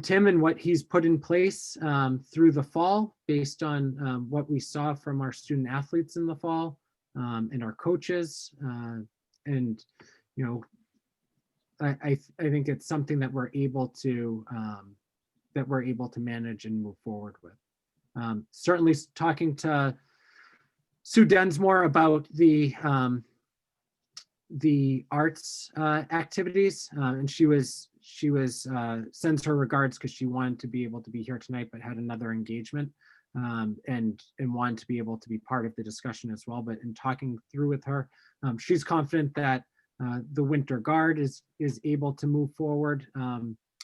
Tim and what he's put in place through the fall, based on what we saw from our student athletes in the fall and our coaches, and I think it's something that we're able to manage and move forward with. Certainly talking to Sue Densmore about the arts activities, and she sends her regards because she wanted to be able to be here tonight but had another engagement, and wanted to be able to be part of the discussion as well. But in talking through with her, she's confident that the Winter Guard is able to move forward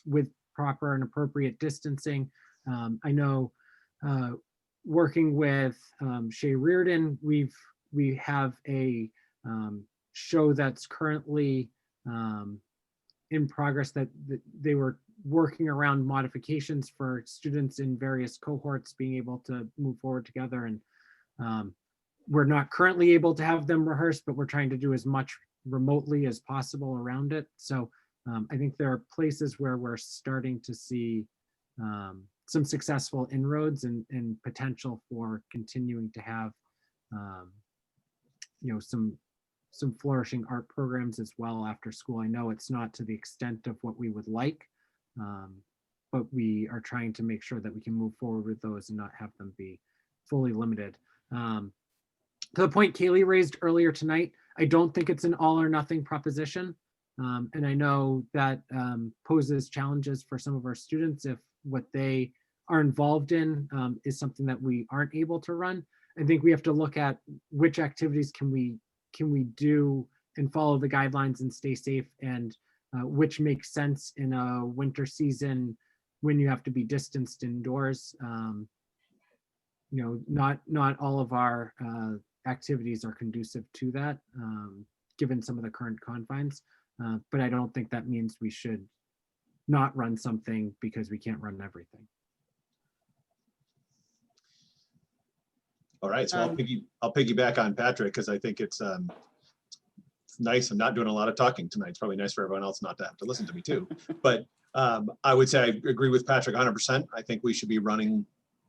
with proper and appropriate distancing. I know working with Shay Reardon, we have a show that's currently in progress that they were working around modifications for students in various cohorts being able to move forward together. And we're not currently able to have them rehearse, but we're trying to do as much remotely as possible around it. So I think there are places where we're starting to see some successful inroads and potential for continuing to have some flourishing art programs as well after school. I know it's not to the extent of what we would like, but we are trying to make sure that we can move forward with those and not have them be fully limited. To the point Kaylee raised earlier tonight, I don't think it's an all or nothing proposition. And I know that poses challenges for some of our students if what they are involved in is something that we aren't able to run. I think we have to look at which activities can we do and follow the guidelines and stay safe, and which makes sense in a winter season when you have to be distanced indoors. Not all of our activities are conducive to that, given some of the current confines. But I don't think that means we should not run something because we can't run everything. All right, so I'll piggyback on Patrick because I think it's nice. I'm not doing a lot of talking tonight. It's probably nice for everyone else not to have to listen to me too. But I would say I agree with Patrick 100%. I think we should be running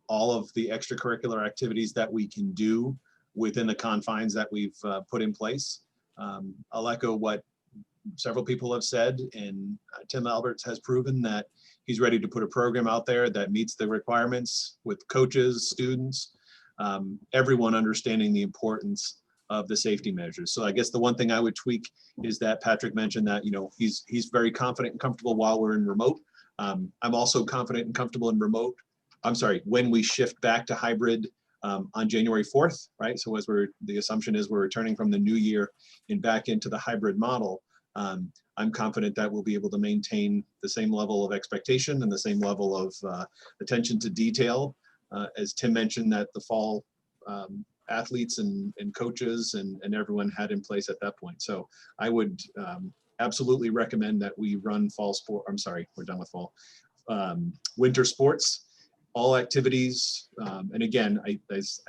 all of the extracurricular activities that we can do within the confines that we've put in place. I'll echo what several people have said, and Tim Alberts has proven that he's ready to put a program out there that meets the requirements with coaches, students, everyone understanding the importance of the safety measures. So I guess the one thing I would tweak is that Patrick mentioned that, he's very confident and comfortable while we're in remote. I'm also confident and comfortable in remote. I'm sorry, when we shift back to hybrid on January 4th, right? So the assumption is we're returning from the new year and back into the hybrid model. I'm confident that we'll be able to maintain the same level of expectation and the same level of attention to detail. As Tim mentioned, that the fall athletes and coaches and everyone had in place at that point. So I would absolutely recommend that we run fall sport. I'm sorry, we're done with fall. Winter sports, all activities. And again, I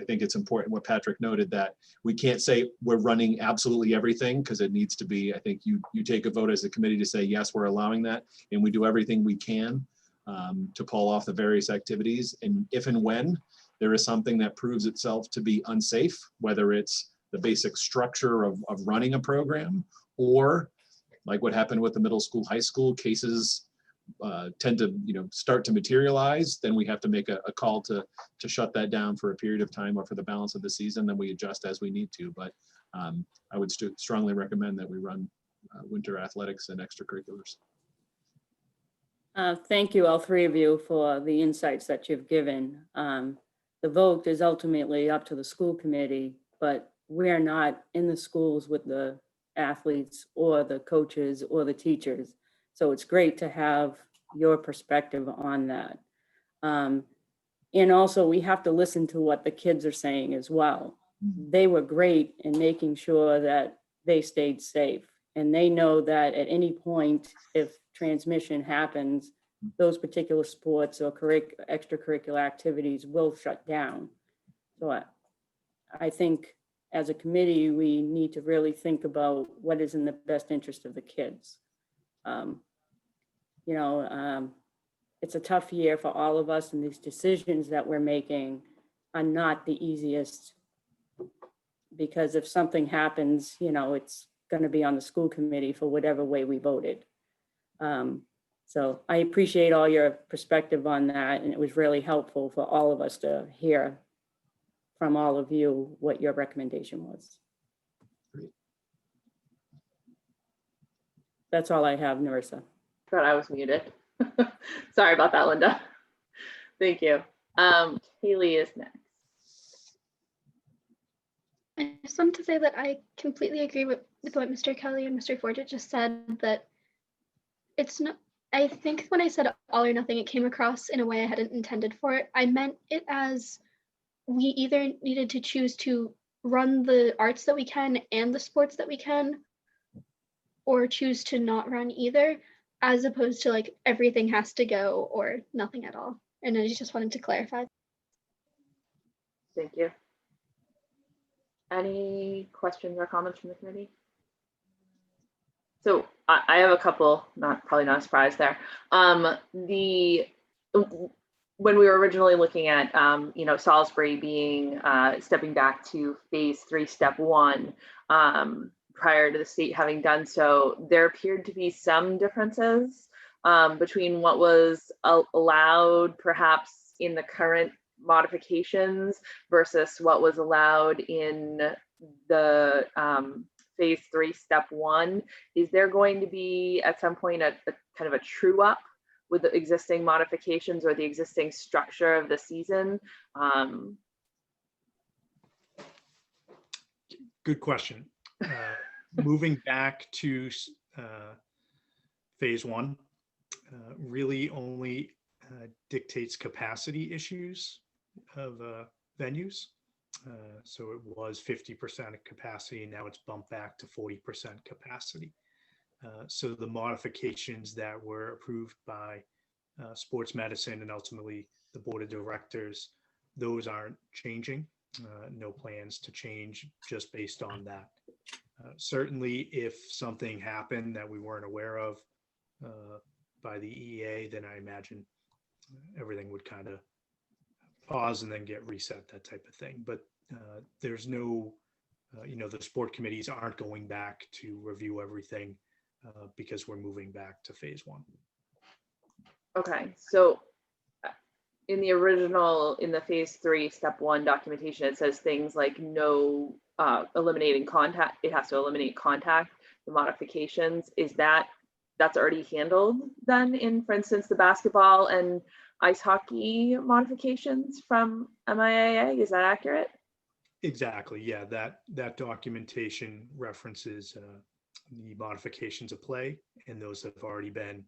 think it's important what Patrick noted, that we can't say we're running absolutely everything, because it needs to be, I think you take a vote as a committee to say, yes, we're allowing that. And we do everything we can to pull off the various activities. And if and when there is something that proves itself to be unsafe, whether it's the basic structure of running a program, or like what happened with the middle school, high school cases tend to start to materialize, then we have to make a call to shut that down for a period of time or for the balance of the season. Then we adjust as we need to. But I would strongly recommend that we run winter athletics and extracurriculars. Thank you, all three of you, for the insights that you've given. The vote is ultimately up to the school committee, but we're not in the schools with the athletes or the coaches or the teachers. So it's great to have your perspective on that. And also we have to listen to what the kids are saying as well. They were great in making sure that they stayed safe. And they know that at any point, if transmission happens, those particular sports or extracurricular activities will shut down. So I think as a committee, we need to really think about what is in the best interest of the kids. It's a tough year for all of us, and these decisions that we're making are not the easiest, because if something happens, it's going to be on the school committee for whatever way we voted. So I appreciate all your perspective on that, and it was really helpful for all of us to hear from all of you what your recommendation was. Great. That's all I have, Narissa. Thought I was muted. Sorry about that, Linda. Thank you. Haley is next. I just wanted to say that I completely agree with what Mr. Kelly and Mr. Forget just said, that it's not, I think when I said all or nothing, it came across in a way I hadn't intended for it. I meant it as we either needed to choose to run the arts that we can and the sports that we can, or choose to not run either, as opposed to like everything has to go or nothing at all. And I just wanted to clarify. Thank you. Any questions or comments from the committee? So I have a couple, probably not a surprise there. When we were originally looking at, Salisbury being stepping back to phase 3, step 1, prior to the state having done so, there appeared to be some differences between what was allowed perhaps in the current modifications versus what was allowed in the phase 3, step 1. Is there going to be at some point a kind of a true up with the existing modifications or the existing structure of the season? Good question. Moving back to phase 1 really only dictates capacity issues of venues. So it was 50% of capacity, now it's bumped back to 40% capacity. So the modifications that were approved by sports medicine and ultimately the board of directors, those aren't changing. no plans to change just based on that. Certainly, if something happened that we weren't aware of by the EEA, then I imagine everything would kind of pause and then get reset, that type of thing. But there's no, the sport committees aren't going back to review everything because we're moving back to phase 1. Okay, so in the phase 3, step 1 documentation, it says things like no eliminating contact. It has to eliminate contact, the modifications. That's already handled then in, for instance, the basketball and ice hockey modifications from MIAA? Is that accurate? Exactly. Yeah, that documentation references the modifications of play, and those have already been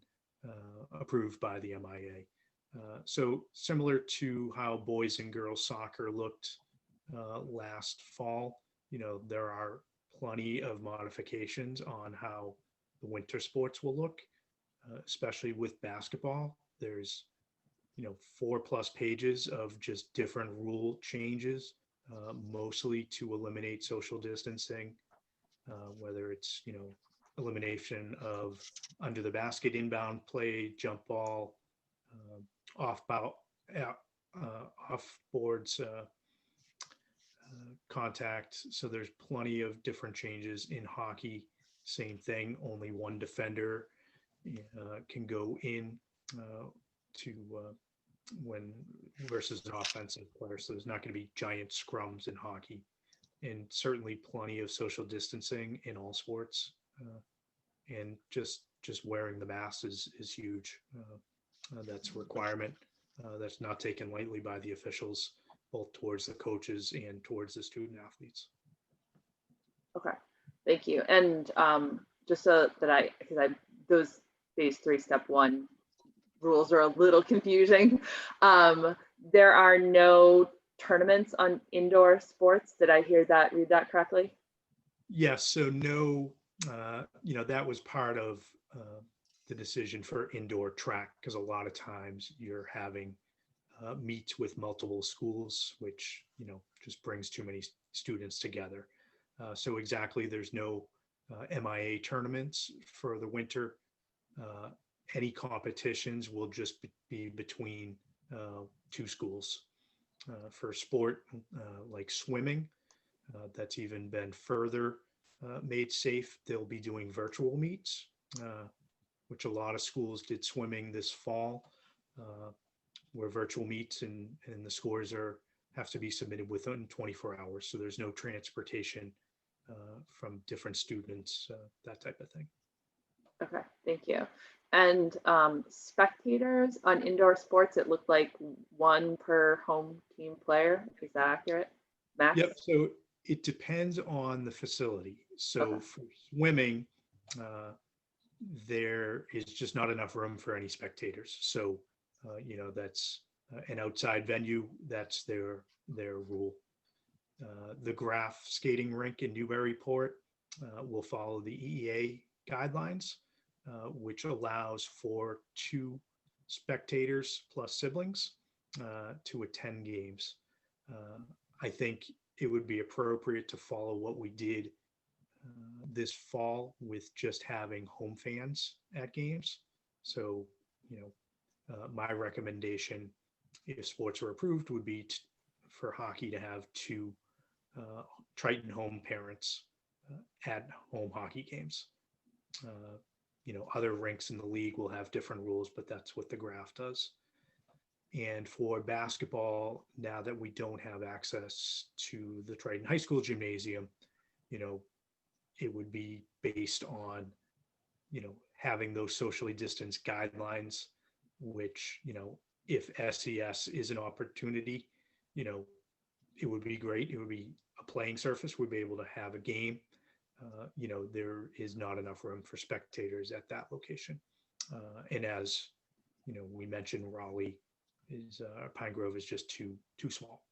approved by the MIA. So similar to how boys and girls soccer looked last fall, there are plenty of modifications on how the winter sports will look, especially with basketball. There's 4+ pages of just different rule changes, mostly to eliminate social distancing, whether it's elimination of under the basket inbound play, jump ball, off boards contact. So there's plenty of different changes in hockey. Same thing, only one defender can go in to when versus an offensive player. So there's not going to be giant scrums in hockey, and certainly plenty of social distancing in all sports. And just wearing the mask is huge. That's a requirement that's not taken lightly by the officials, both towards the coaches and towards the student athletes. Okay, thank you. And just so that those phase 3, step 1 rules are a little confusing. There are no tournaments on indoor sports. Did I read that correctly? Yes. So no, that was part of the decision for indoor track, because a lot of times you're having meets with multiple schools, which, just brings too many students together. So exactly, there's no MIA tournaments for the winter. Any competitions will just be between 2 schools. For sport like swimming, that's even been further made safe. They'll be doing virtual meets, which a lot of schools did swimming this fall, where virtual meets and the scores have to be submitted within 24 hours. So there's no transportation from different students, that type of thing. Okay, thank you. And spectators on indoor sports, it looked like 1 per home team player. Is that accurate? Max? Yep. So it depends on the facility. So for swimming, there is just not enough room for any spectators. So, that's an outside venue. That's their rule. The Graph skating rink in Newburyport will follow the EEA guidelines, which allows for 2 spectators plus siblings to attend games. I think it would be appropriate to follow what we did this fall with just having home fans at games. So, my recommendation, if sports are approved, would be for hockey to have 2 Triton home parents at home hockey games. Other rinks in the league will have different rules, but that's what the Graph does. And for basketball, now that we don't have access to the Triton High School gymnasium, it would be based on, having those socially distanced guidelines, which, if SES is an opportunity, it would be great. It would be a playing surface. We'd be able to have a game. There is not enough room for spectators at that location. And as, we mentioned, Raleigh is Pine Grove is just too small.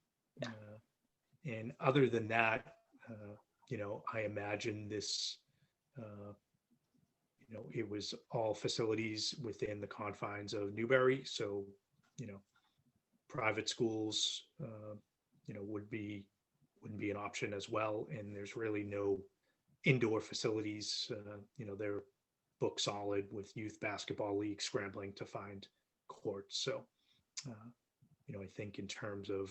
And other than that, I imagine this, it was all facilities within the confines of Newbury. So, private schools, would be wouldn't be an option as well. And there's really no indoor facilities. They're book solid with youth basketball league scrambling to find courts. So, I think in terms of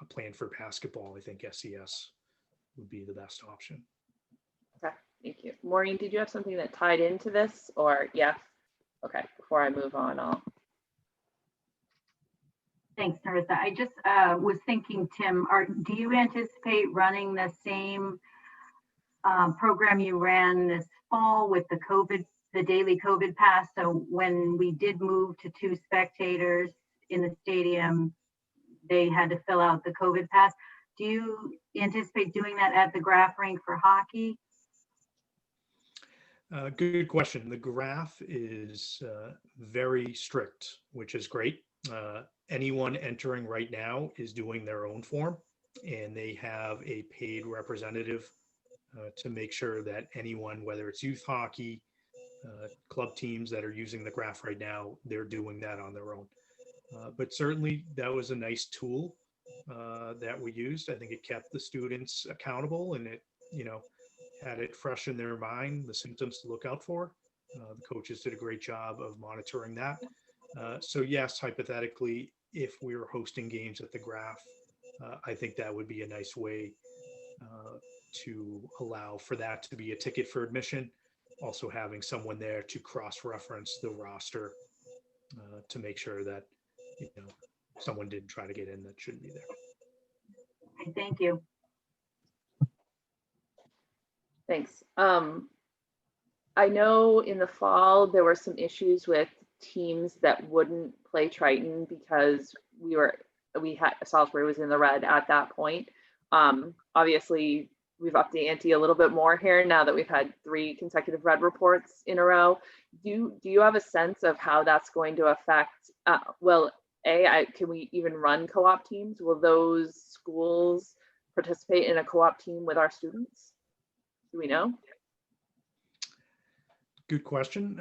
a plan for basketball, I think SES would be the best option. Okay, thank you. Maureen, did you have something that tied into this, or yeah? Okay, before I move on, Thanks, Narissa. I just was thinking, Tim, do you anticipate running the same program you ran this fall with the daily COVID pass? So when we did move to 2 spectators in the stadium, they had to fill out the COVID pass. Do you anticipate doing that at the Graph rink for hockey? Good question. The Graph is very strict, which is great. Anyone entering right now is doing their own form, and they have a paid representative to make sure that anyone, whether it's youth hockey, club teams that are using the Graph right now, they're doing that on their own. But certainly that was a nice tool that we used. I think it kept the students accountable, and it, had it fresh in their mind, the symptoms to look out for. The coaches did a great job of monitoring that. So yes, hypothetically, if we were hosting games at the Graph, I think that would be a nice way to allow for that to be a ticket for admission. Also having someone there to cross-reference the roster to make sure that, someone didn't try to get in that shouldn't be there. Okay, thank you. thanks. I know in the fall there were some issues with teams that wouldn't play Triton because Salisbury was in the red at that point. Obviously, we've upped the ante a little bit more here now that we've had 3 consecutive red reports in a row. Do you have a sense of how that's going to affect? Can we even run co-op teams? Will those schools participate in a co-op team with our students? Do we know? Good question.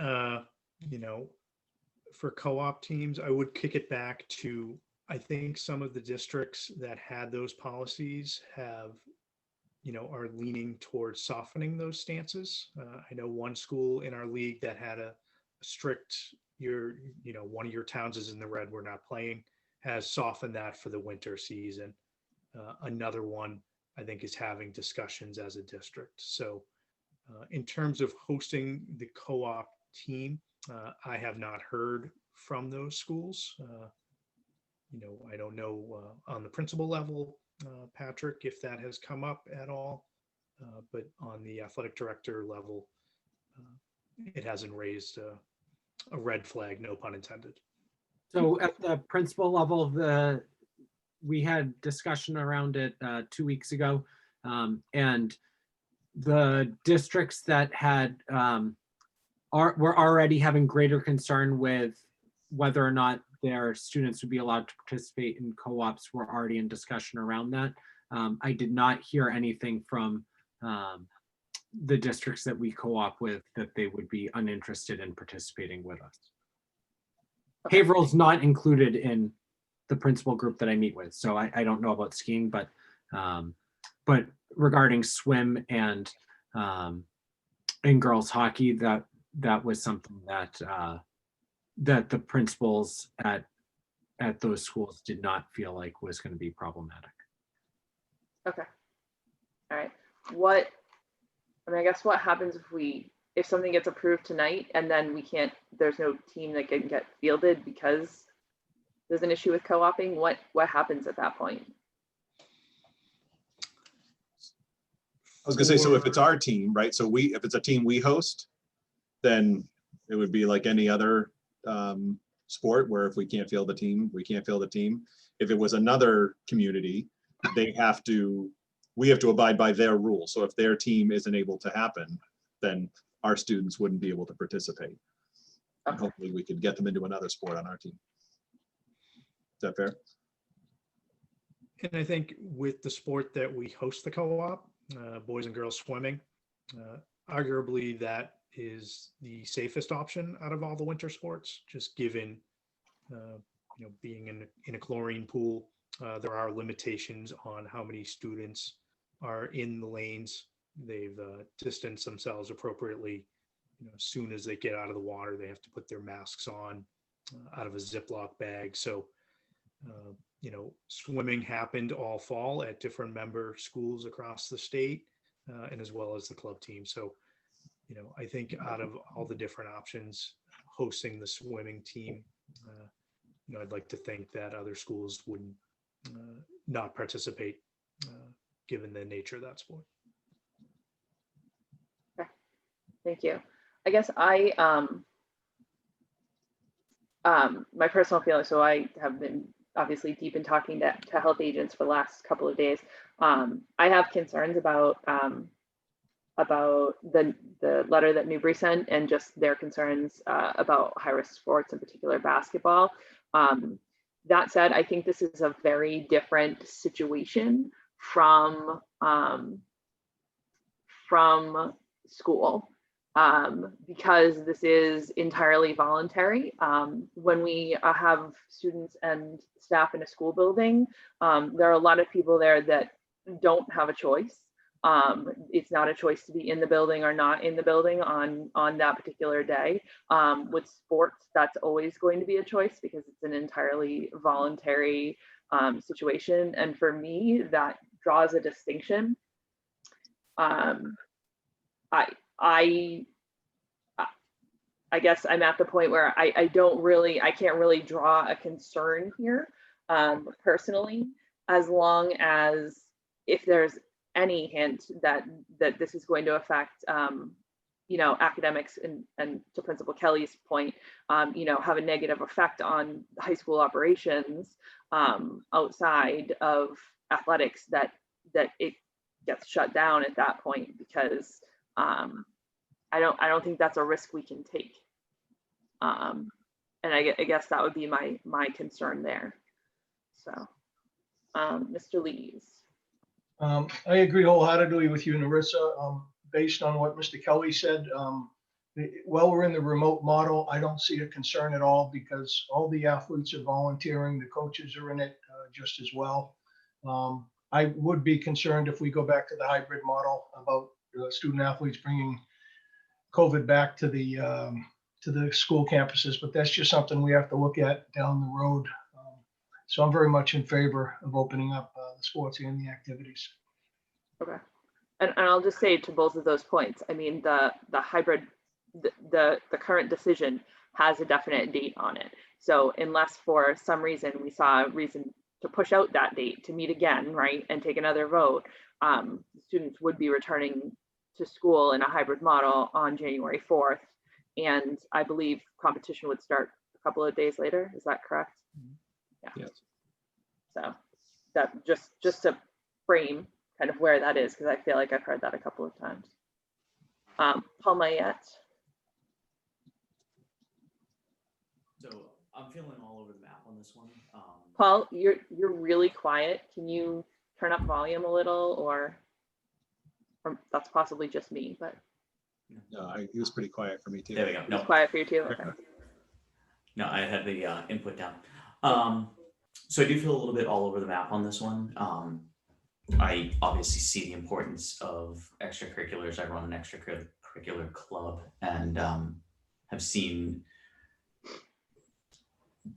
For co-op teams, I would kick it back to, I think some of the districts that had those policies have, are leaning towards softening those stances. I know one school in our league that had a strict, one of your towns is in the red, we're not playing, has softened that for the winter season. Another one, I think, is having discussions as a district. So in terms of hosting the co-op team, I have not heard from those schools. I don't know on the principal level, Patrick, if that has come up at all, but on the athletic director level, it hasn't raised a red flag, no pun intended. So at the principal level, we had discussion around it 2 weeks ago, and the districts that had were already having greater concern with whether or not their students would be allowed to participate in co-ops were already in discussion around that. I did not hear anything from the districts that we co-op with that they would be uninterested in participating with us. Haverhill's not included in the principal group that I meet with, so I don't know about skiing, but regarding swim and girls hockey, that was something that that the principals at those schools did not feel like was going to be problematic. Okay. All right. I guess what happens if something gets approved tonight and then there's no team that can get fielded because there's an issue with co-oping? What happens at that point? I was gonna say, so if it's our team, right? So if it's a team we host, then it would be like any other sport where if we can't field the team, we can't field the team. If it was another community, we have to abide by their rules. So if their team isn't able to happen, then our students wouldn't be able to participate. And hopefully we could get them into another sport on our team. Is that fair? And I think with the sport that we host the co-op, boys and girls swimming, arguably that is the safest option out of all the winter sports, just given being in a chlorine pool, There are limitations on how many students are in the lanes. They've distanced themselves appropriately. As soon as they get out of the water, they have to put their masks on out of a Ziploc bag. So, swimming happened all fall at different member schools across the state, and as well as the club team. So, I think out of all the different options, hosting the swimming team, I'd like to think that other schools wouldn't not participate, given the nature of that sport. Okay. Thank you. I guess my personal feeling, so I have been obviously deep in talking to health agents for the last couple of days. I have concerns about the letter that Newbury sent and just their concerns about high-risk sports, in particular basketball. That said, I think this is a very different situation from school, because this is entirely voluntary. When we have students and staff in a school building, there are a lot of people there that don't have a choice. It's not a choice to be in the building or not in the building on that particular day. With sports, that's always going to be a choice because it's an entirely voluntary situation. And for me, that draws a distinction. I guess I'm at the point where I can't really draw a concern here personally, as long as if there's any hint that this is going to affect academics and to Principal Kelly's point, have a negative effect on high school operations outside of athletics, that it gets shut down at that point, because I don't think that's a risk we can take. And I guess that would be my concern there. So, Mr. Lees. I agree wholeheartedly with you, Narissa. Based on what Mr. Kelly said, while we're in the remote model, I don't see a concern at all because all the athletes are volunteering, the coaches are in it just as well. I would be concerned if we go back to the hybrid model about student athletes bringing COVID back to the school campuses, but that's just something we have to look at down the road. So I'm very much in favor of opening up the sports and the activities. Okay, and I'll just say to both of those points, I mean, the hybrid, the current decision has a definite date on it. So unless for some reason we saw a reason to push out that date to meet again, right, and take another vote, students would be returning to school in a hybrid model on January 4th. And I believe competition would start a couple of days later. Is that correct? Yeah. Yes. So that just to frame kind of where that is, because I feel like I've heard that a couple of times. Paul Mayette. So I'm feeling all over the map on this one. Paul, you're really quiet. Can you turn up volume a little, or that's possibly just me, but. No, he was pretty quiet for me too. There we go. No. Quiet for you too. Okay. No, I had the input down. So I do feel a little bit all over the map on this one. I obviously see the importance of extracurriculars. I run an extracurricular club and have seen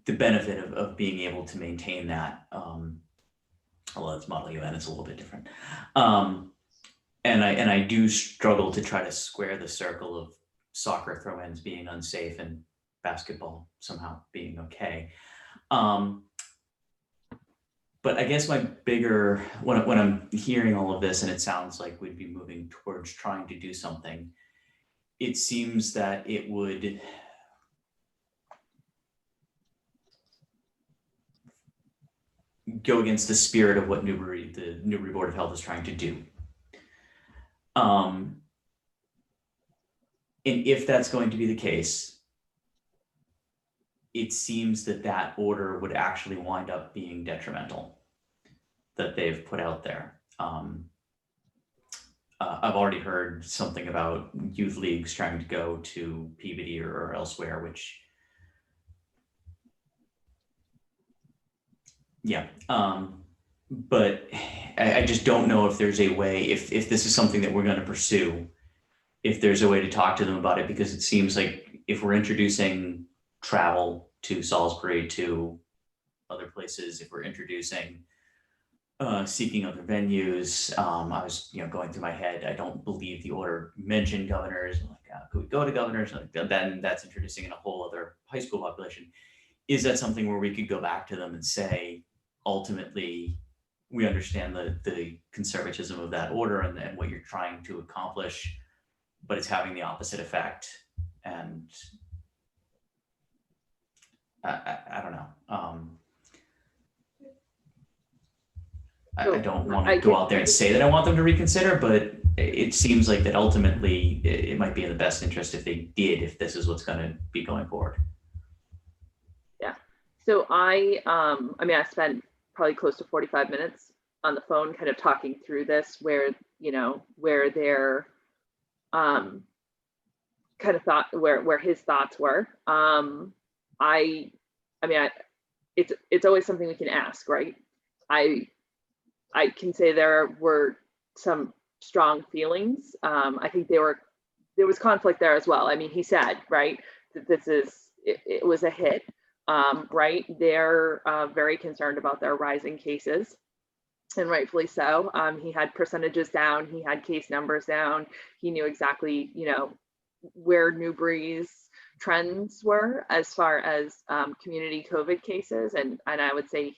the benefit of being able to maintain that. Although it's Model UN, it's a little bit different. And I do struggle to try to square the circle of soccer throw-ins being unsafe and basketball somehow being okay. But I guess my bigger, when I'm hearing all of this and it sounds like we'd be moving towards trying to do something, it seems that it would go against the spirit of what the Newbury Board of Health is trying to do. And if that's going to be the case, it seems that that order would actually wind up being detrimental that they've put out there. I've already heard something about youth leagues trying to go to Peabody or elsewhere, which Yeah. But I just don't know if there's a way, if this is something that we're going to pursue, if there's a way to talk to them about it, because it seems like if we're introducing travel to Salisbury, to other places, if we're introducing seeking other venues, I was going through my head, I don't believe the order mentioned governors. I'm like, could we go to governors? Like, then that's introducing in a whole other high school population. Is that something where we could go back to them and say, ultimately, we understand the conservatism of that order and what you're trying to accomplish, but it's having the opposite effect. And I don't know. I don't want to go out there and say that I want them to reconsider, but it seems like that ultimately it might be in the best interest if they did, if this is what's going to be going forward. Yeah. So I mean, I spent probably close to 45 minutes on the phone kind of talking through this, where, where their kind of thought, where his thoughts were. It's always something we can ask, right? I can say there were some strong feelings. I think there was conflict there as well. I mean, he said, right, that it was a hit, right? They're very concerned about their rising cases, and rightfully so. He had percentages down, he had case numbers down. He knew exactly, where Newbury's trends were as far as community COVID cases. And I would say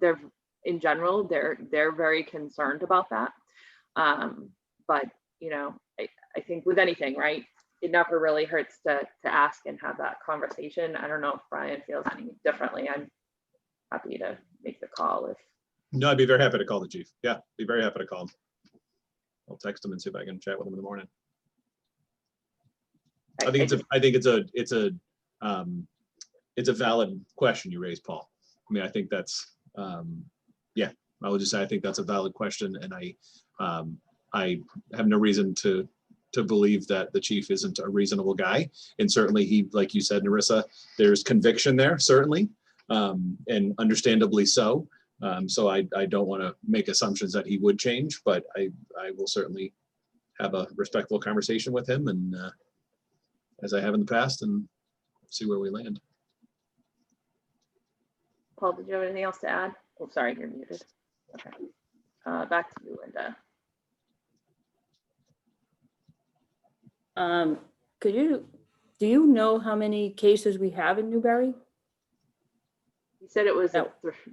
they're in general, they're very concerned about that. But, I think with anything, right, it never really hurts to ask and have that conversation. I don't know if Brian feels any differently. I'm happy to make the call if. No, I'd be very happy to call the chief. Yeah, be very happy to call him. I'll text him and see if I can chat with him in the morning. I think it's a valid question you raised, Paul. I mean, I think that's yeah, I would just say I think that's a valid question, and I have no reason to believe that the chief isn't a reasonable guy. And certainly he, like you said, Narissa, there's conviction there, certainly, and understandably so. So I don't want to make assumptions that he would change, but I will certainly have a respectful conversation with him, and as I have in the past, and see where we land. Paul, did you have anything else to add? Oh, sorry, you're muted. Okay. Back to you, Linda. Do you know how many cases we have in Newbury? You said it was a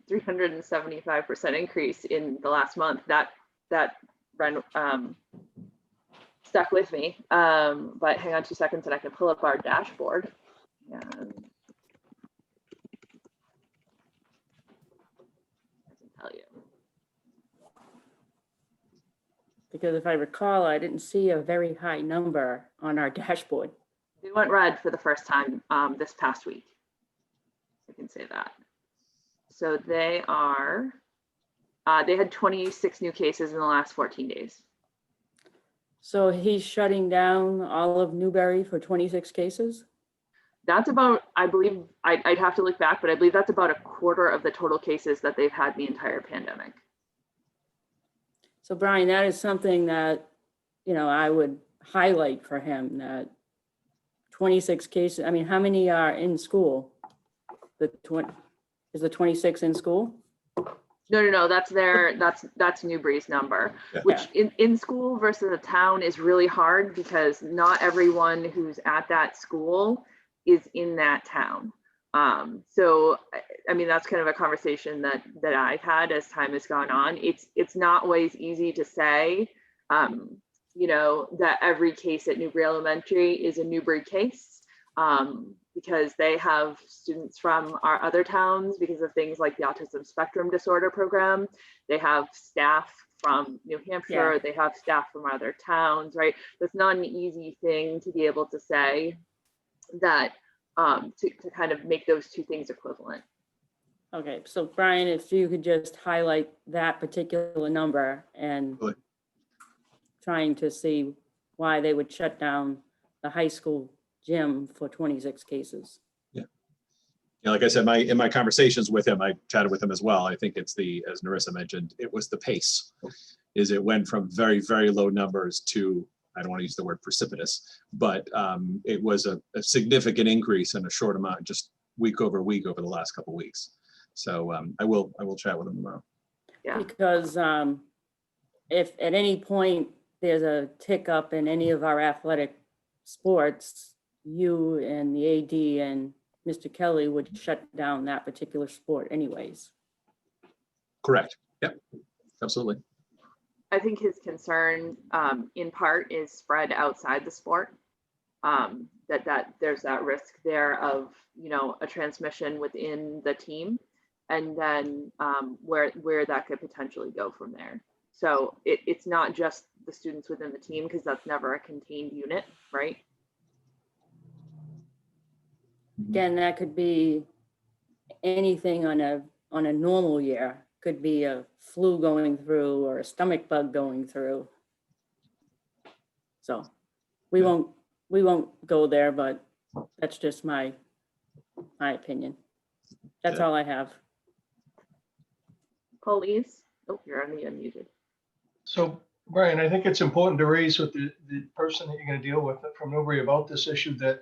375% increase in the last month. That stuck with me. But hang on 2 seconds and I can pull up our dashboard. And I can tell you. Because if I recall, I didn't see a very high number on our dashboard. They went red for the first time this past week. I can say that. So they had 26 new cases in the last 14 days. So he's shutting down all of Newbury for 26 cases? That's about, I believe, I'd have to look back, but I believe that's about a quarter of the total cases that they've had the entire pandemic. So Brian, that is something that, I would highlight for him, that 26 cases. I mean, how many are in school? Is the 26 in school? No, that's Newbury's number, which in school versus a town is really hard because not everyone who's at that school is in that town. So, I mean, that's kind of a conversation that I've had as time has gone on. It's not always easy to say, that every case at Newbury Elementary is a Newbury case, because they have students from our other towns because of things like the autism spectrum disorder program. They have staff from New Hampshire, They have staff from other towns, right? That's not an easy thing to be able to say that, to kind of make those two things equivalent. Okay, so Brian, if you could just highlight that particular number and trying to see why they would shut down the high school gym for 26 cases. Yeah. Yeah, like I said, in my conversations with him, I chatted with him as well. I think it's as Narissa mentioned, it was the pace. It went from very, very low numbers to, I don't want to use the word precipitous, but it was a significant increase in a short amount, just week over week over the last couple of weeks. So I will chat with him tomorrow. Yeah. Because if at any point there's a tick up in any of our athletic sports, you and the AD and Mr. Kelly would shut down that particular sport anyways. Correct. Yep. Absolutely. I think his concern in part is spread outside the sport. That there's that risk there of, you know, a transmission within the team, and then where that could potentially go from there. So it's not just the students within the team, because that's never a contained unit, right? Again, that could be anything on a normal year. Could be a flu going through or a stomach bug going through. So we won't go there, but that's just my opinion. That's all I have. Police. Oh, you're unmuted. So, Brian, I think it's important to raise with the person that you're going to deal with from Newbury about this issue that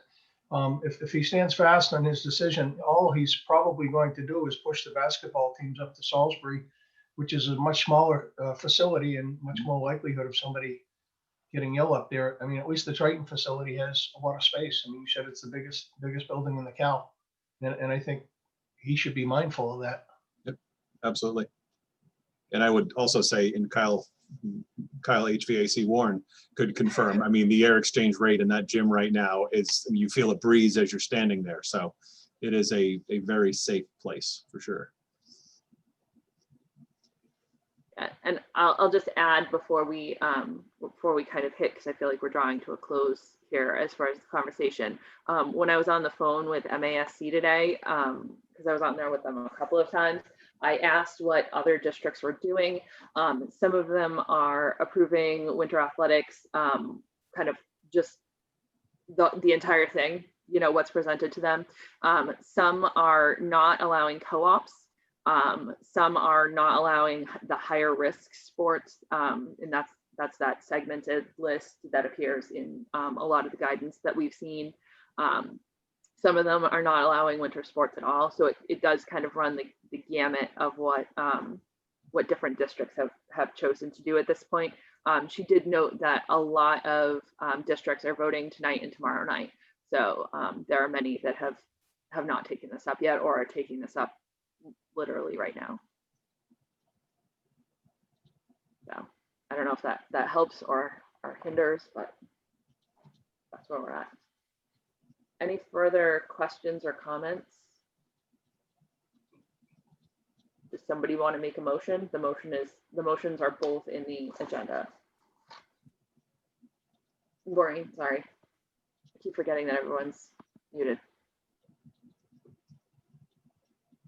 if he stands fast on his decision, all he's probably going to do is push the basketball teams up to Salisbury, which is a much smaller facility and much more likelihood of somebody getting ill up there. I mean, at least the Triton facility has a lot of space. I mean, you said it's the biggest building in the Cal, and I think he should be mindful of that. Yep, absolutely. And I would also say, in Kyle HVAC Warren could confirm, I mean, the air exchange rate in that gym right now is, you feel a breeze as you're standing there. So it is a very safe place for sure. Yeah, and I'll just add before we kind of hit, because I feel like we're drawing to a close here as far as the conversation. When I was on the phone with MASC today, because I was on there with them a couple of times, I asked what other districts were doing. Some of them are approving winter athletics, kind of just the entire thing, you know, what's presented to them. Some are not allowing co-ops. Some are not allowing the higher risk sports, and that's that segmented list that appears in a lot of the guidance that we've seen. Some of them are not allowing winter sports at all. So it does kind of run the gamut of what different districts have chosen to do at this point. She did note that a lot of districts are voting tonight and tomorrow night. So there are many that have not taken this up yet, or are taking this up literally right now. So I don't know if that helps or hinders, but that's where we're at. Any further questions or comments? Does somebody want to make a motion? The motions are both in the agenda. Maureen, sorry. I keep forgetting that everyone's muted.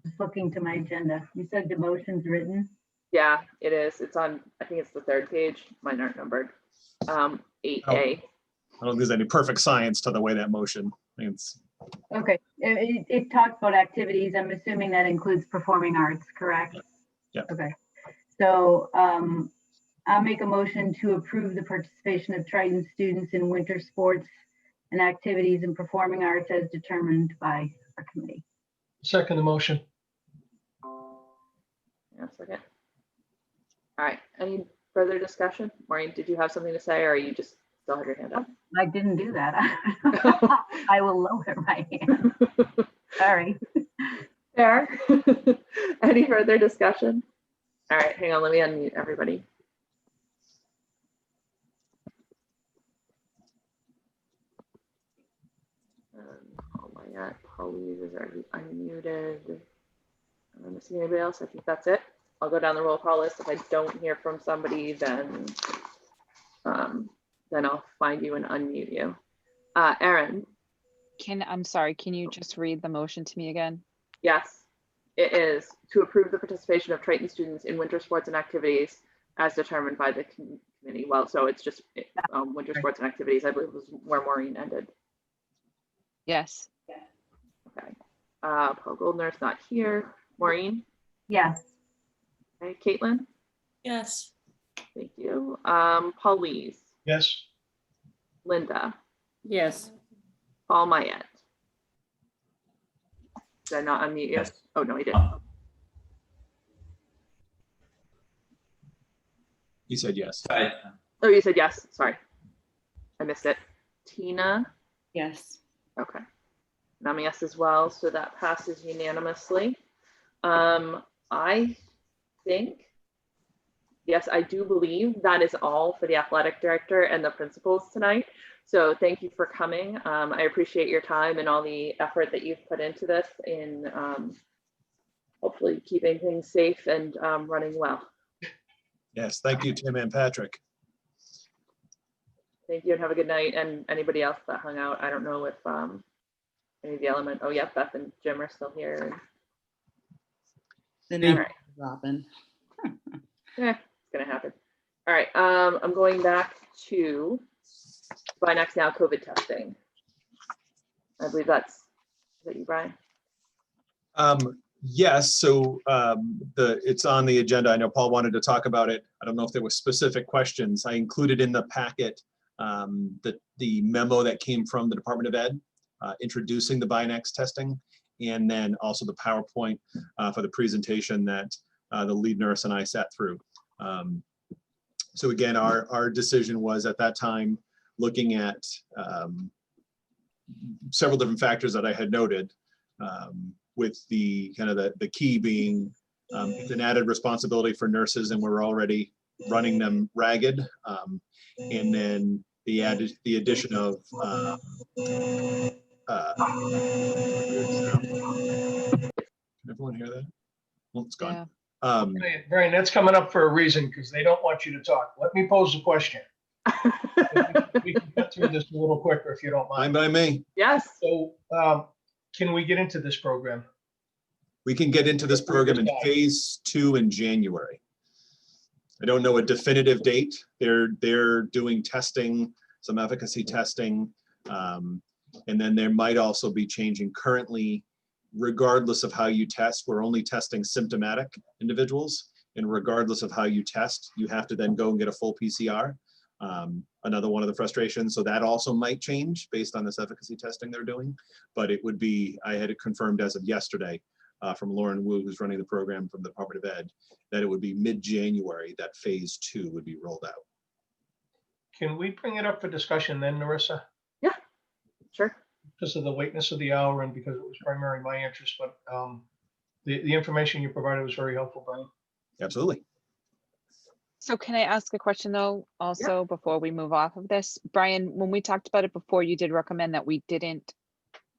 Just looking to my agenda. You said the motion's written? Yeah, it is. It's on, I think it's the third page. Mine aren't numbered. 8A. I don't think there's any perfect science to the way that motion. Okay, it talks about activities. I'm assuming that includes performing arts, correct? Yeah. Okay, so I'll make a motion to approve the participation of Triton students in winter sports and activities and performing arts as determined by our committee. Second the motion. Yeah, second. All right, any further discussion? Maureen, did you have something to say, or are you just still have your hand up? I didn't do that. I will lower my hand. Sorry. Fair. Any further discussion? All right, hang on, let me unmute everybody. Oh my God, Pauline is already unmuted. Am I missing anybody else? I think that's it. I'll go down the roll call list. If I don't hear from somebody, then I'll find you and unmute you. Erin. I'm sorry, can you just read the motion to me again? Yes, it is to approve the participation of Triton students in winter sports and activities as determined by the committee. Well, so it's just winter sports and activities, I believe was where Maureen ended. Yes. Okay. Paul Goldner's not here. Maureen? Yes. Okay, Caitlin? Yes. Thank you. Paul Lees? Yes. Linda? Yes. Paul Mayette? Did I not unmute you? Yes. Oh, no, I did. You said yes. Oh, you said yes. Sorry. I missed it. Tina? Yes. Okay. And I'm a yes as well, so that passes unanimously. I think, yes, I do believe that is all for the athletic director and the principals tonight. So thank you for coming. I appreciate your time and all the effort that you've put into this in hopefully keeping things safe and running well. Yes, thank you, Tim and Patrick. Thank you and have a good night. And anybody else that hung out, I don't know if any of the element, oh yeah, Beth and Jim are still here. The All never right. Robin. Yeah, it's gonna happen. All right, I'm going back to by next now COVID testing. I believe is that you, Brian? Yes, so it's on the agenda. I know Paul wanted to talk about it. I don't know if there were specific questions. I included in the packet the memo that came from the Department of Ed introducing the BINEX testing, and then also the PowerPoint for the presentation that the lead nurse and I sat through. So again, our decision was at that time looking at several different factors that I had noted, with the kind of the key being it's an added responsibility for nurses, and we're already running them ragged, and then the addition of can everyone hear that? Well, it's gone. Yeah. Brian, that's coming up for a reason, because they don't want you to talk. Let me pose a question. We can get through this a little quicker if you don't mind. Fine by me. Yes. So can we get into this program? We can get into this program in phase 2 in January. I don't know a definitive date. They're doing testing, some efficacy testing, and then there might also be changing. Currently, regardless of how you test, we're only testing symptomatic individuals, and regardless of how you test, you have to then go and get a full PCR. Another one of the frustrations, so that also might change based on this efficacy testing they're doing, but it would be, I had it confirmed as of yesterday from Lauren Wu, who's running the program from the Department of Ed, that it would be mid-January that phase 2 would be rolled out. Can we bring it up for discussion then, Narissa? Yeah, sure. Because of the lateness of the hour and because it was primarily my interest, but the information you provided was very helpful, Brian. Absolutely. So can I ask a question though, also before we move off of this? Brian, when we talked about it before, you did recommend that we didn't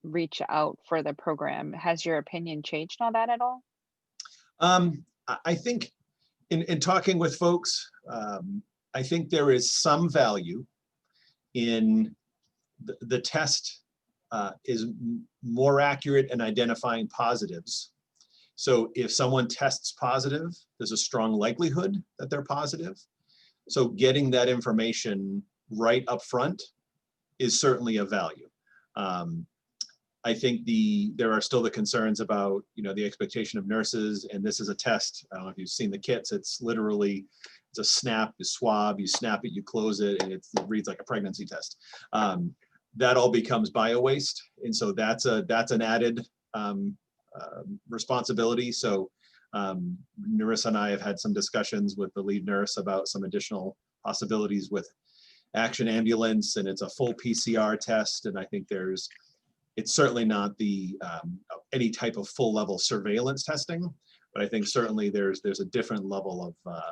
reach out for the program. Has your opinion changed on that at all? I think in talking with folks, I think there is some value in the test is more accurate in identifying positives. So if someone tests positive, there's a strong likelihood that they're positive. So getting that information right up front is certainly a value. I think there are still the concerns about, the expectation of nurses, and this is a test. I don't know if you've seen the kits. It's literally, it's a snap, you swab, you snap it, you close it, and it reads like a pregnancy test. That all becomes bio-waste, and so that's an added responsibility. So Narissa and I have had some discussions with the lead nurse about some additional possibilities with Action Ambulance, and it's a full PCR test, and I think it's certainly not the any type of full level surveillance testing, but I think certainly there's a different level of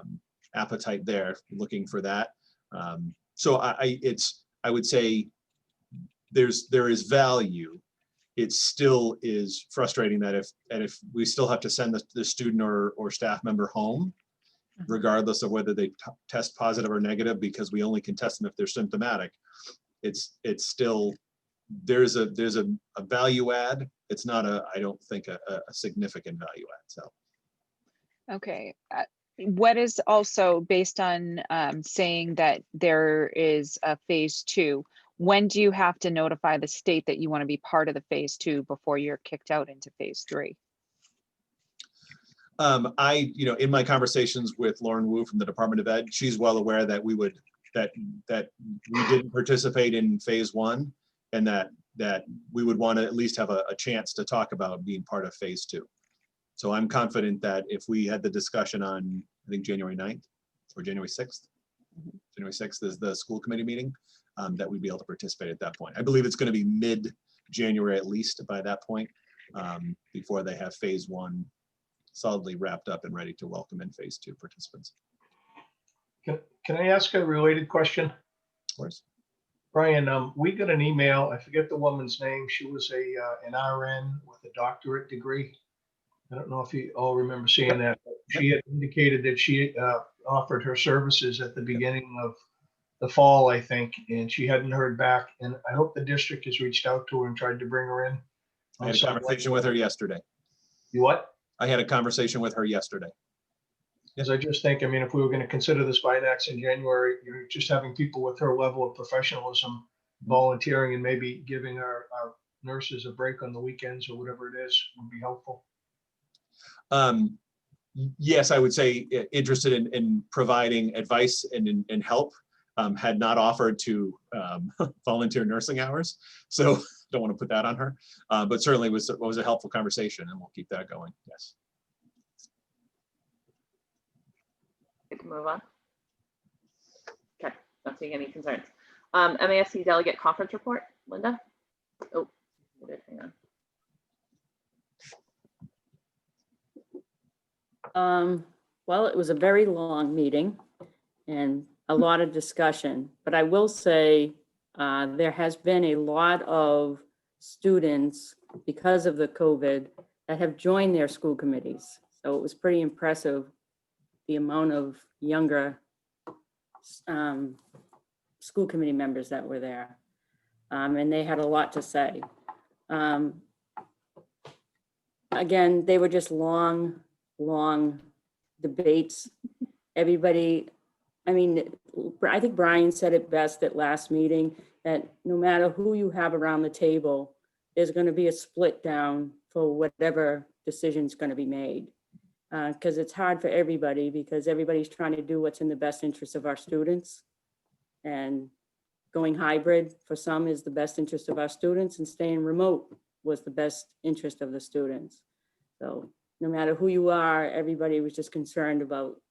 appetite there looking for that. So I would say there is value. It still is frustrating that if we still have to send the student or staff member home, regardless of whether they test positive or negative, because we only can test them if they're symptomatic, it's still, there's a value add. It's not I don't think a significant value add. So. Okay. What is also based on saying that there is a phase 2, when do you have to notify the state that you want to be part of the phase 2 before you're kicked out into phase 3? In my conversations with Lauren Wu from the Department of Ed, she's well aware that we didn't participate in phase 1, and that we would want to at least have a chance to talk about being part of phase 2. So I'm confident that if we had the discussion on, I think, January 9th or January 6th, January 6th is the school committee meeting, that we'd be able to participate at that point. I believe it's going to be mid-January at least by that point, before they have phase 1 solidly wrapped up and ready to welcome in phase 2 participants. Can I ask a related question? Of course. Brian, we got an email, I forget the woman's name. She was an RN with a doctorate degree. I don't know if you all remember seeing that. But she had indicated that she offered her services at the beginning of the fall, I think, and she hadn't heard back. And I hope the district has reached out to her and tried to bring her in. I had a conversation with her yesterday. You what? I had a conversation with her yesterday. Because I just think, I mean, if we were going to consider this binax in January, just having people with her level of professionalism volunteering and maybe giving our nurses a break on the weekends or whatever it is would be helpful. Yes, I would say interested in providing advice and help. Had not offered to volunteer nursing hours, so don't want to put that on her. But certainly was a helpful conversation, and we'll keep that going. Yes. We can move on. Okay, not seeing any concerns. MASC delegate conference report, Linda. Oh, hang on. Well, it was a very long meeting and a lot of discussion, but I will say there has been a lot of students because of the COVID that have joined their school committees. So it was pretty impressive, the amount of younger school committee members that were there. And they had a lot to say. Again, they were just long debates. Everybody, I mean, I think Brian said it best at last meeting, that no matter who you have around the table, there's going to be a split down for whatever decision's going to be made. Because it's hard for everybody, because everybody's trying to do what's in the best interest of our students. And going hybrid for some is the best interest of our students, and staying remote was the best interest of the students. So no matter who you are, everybody was just concerned about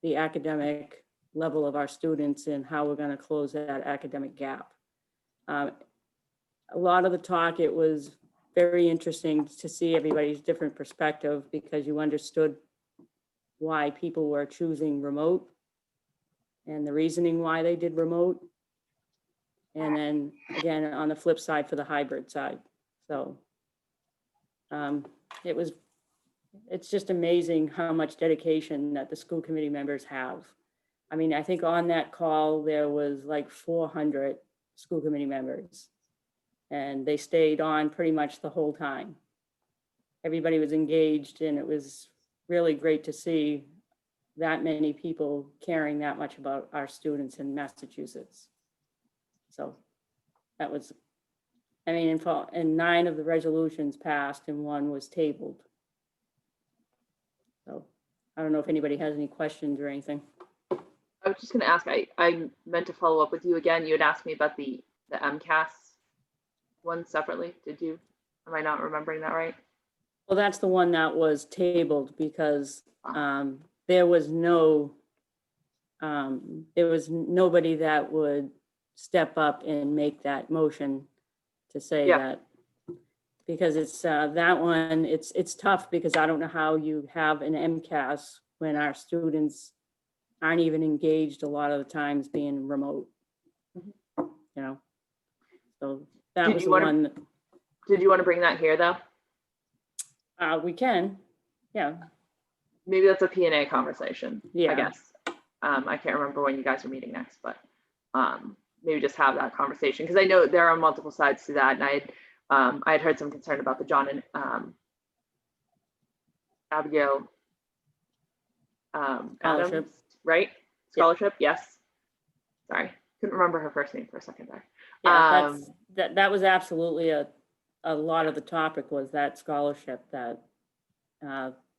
the academic level of our students and how we're going to close that academic gap. A lot of the talk, it was very interesting to see everybody's different perspective, because you understood why people were choosing remote and the reasoning why they did remote. And then again, on the flip side for the hybrid side. So it's just amazing how much dedication that the school committee members have. I mean, I think on that call, there was like 400 school committee members, and they stayed on pretty much the whole time. Everybody was engaged, and it was really great to see that many people caring that much about our students in Massachusetts. So that was, I mean, and 9 of the resolutions passed and 1 was tabled. So I don't know if anybody has any questions or anything. I was just going to ask, I meant to follow up with you again. You had asked me about the MCAS one separately. Did you? Am I not remembering that right? Well, that's the one that was tabled because there was nobody that would step up and make that motion to say that, because it's that one, it's tough, because I don't know how you have an MCAS when our students aren't even engaged a lot of the times being remote, you know. So that was the one. Did you want to bring that here though? We can, yeah. Maybe that's a P&A conversation, yeah. I guess. I can't remember when you guys are meeting next, but maybe just have that conversation, because I know there are multiple sides to that, and I had heard some concern about the John and Abigail Adams, right? Scholarship, yes. Sorry, couldn't remember her first name for a second there. Yeah, that was absolutely a lot of the topic, was that scholarship, that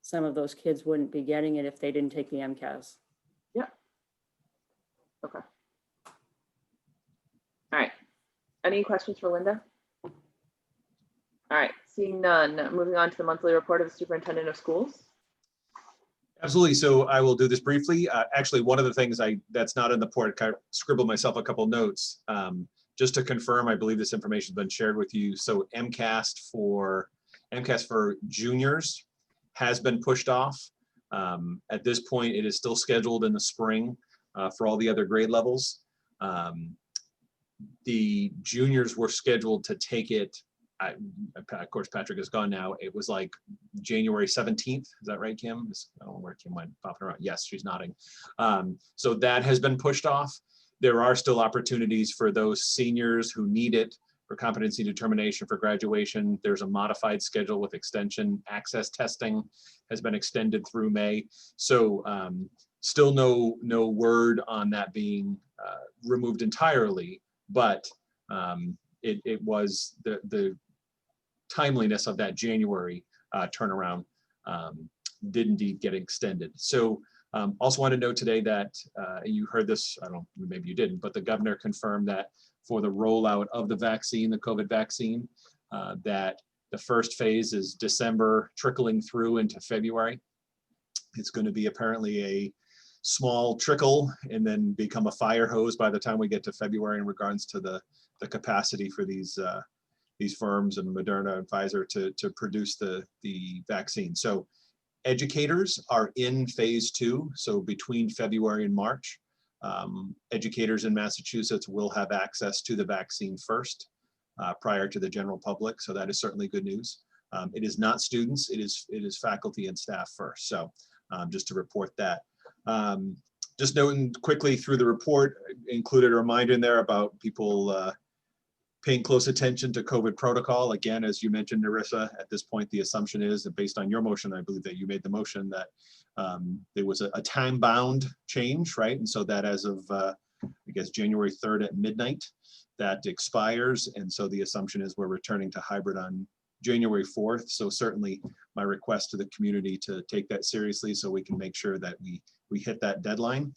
some of those kids wouldn't be getting it if they didn't take the MCAS. Yeah. Okay. All right. Any questions for Linda? All right, seeing none, moving on to the monthly report of the superintendent of schools. Absolutely. So I will do this briefly. Actually, one of the things that's not in the report, I scribbled myself a couple notes. Just to confirm, I believe this information has been shared with you. So MCAS for juniors has been pushed off. At this point, it is still scheduled in the spring for all the other grade levels. The juniors were scheduled to take it. Of course, Patrick is gone now. It was like January 17th. Is that right, Kim? I don't know where Kim went popping around. Yes, she's nodding. So that has been pushed off. There are still opportunities for those seniors who need it for competency determination for graduation. There's a modified schedule with extension. Access testing has been extended through May. So still no word on that being removed entirely, but it was the timeliness of that January turnaround did indeed get extended. So also want to note today that you heard this, I don't know, maybe you didn't, but the governor confirmed that for the rollout of the vaccine, the COVID vaccine, that the first phase is December, trickling through into February. It's going to be apparently a small trickle and then become a fire hose by the time we get to February in regards to the capacity for these firms and Moderna and Pfizer to produce the vaccine. So educators are in phase 2. So between February and March, educators in Massachusetts will have access to the vaccine first prior to the general public. So that is certainly good news. It is not students, it is faculty and staff first. So just to report that. Just noting quickly through the report, included a reminder in there about people paying close attention to COVID protocol. Again, as you mentioned, Narissa, at this point, the assumption is that based on your motion, I believe that you made the motion that there was a time-bound change, right? And so that as of, I guess, January 3rd at midnight, that expires. And so the assumption is we're returning to hybrid on January 4th. So certainly my request to the community to take that seriously so we can make sure that we hit that deadline.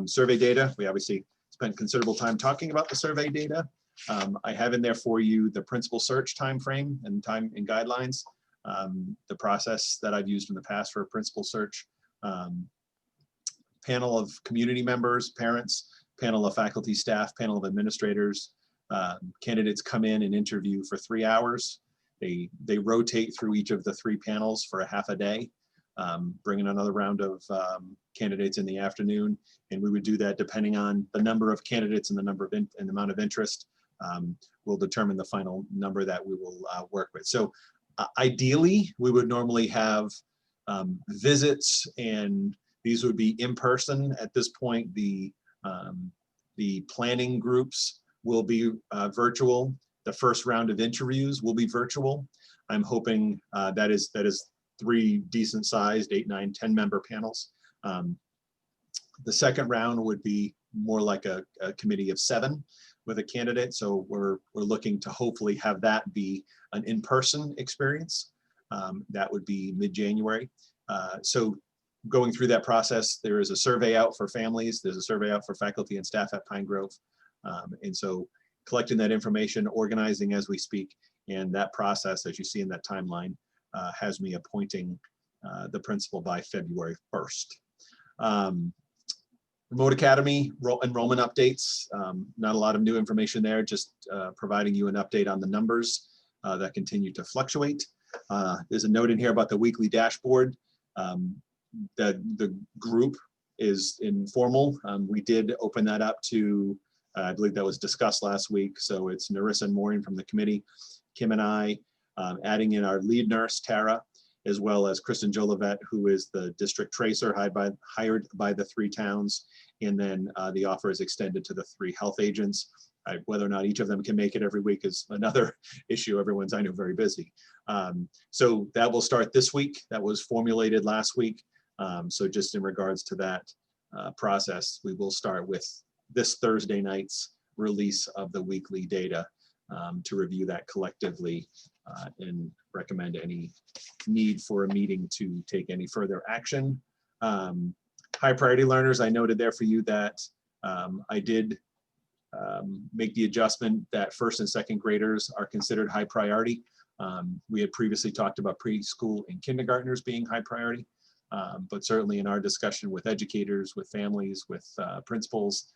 Survey data, we obviously spent considerable time talking about the survey data. I have in there for you the principal search timeframe and time and guidelines, the process that I've used in the past for a principal search, panel of community members, parents, panel of faculty, staff, panel of administrators. Candidates come in and interview for 3 hours. They rotate through each of the 3 panels for a half a day, bring in another round of candidates in the afternoon, and we would do that depending on the number of candidates and the number of and the amount of interest. Will determine the final number that we will work with. So ideally, we would normally have visits, and these would be in person. At this point, the planning groups will be virtual. The first round of interviews will be virtual. I'm hoping that is 3 decent sized 8, 9, 10 member panels. The second round would be more like a committee of 7 with a candidate. So we're looking to hopefully have that be an in-person experience. That would be mid-January. So going through that process, there is a survey out for families. There's a survey out for faculty and staff at Pine Grove. And so collecting that information, organizing as we speak, and that process, as you see in that timeline, has me appointing the principal by February 1st. Remote Academy enrollment updates, not a lot of new information there, just providing you an update on the numbers that continue to fluctuate. There's a note in here about the weekly dashboard. The group is informal. We did open that up to, I believe that was discussed last week. So it's Narissa and Maureen from the committee, Kim and I, adding in our lead nurse, Tara, as well as Kristen Jolivet, who is the district tracer hired by the 3 towns. And then the offer is extended to the 3 health agents. Whether or not each of them can make it every week is another issue. Everyone's, I know, very busy. So that will start this week. That was formulated last week. So just in regards to that process, we will start with this Thursday night's release of the weekly data to review that collectively and recommend any need for a meeting to take any further action. High priority learners, I noted there for you that I did make the adjustment that first and second graders are considered high priority. We had previously talked about preschool and kindergartners being high priority, but certainly in our discussion with educators, with families, with principals,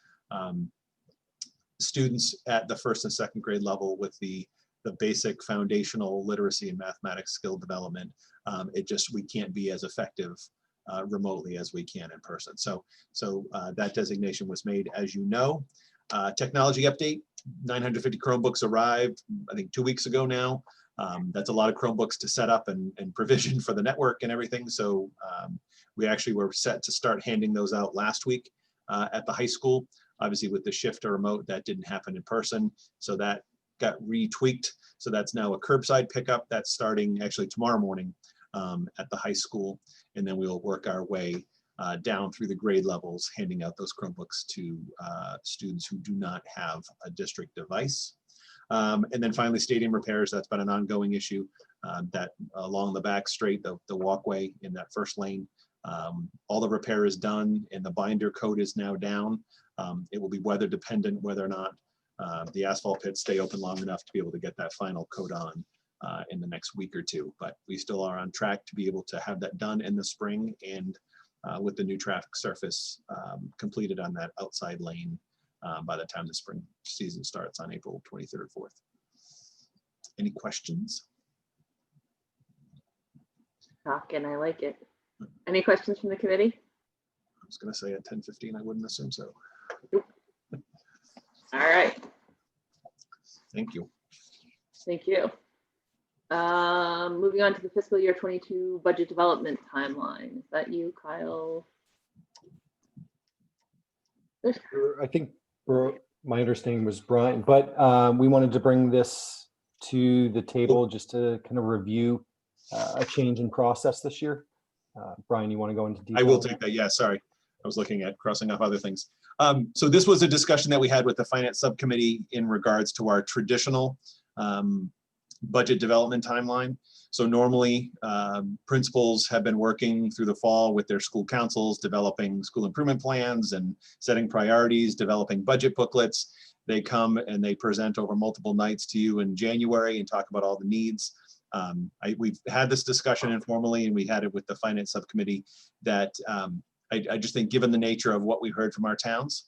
students at the first and second grade level with the basic foundational literacy and mathematics skill development, we can't be as effective remotely as we can in person. So that designation was made, as you know. Technology update, 950 Chromebooks arrived, I think 2 weeks ago now. That's a lot of Chromebooks to set up and provision for the network and everything. So we actually were set to start handing those out last week at the high school. Obviously with the shift to remote, that didn't happen in person. So that got retweaked. So that's now a curbside pickup that's starting actually tomorrow morning at the high school. And then we'll work our way down through the grade levels, handing out those Chromebooks to students who do not have a district device. And then finally, stadium repairs, that's been an ongoing issue that along the back straight, the walkway in that first lane, all the repair is done and the binder coat is now down. It will be weather dependent whether or not the asphalt pits stay open long enough to be able to get that final coat on in the next week or two. But we still are on track to be able to have that done in the spring and with the new traffic surface completed on that outside lane by the time the spring season starts on April 23rd, 4th. Any questions? Talking, I like it. Any questions from the committee? I was going to say at 10:15, I wouldn't assume so. All right. Thank you. Thank you. Moving on to the fiscal year 22 budget development timeline. Is that you, Kyle? I think my understanding was Brian, but we wanted to bring this to the table just to kind of review a change in process this year. Brian, you want to go into detail? I will take that. Yeah, sorry. I was looking at crossing off other things. So this was a discussion that we had with the finance subcommittee in regards to our traditional budget development timeline. So normally principals have been working through the fall with their school councils, developing school improvement plans and setting priorities, developing budget booklets. They come and they present over multiple nights to you in January and talk about all the needs. We've had this discussion informally and we had it with the finance subcommittee that I just think given the nature of what we heard from our towns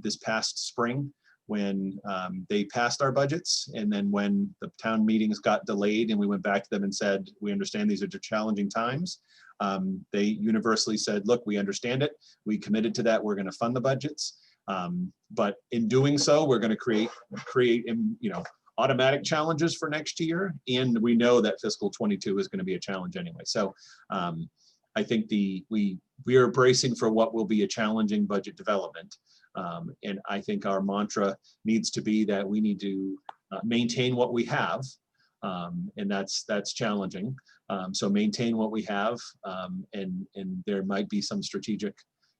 this past spring, when they passed our budgets and then when the town meetings got delayed and we went back to them and said, we understand these are challenging times. They universally said, look, we understand it. We committed to that. We're going to fund the budgets. But in doing so, we're going to create automatic challenges for next year. And we know that fiscal 22 is going to be a challenge anyway. So I think we are bracing for what will be a challenging budget development. And I think our mantra needs to be that we need to maintain what we have. And that's challenging. So maintain what we have. And there might be some strategic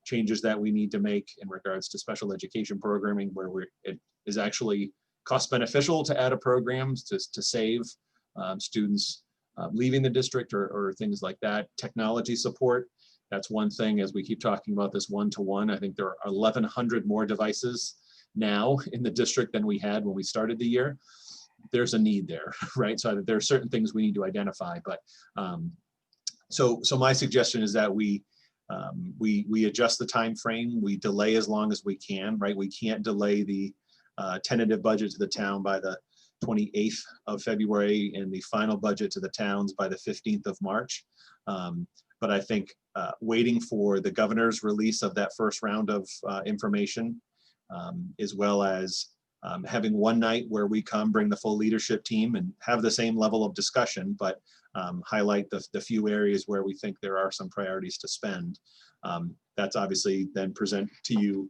changes that we need to make in regards to special education programming where it is actually cost beneficial to add a program to save students leaving the district or things like that. Technology support, that's one thing as we keep talking about this one-to-one. I think there are 1,100 more devices now in the district than we had when we started the year. There's a need there, right? So there are certain things we need to identify, but so my suggestion is that we adjust the time frame, we delay as long as we can, right? We can't delay the tentative budget to the town by the 28th of February and the final budget to the towns by the 15th of March. But I think waiting for the governor's release of that first round of information, as well as having one night where we come, bring the full leadership team and have the same level of discussion, but highlight the few areas where we think there are some priorities to spend. That's obviously then present to you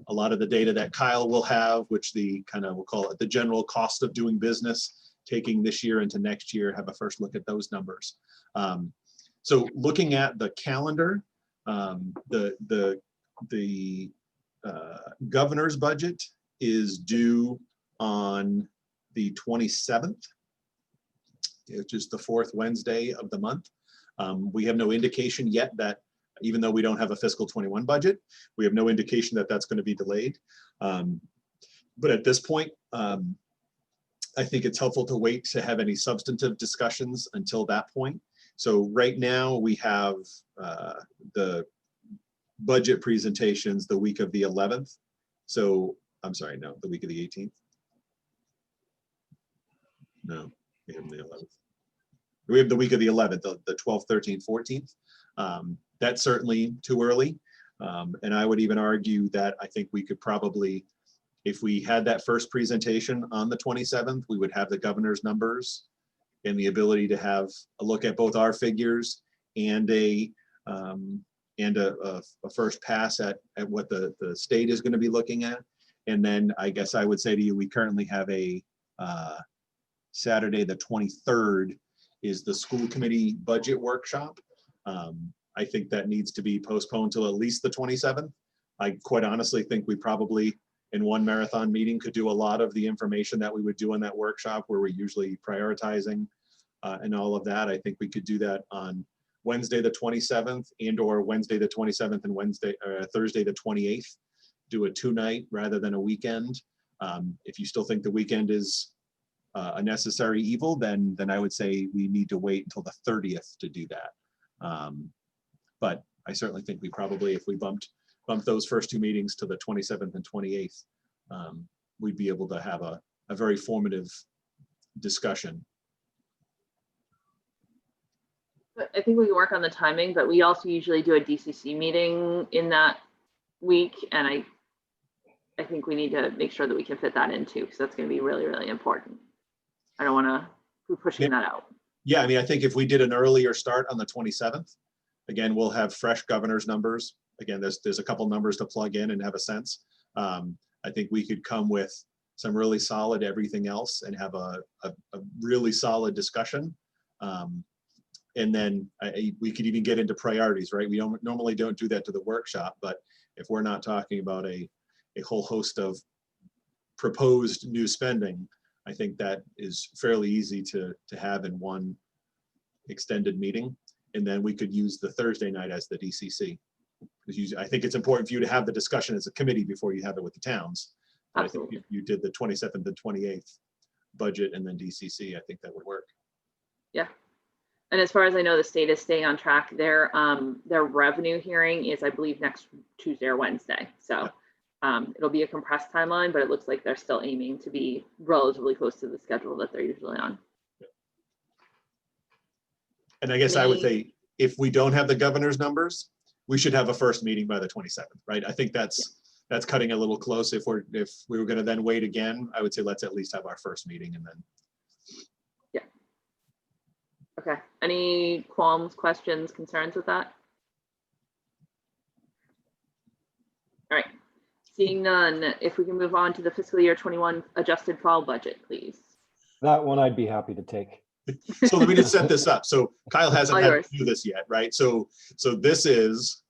a lot of the data that Kyle will have, which we'll call it the general cost of doing business, taking this year into next year, have a first look at those numbers. So looking at the calendar, the governor's budget is due on the 27th, which is the fourth Wednesday of the month. We have no indication yet that, even though we don't have a fiscal 21 budget, we have no indication that that's going to be delayed. But at this point, I think it's helpful to wait to have any substantive discussions until that point. So right now we have the budget presentations the week of the 11th. So I'm sorry, no, the week of the 18th. No, we have the 11th. We have the week of the 11th, the 12th, 13th, 14th. That's certainly too early. And I would even argue that I think we could probably, if we had that first presentation on the 27th, we would have the governor's numbers and the ability to have a look at both our figures and a first pass at what the state is going to be looking at. And then I guess I would say to you, we currently have a Saturday, the 23rd is the school committee budget workshop. I think that needs to be postponed till at least the 27th. I quite honestly think we probably in one marathon meeting could do a lot of the information that we would do in that workshop where we're usually prioritizing and all of that. I think we could do that on Wednesday, the 27th and or Wednesday, the 27th and Thursday, the 28th. Do a 2-night rather than a weekend. If you still think the weekend is a necessary evil, then I would say we need to wait until the 30th to do that. But I certainly think we probably, if we bumped those first two meetings to the 27th and 28th, we'd be able to have a very formative discussion. I think we can work on the timing, but we also usually do a DCC meeting in that week, and I think we need to make sure that we can fit that in too, because that's going to be really, really important. I don't want to be pushing that out. Yeah, I mean, I think if we did an earlier start on the 27th, again, we'll have fresh governor's numbers. Again, there's a couple numbers to plug in and have a sense. I think we could come with some really solid everything else and have a really solid discussion. And then we could even get into priorities, right? We normally don't do that to the workshop, but if we're not talking about a whole host of proposed new spending, I think that is fairly easy to have in one extended meeting. And then we could use the Thursday night as the DCC. Because I think it's important for you to have the discussion as a committee before you have it with the towns. But I think if you did the 27th and 28th budget and then DCC, I think that would work. Yeah. And as far as I know, the state is staying on track. Their revenue hearing is, I believe, next Tuesday or Wednesday. So it'll be a compressed timeline, but it looks like they're still aiming to be relatively close to the schedule that they're usually on. And I guess I would say, if we don't have the governor's numbers, we should have a first meeting by the 27th, right? I think that's cutting a little close. If we were going to then wait again, I would say let's at least have our first meeting and then. Yeah. Okay. Any qualms, questions, concerns with that? All right. Seeing none, if we can move on to the fiscal year 21 adjusted fall budget, please. That one I'd be happy to take. So let me just set this up. So Kyle hasn't had to do this yet, right? So this is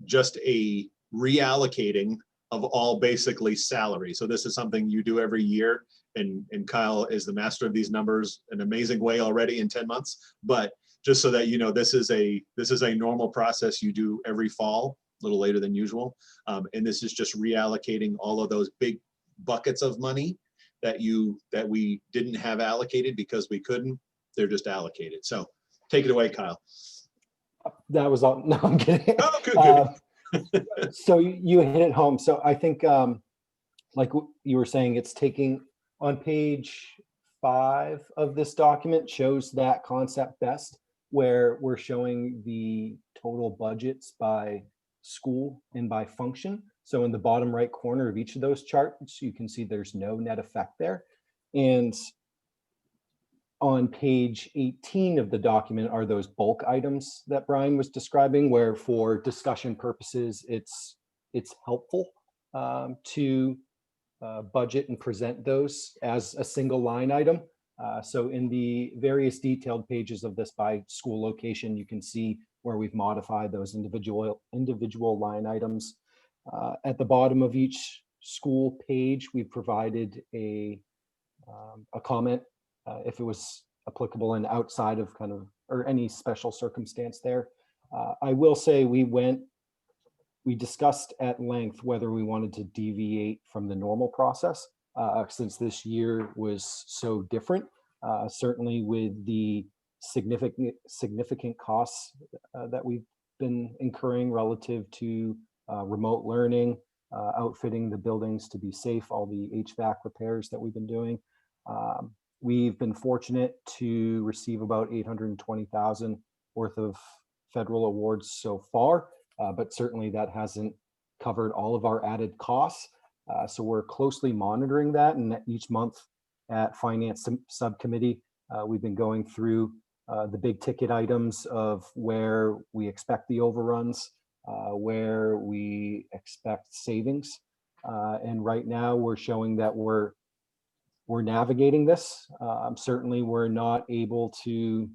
just a reallocating of all basically salary. So this is something you do every year, and Kyle is the master of these numbers in an amazing way already in 10 months. But just so that you know, this is a normal process you do every fall, a little later than usual. And this is just reallocating all of those big buckets of money that we didn't have allocated because we couldn't. They're just allocated. So take it away, Kyle. That was all. No, I'm kidding. Oh, good. So you hit it home. So I think, like you were saying, it's taking on page 5 of this document shows that concept best, where we're showing the total budgets by school and by function. So in the bottom right corner of each of those charts, you can see there's no net effect there. And on page 18 of the document are those bulk items that Brian was describing, where for discussion purposes, it's helpful to budget and present those as a single line item. So in the various detailed pages of this by school location, you can see where we've modified those individual line items. At the bottom of each school page, we provided a comment if it was applicable and outside of kind of, or any special circumstance there. I will say we discussed at length whether we wanted to deviate from the normal process since this year was so different. Certainly with the significant costs that we've been incurring relative to remote learning, outfitting the buildings to be safe, all the HVAC repairs that we've been doing. We've been fortunate to receive about $820,000 worth of federal awards so far, but certainly that hasn't covered all of our added costs. So we're closely monitoring that, and each month at Finance Subcommittee, we've been going through the big ticket items of where we expect the overruns, where we expect savings. And right now we're showing that we're navigating this. Certainly we're not able to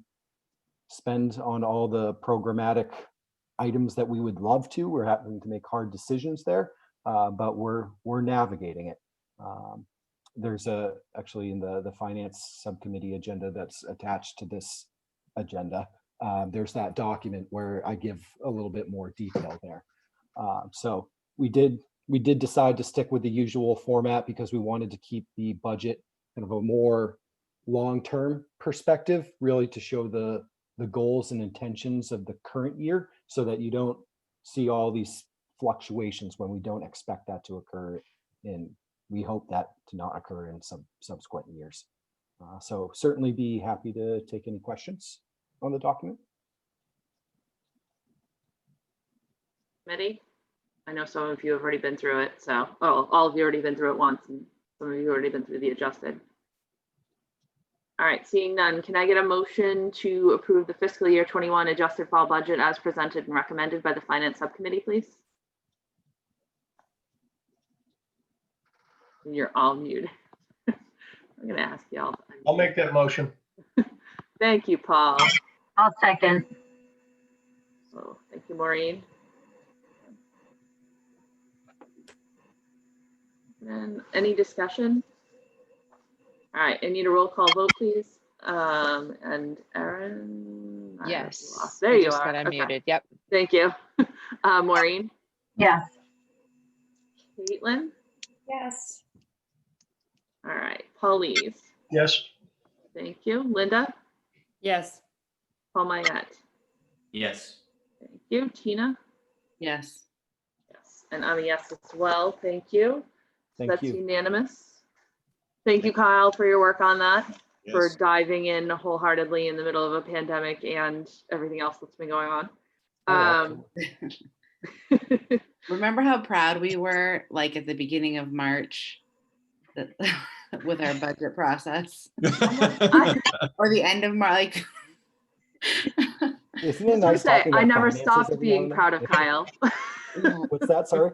spend on all the programmatic items that we would love to. We're having to make hard decisions there, but we're navigating it. There's actually in the Finance Subcommittee agenda that's attached to this agenda, there's that document where I give a little bit more detail there. So we did decide to stick with the usual format because we wanted to keep the budget kind of a more long-term perspective, really to show the goals and intentions of the current year, so that you don't see all these fluctuations when we don't expect that to occur, and we hope that to not occur in some subsequent years. So certainly be happy to take any questions on the document. Committee? I know some of you have already been through it, so, oh, all of you already been through it once, and some of you already been through the adjusted. All right, seeing none, can I get a motion to approve the fiscal year 21 adjusted fall budget as presented and recommended by the Finance Subcommittee, please? You're all muted. I'm gonna ask y'all. I'll make that motion. Thank you, Paul. I'll second. Oh, thank you, Maureen. And any discussion? All right, I need a roll call vote, please. And Erin? Yes. There I you just are. got Okay. unmuted. Yep. Thank you. Maureen? Yes. Caitlin? Yes. All right, Paulise? Yes. Thank you. Linda? Yes. Paul Mayette? Yes. Thank you. Tina? Yes. Yes. And I'm a yes as well. Thank you. Thank That's you. unanimous. Thank you, Kyle, for your work on that, for Yes. diving in wholeheartedly in the middle of a pandemic and everything else that's been going on. Oh, Remember how proud we were, like at the beginning of March, with our budget process, or the end of March? Like, Isn't it I nice say, talking I about never finances stopped every being now proud and of then? Kyle. What's that? Sorry.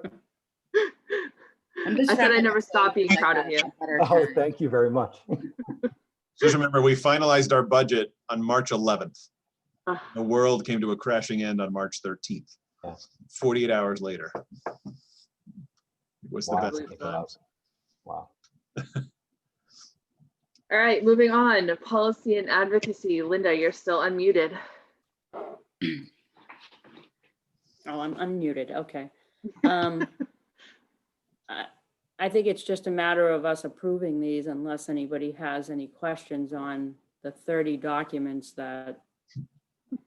I'm just I said trying I to never stopped being like proud that of you. a better Oh, term. thank you very much. Just remember, we finalized our budget on March 11th. Ugh. The world came to a crashing end on March 13th. Yeah. 48 hours later. It was the Wow. best Believe of that. times. Wow. All right, moving on. Policy and advocacy. Linda, you're still unmuted. Oh, I'm unmuted. Okay. I think it's just a matter of us approving these unless anybody has any questions on the 30 documents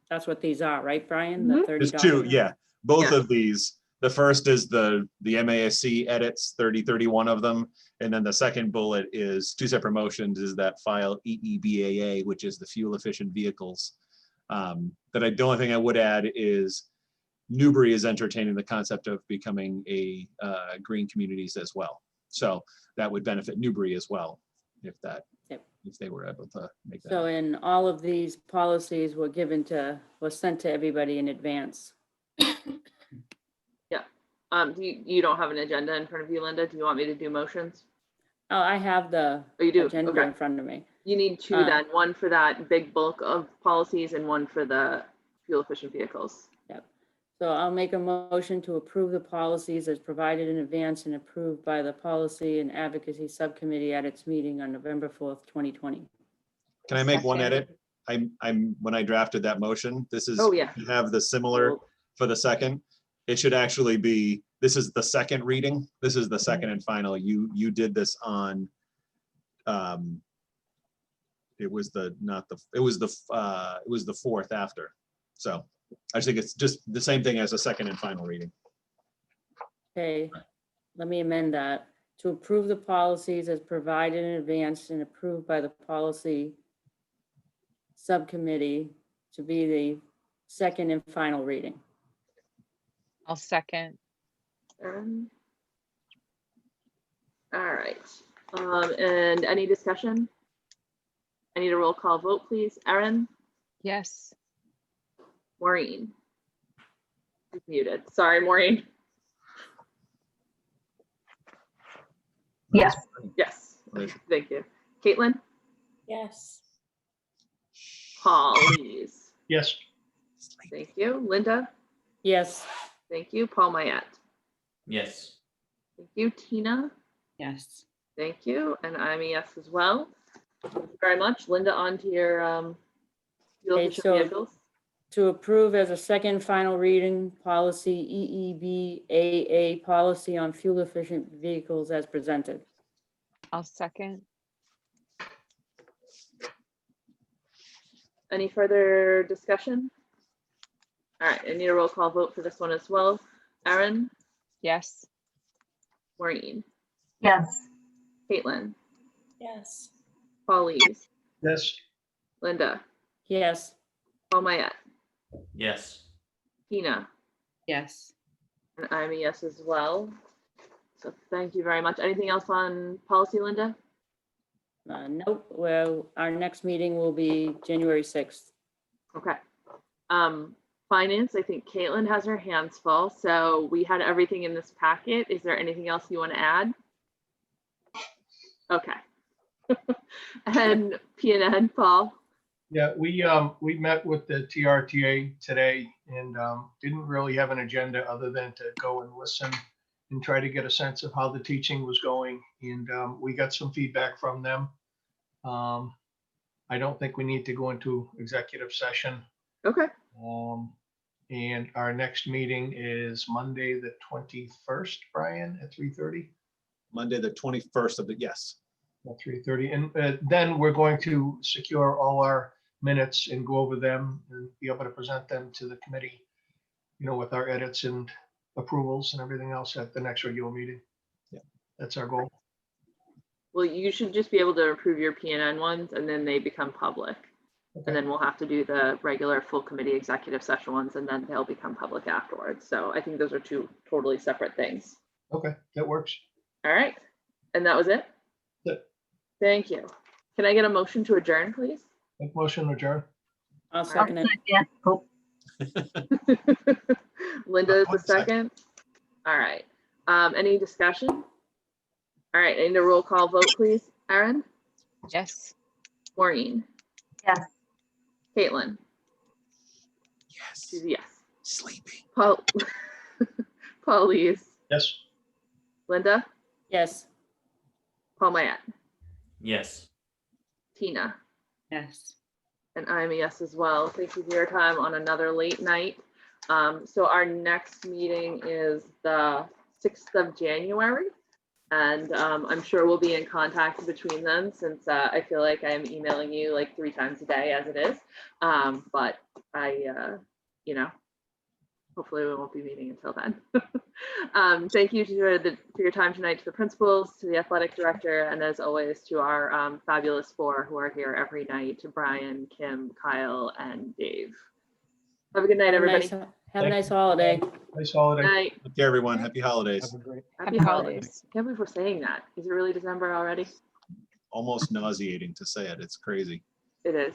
that's what these are, right, Brian? The 30 There's two, documents? yeah. Both Yeah. of these. The first is the MASC edits, 31 of them. And then the second bullet is two separate motions, is that file EEBAA, which is the fuel efficient vehicles. The only thing I would add is Newbury is entertaining the concept of becoming a green communities as well. So that would benefit Newbury as well if they were able to make that. So in all of these policies was sent to everybody in advance. Yeah. You don't have an agenda in front of you, Linda? Do you want me to do motions? Oh, I have the Oh, you do? agenda Okay. in front of me. You need two then, one for that big bulk of policies and one for the fuel efficient vehicles. Yep. So I'll make a motion to approve the policies as provided in advance and approved by the Policy and Advocacy Subcommittee at its meeting on November 4th, 2020. Can I make one Second. edit? When I drafted that motion, this is, Oh, yeah. you have the similar for the second. It should actually be, this is the second reading. This is the second and final. You did this on, it was the fourth after. So I think it's just the same thing as a second and final reading. Okay, let me amend that. To approve the policies as provided in advance and approved by the Policy Subcommittee to be the second and final reading. I'll second. All right. And any discussion? I need a roll call vote, please. Erin? Yes. Maureen? She's muted. Sorry, Maureen. Yes. Yes. Thank you. Caitlin? Yes. Paul? Please. Yes. Thank you. Linda? Yes. Thank you. Paul Mayette? Yes. Thank you. Tina? Yes. Thank you. And I'm a yes as well. Thank you very much. Linda, on to your Okay, so vehicles. to approve as a second final reading, policy EEBAA, policy on fuel efficient vehicles as presented. I'll second. Any further discussion? All right, I need a roll call vote for this one as well. Erin? Yes. Maureen? Yes. Caitlin? Yes. Paulise? Yes. Linda? Yes. Paul Mayette? Yes. Tina? Yes. And I'm a yes as well. So thank you very much. Anything else on policy, Linda? Nope. Well, our next meeting will be January 6th. Okay. Finance, I think Caitlin has her hands full. So we had everything in this packet. Is there anything else you want to add? Okay. And PNN, Paul? Yeah, we met with the TRTA today and didn't really have an agenda other than to go and listen and try to get a sense of how the teaching was going. And we got some feedback from them. I don't think we need to go into executive session. Okay. And our next meeting is Monday, the 21st, Brian, at 3:30. Monday, the 21st of the, yes. At 3:30. And then we're going to secure all our minutes and go over them and be able to present them to the committee, you know, with our edits and approvals and everything else at the next regular meeting. Yeah. That's our goal. Well, you should just be able to approve your PNN ones and then they become public. Okay. And then we'll have to do the regular full committee executive session ones and then they'll become public afterwards. So I think those are two totally separate things. Okay, that works. All right. And that was it? Yep. Thank you. Can I get a motion to adjourn, please? Make motion to adjourn. I'll second it. Yeah. Oh, Linda is the second. All right. Any discussion? All right. I need a roll call vote, please. Erin? Yes. Maureen? yes. Caitlin? Yes. She's a yes. Sleepy. Paul? Paulise? Yes. Linda? Yes. Paul Mayette? Yes. Tina? Yes. And I'm a yes as well. Thank you for your time on another late night. So our next meeting is the 6th of January. And I'm sure we'll be in contact between them since I feel like I'm emailing you like 3 times a day as it is. But you know, hopefully we won't be meeting until then. Thank you for your time tonight to the principals, to the athletic director, and as always to our fabulous 4 who are here every night, to Brian, Kim, Kyle, and Dave. Have a good night, everybody. Have a nice holiday. Nice holiday. Night. Take care, everyone. Happy holidays. Have a great. Happy holidays. I can't believe we're saying that. Is it really December already? Almost nauseating to say it. It's crazy. It is.